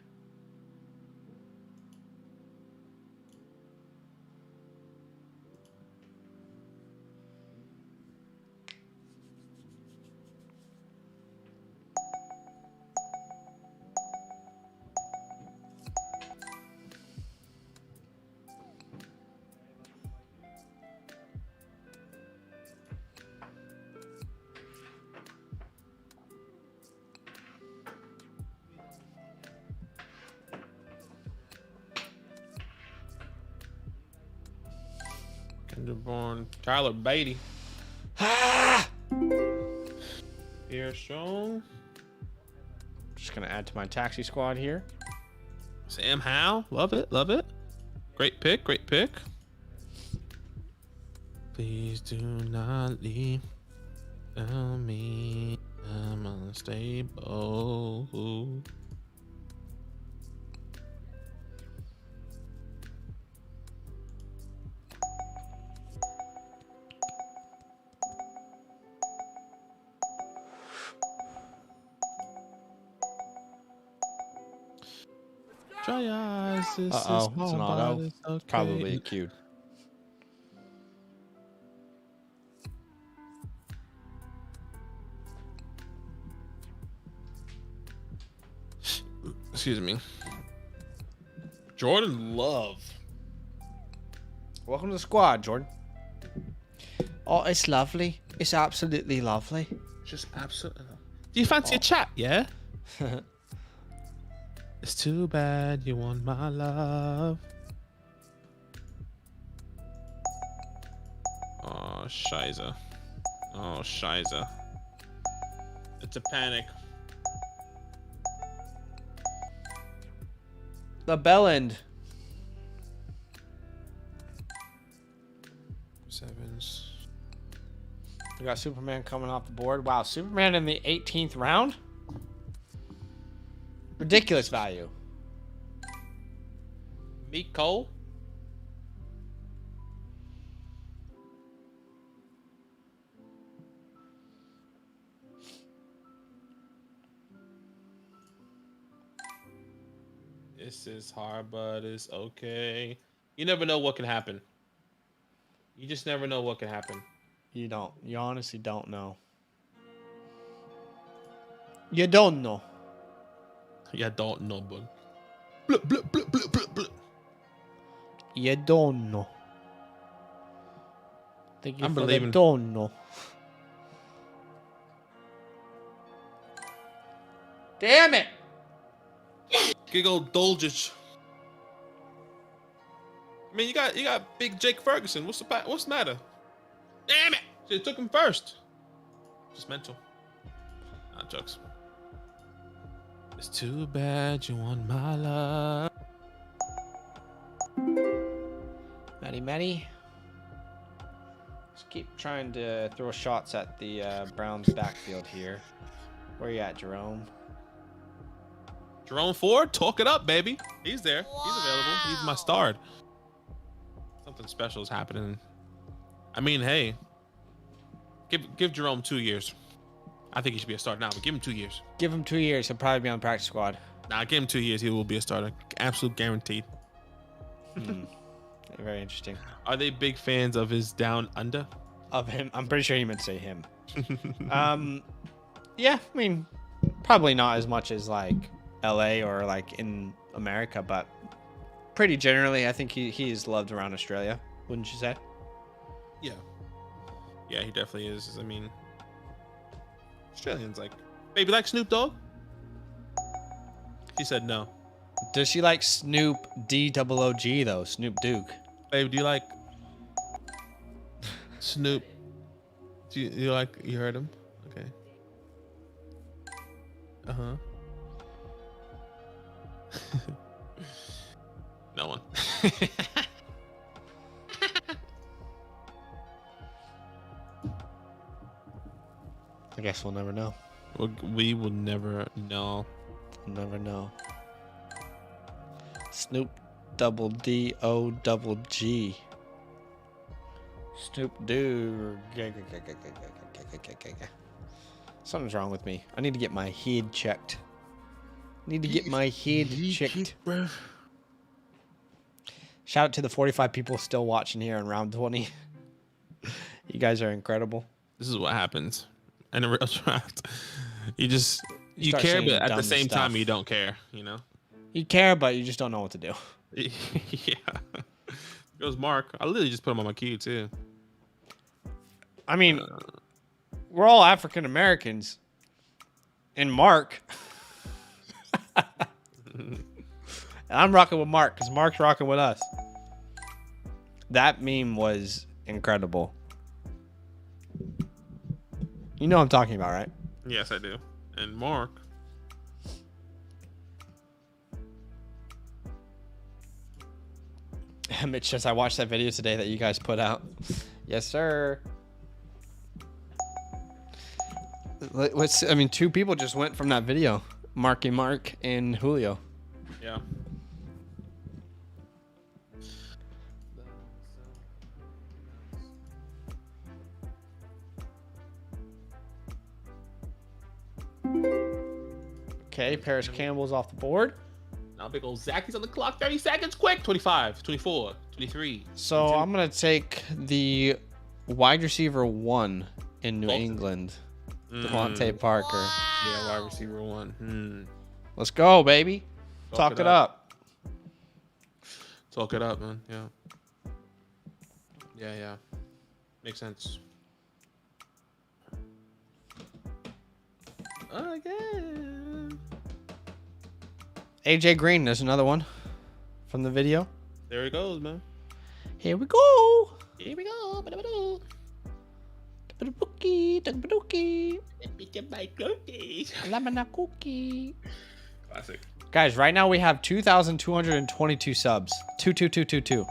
Born Tyler Beatty. Pierre Strong. Just gonna add to my taxi squad here. Sam Howell. Love it. Love it. Great pick. Great pick. Please do not leave. Tell me I'm unstable. Dry eyes. Uh-oh, it's an auto. Okay. Probably cute. Excuse me. Jordan Love. Welcome to the squad, Jordan. Oh, it's lovely. It's absolutely lovely. Just absolutely. Do you fancy a chat? Yeah. It's too bad you want my love. Oh, Oh, Shiza. Oh, Shiza. It's a panic. The bell end. Sevens. We got Superman coming off the board. Wow, Superman in the 18th round? Ridiculous value. Meet Cole. This is hard, but it's okay. You never know what can happen. You just never know what can happen. You don't. You honestly don't know. You don't know. Yeah, don't know, bud. Blah, blah, blah, blah, blah, blah. You don't know. Thank you I'm for the believing. don't know. Damn it! Big old Dolgich. I mean, you got big Jake Ferguson. What's the matter? Damn it! Should have took him first. Just mental. Not jokes. It's too bad you want my love. Matty. Just keep trying to throw shots at the Browns backfield here. Where you at, Jerome? Jerome Ford, talk it up, baby. He's there. He's available. He's my star. Something special is happening. I mean, hey, give Jerome 2 years. I think he should be a starter now, but give him 2 years. Give him 2 years. He'll probably be on the practice squad. Nah, give him 2 years. He will be a starter. Absolute guaranteed. Very interesting. Are they big fans of his down under? Of him? I'm pretty sure you meant to say him. Yeah, I mean, probably not as much as like LA or like in America, but pretty generally, I think he is loved around Australia. Wouldn't you say? Yeah. Yeah, he definitely is. I mean, Australians like, baby, like Snoop Dogg? He said no. Does she like Snoop D-O-O-G though? Snoop Duke. Babe, do you like Snoop? Do you like, you heard him? Okay. Uh-huh. No one. I guess we'll never know. We will never know. Never know. Snoop double D-O-double-G. Snoop Dogg. Something's wrong with me. I need to get my head checked. Need to get my head checked. Shout out to the 45 people still watching here in round 20. You guys are incredible. This is what happens in a real draft. You start care, saying but at the dumb same stuff. time you don't care, you know? You care, but you just don't know what to do. Yeah. Goes Mark. I literally just put him on my queue too. I mean, we're all African Americans. And Mark. And I'm rocking with Mark because Mark's rocking with us. That meme was incredible. You know what I'm talking about, right? Yes, I do. And Mark. Mitch says, I watched that video today that you guys put out. Yes, sir. Two people just went from that video. Marky Mark and Julio. Yeah. Okay, Paris Campbell's off the board. Now big old Zacky's on the clock. 30 seconds, quick. 25, 24, 23. So 22. I'm going to take the wide receiver 1 in New Bolton. England. Devontae Parker. Yeah, wide receiver 1. Let's go, baby. Talk it up. Talk it up, man. Yeah. Yeah. Makes sense. Again. AJ Green, there's another one from the video. There he goes, man. Here we go. Here we go. Cookie. Lemon cookie. Classic. Guys, right now we have 2,222 subs. 22222.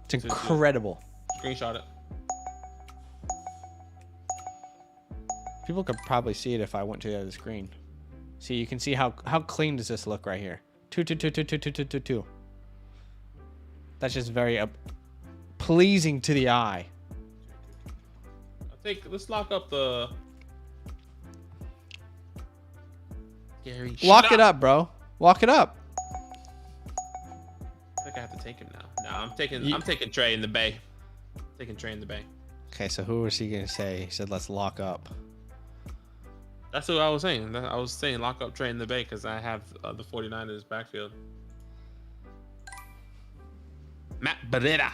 It's incredible. Screenshot it. People could probably see it if I went to the other screen. See, you can see how clean does this look right here. 222222222. That's just very pleasing to the eye. I think let's lock up the. Gary, Lock it up, bro. Lock it up. I think I have to take him now. No, I'm taking Trey in the bay. Taking Trey in the bay. Okay, so who was he gonna say? He said let's lock up. That's what I was saying. I was saying lock up Trey in the bay because I have the 49ers backfield. Matt Beretta.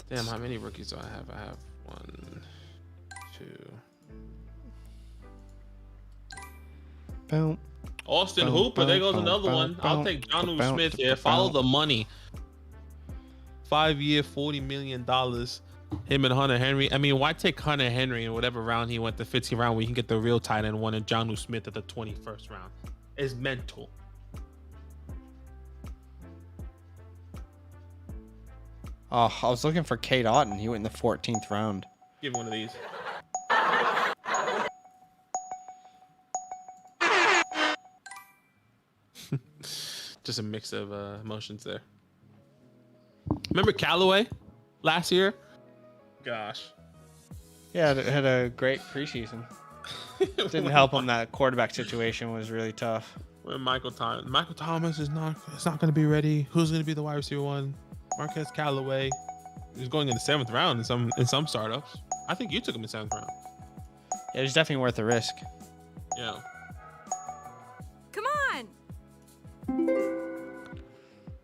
Damn, how many rookies do I have? I have 1, 2. Boom. Austin Hooper, there goes another one. I'll take Jonnu Smith here. Follow the money. 5-year, $40 million. Him and Hunter Henry. I mean, why take Hunter Henry in whatever round he went, the 15th round, where you can get the real tight end one, and Jonnu Smith at the 21st round? It's mental. Oh, I was looking for Kate Otten. He went in the 14th round. Give him one of these. Just a mix of emotions there. Remember Callaway last year? Gosh. Yeah, it had a great preseason. Didn't help him that quarterback situation was really tough. When Michael Thomas is not going to be ready. Who's going to be the wide receiver one? Marquez Callaway. He's going in the 7th round in some startups. I think you took him in the 7th round. Yeah, it's definitely worth the risk. Yeah. Come on.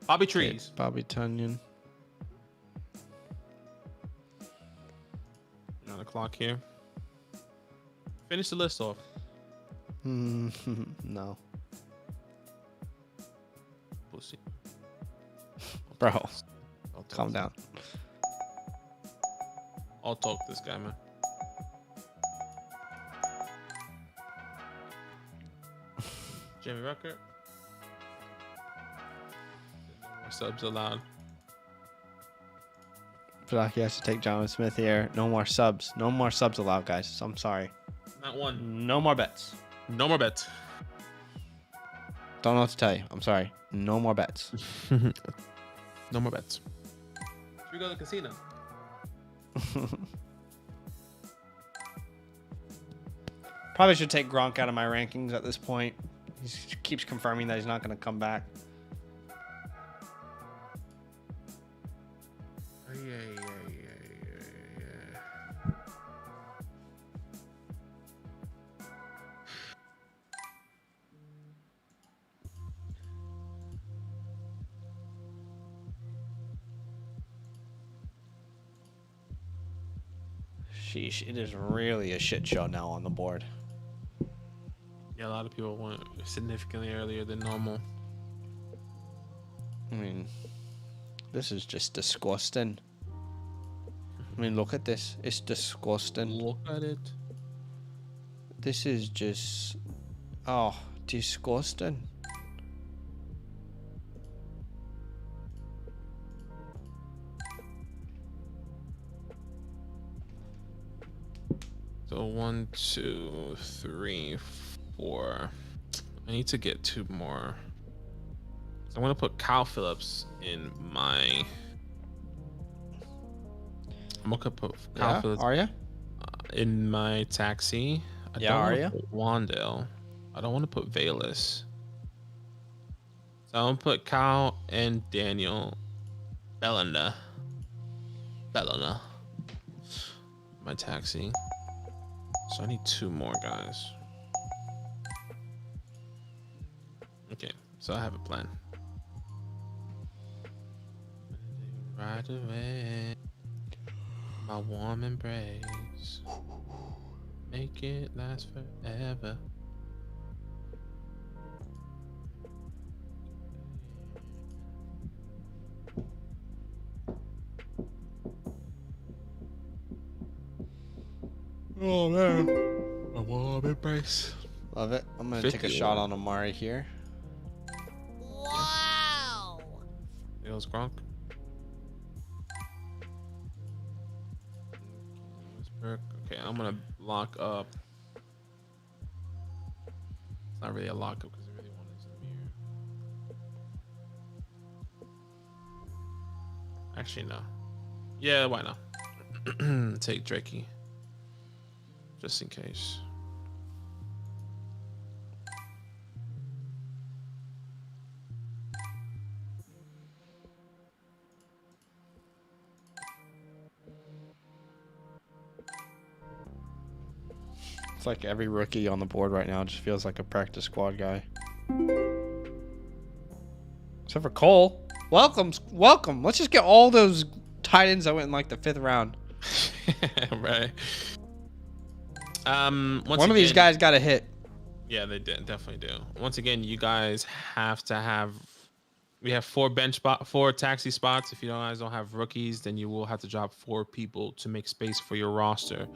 Bobby Trees. Bobby Tunyon. 9 o'clock here. Finish the list off. No. Pussy. Bro, calm down. I'll talk to this guy, man. Jimmy Rucker. No more subs allowed. I feel like he has to take Jonnu Smith here. No more subs. No more subs allowed, guys. I'm sorry. Not one. No more bets. No more bets. Don't know what to tell you. I'm sorry. No more bets. No more bets. Should we go to the casino? Probably should take Gronk out of my rankings at this point. He keeps confirming that he's not going to come back. Yeah. Sheesh, it is really a shit show now on the board. Yeah, a lot of people went significantly earlier than normal. I mean, this is just disgusting. I mean, look at this. It's disgusting. Look at it. This is just... Oh, disgusting. So 1, 2, 3, 4. I need to get 2 more. So I'm gonna put Kyle Phillips in my. I'm gonna put Kyle Phillips Are you? in my taxi. I Yeah, don't are wanna ya? put Wandale. I don't want to put Valus. So I'm gonna put Kyle and Daniel Bellenda. My taxi. So I need 2 more guys. Okay, so I have a plan. Right away, my warm embrace. Make it last forever. Oh man. A Wallaby price. Love it. I'm gonna take a 51. shot on Amari here. Wow. It was Gronk. Okay, I'm gonna lock up. It's not really a lockup because I really want this to be here. Actually, no. Yeah, why not? Take Drakey. Just in case. It's like every rookie on the board right now just feels like a practice squad guy. Except for Cole. Welcome. Let's just get all those tight ends that went in like the 5th round. Right. One of these guys got a hit. Yeah, they definitely do. Once again, you guys have to have. We have 4 taxi spots. If you guys don't have rookies, then you will have to drop 4 people to make space for your roster.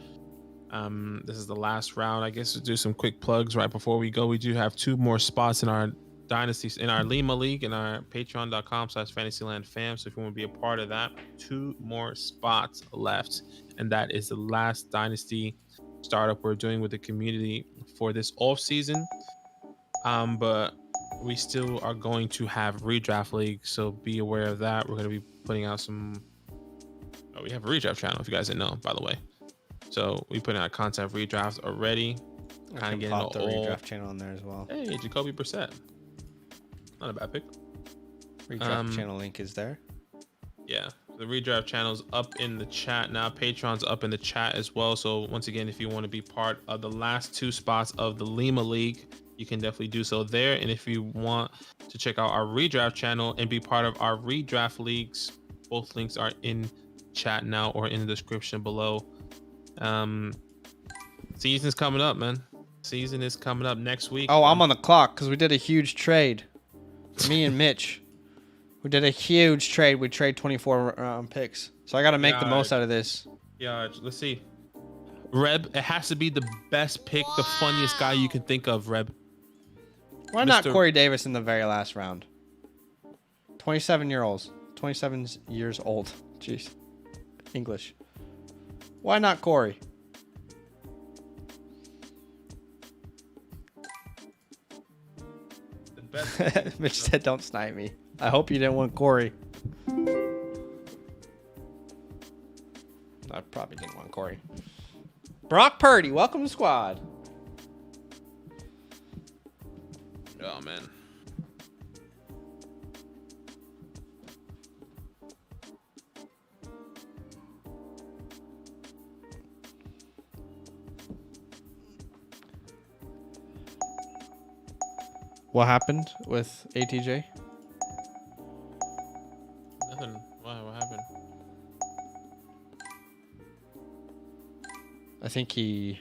This is the last round. I guess we'll do some quick plugs right before we go. We do have 2 more spots in our Dynasty, in our Lima League, in our patreon.com/fantasylandfam. So if you want to be a part of that, 2 more spots left. And that is the last Dynasty startup we're doing with the community for this off season. But we still are going to have redraft league, so be aware of that. We're going to be putting out some. Oh, we have a redraft channel if you guys didn't know, by the way. So we put out content redraft already. Kind of getting Pop the all redraft channel on there as well. Hey, Jacoby Brissett. Not a bad pick. Redraft channel link is there. Yeah, the redraft channel's up in the chat now. Patreon's up in the chat as well. So once again, if you want to be part of the last 2 spots of the Lima League, you can definitely do so there. And if you want to check out our redraft channel and be part of our redraft leagues, both links are in chat now or in the description below. Season's coming up, man. Season is coming up next week. Oh, I'm on the clock because we did a huge trade. Me and Mitch. We did a huge trade. We trade 24 picks. So I got to make the most out of this. Yeah, let's see. Reb, it has to be the best pick, the funniest guy you can think of, Reb. Why not Corey Davis in the very last round? 27 years old. Jeez. English. Why not Corey? The best. Mitch said, don't snipe me. I hope you didn't want Corey. I probably didn't want Corey. Brock Purdy, welcome to the squad. Oh, man. What happened with ATJ? Nothing. Why? What happened? I think he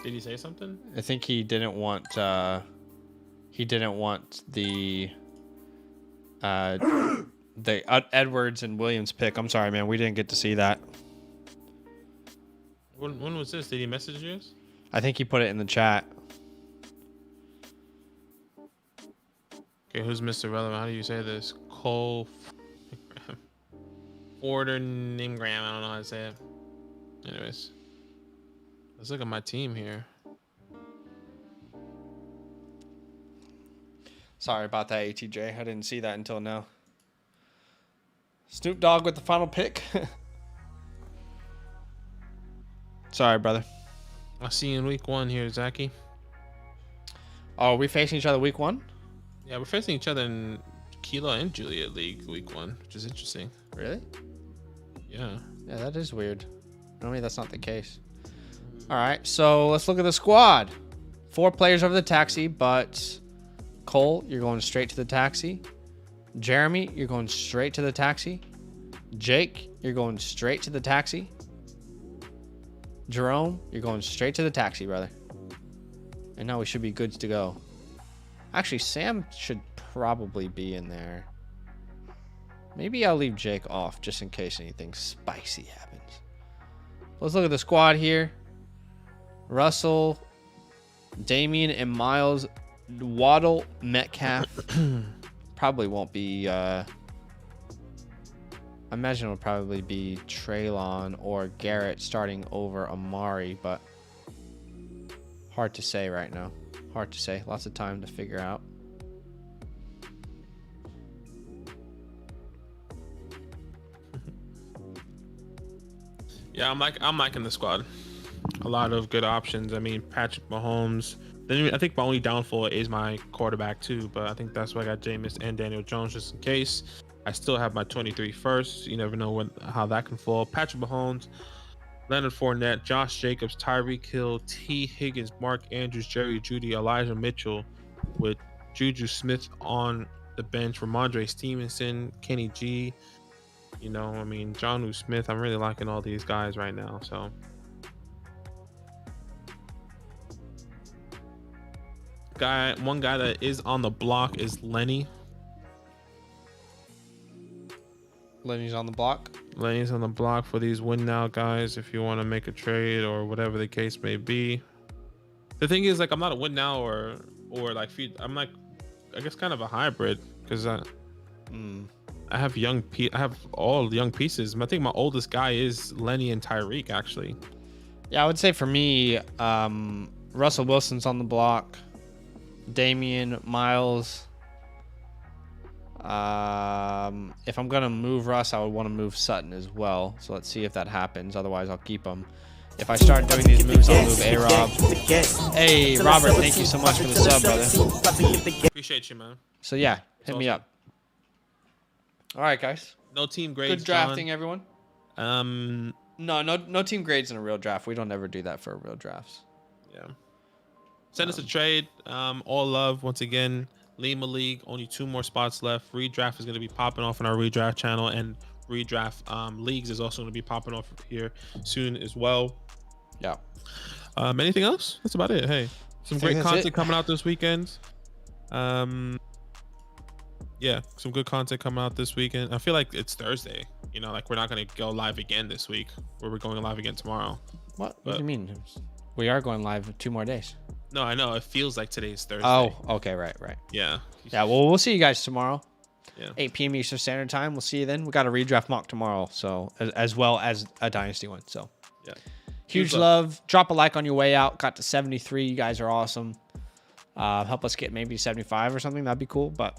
Did he say something? didn't want the Edwards and Williams pick. I'm sorry, man. We didn't get to see that. When was this? Did he message you? I think he put it in the chat. Okay, who's Mr. Relevant? How do you say this? Cole Order Nimgram. I don't know how to say it. Anyways, let's look at my team here. Sorry about that, ATJ. I didn't see that until now. Snoop Dogg with the final pick. Sorry, brother. I'll see you in week 1 here, Zachy. Oh, are we facing each other week 1? Yeah, we're facing each other in Kilo and Juliet League week 1, which is interesting. Really? Yeah. Yeah, that is weird. Normally that's not the case. All right, so let's look at the squad. 4 players over the taxi, but Cole, you're going straight to the taxi. Jeremy, you're going straight to the taxi. Jake, you're going straight to the taxi. Jerome, you're going straight to the taxi, brother. And now we should be good to go. Actually, Sam should probably be in there. Maybe I'll leave Jake off just in case anything spicy happens. Let's look at the squad here. Russell, Damian, and Miles. Waddle, Metcalf. Probably won't be... I imagine it'll probably be Traylon or Garrett starting over Amari, but hard to say right now. Hard to say. Lots of time to figure out. Yeah, I'm liking the squad. A lot of good options. I mean, Patrick Mahomes. Then I think my only downfall is my quarterback too, but I think that's why I got Jameis and Daniel Jones just in case. I still have my 23 first. You never know how that can fall. Patrick Mahomes, Leonard Fournette, Josh Jacobs, Tyreek Hill, T. Higgins, Mark Andrews, Jerry Jeudy, Elijah Mitchell, with Juju Smith on the bench, Ramondre Stevenson, Kenny G. You know, I mean, Jonnu Smith. I'm really liking all these guys right now. So, one guy that is on the block is Lenny. Lenny's on the block. Lenny's on the block for these win now guys. If you want to make a trade or whatever the case may be. The thing is, like, I'm not a win now or like I'm like, I guess kind of a hybrid because I have I have all young pieces. I think my oldest guy is Lenny and Tyreek actually. Yeah, I would say for me, Russell Wilson's on the block. Damian, Miles. If I'm gonna move Russ, I would want to move Sutton as well. So let's see if that happens. Otherwise, I'll keep him. If I start doing these moves, I'll move A-Rob. Hey, Robert, thank you so much for the sub, brother. Appreciate you, man. So yeah, hit me up. All right, guys. No team grades. Good drafting, John. everyone. No team grades in a real draft. We don't ever do that for real drafts. Yeah. Send us a trade. All love once again. Lima League, only 2 more spots left. Redraft is going to be popping off on our redraft channel, and redraft leagues is also going to be popping off here soon as well. Yeah. Anything else? That's about it. Hey, some great content coming out this weekend. Yeah, some good content coming out this weekend. I feel like it's Thursday. You know, like we're not going to go live again this week. We're going live again tomorrow. What do you mean? We are going live 2 more days. No, I know. It feels like today's Thursday. Oh, okay, right. Yeah. Yeah, well, we'll see you guys tomorrow. Yeah. 8 p.m. Eastern Standard Time. We'll see you then. We got a redraft mock tomorrow, so as well as a Dynasty one. So, yeah. Huge love. Drop a like on your way out. Got to 73. You guys are awesome. Help us get maybe 75 or something. That'd be cool. But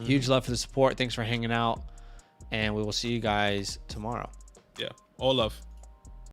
huge love for the support. Thanks for hanging out, and we will see you guys tomorrow. Yeah. All love.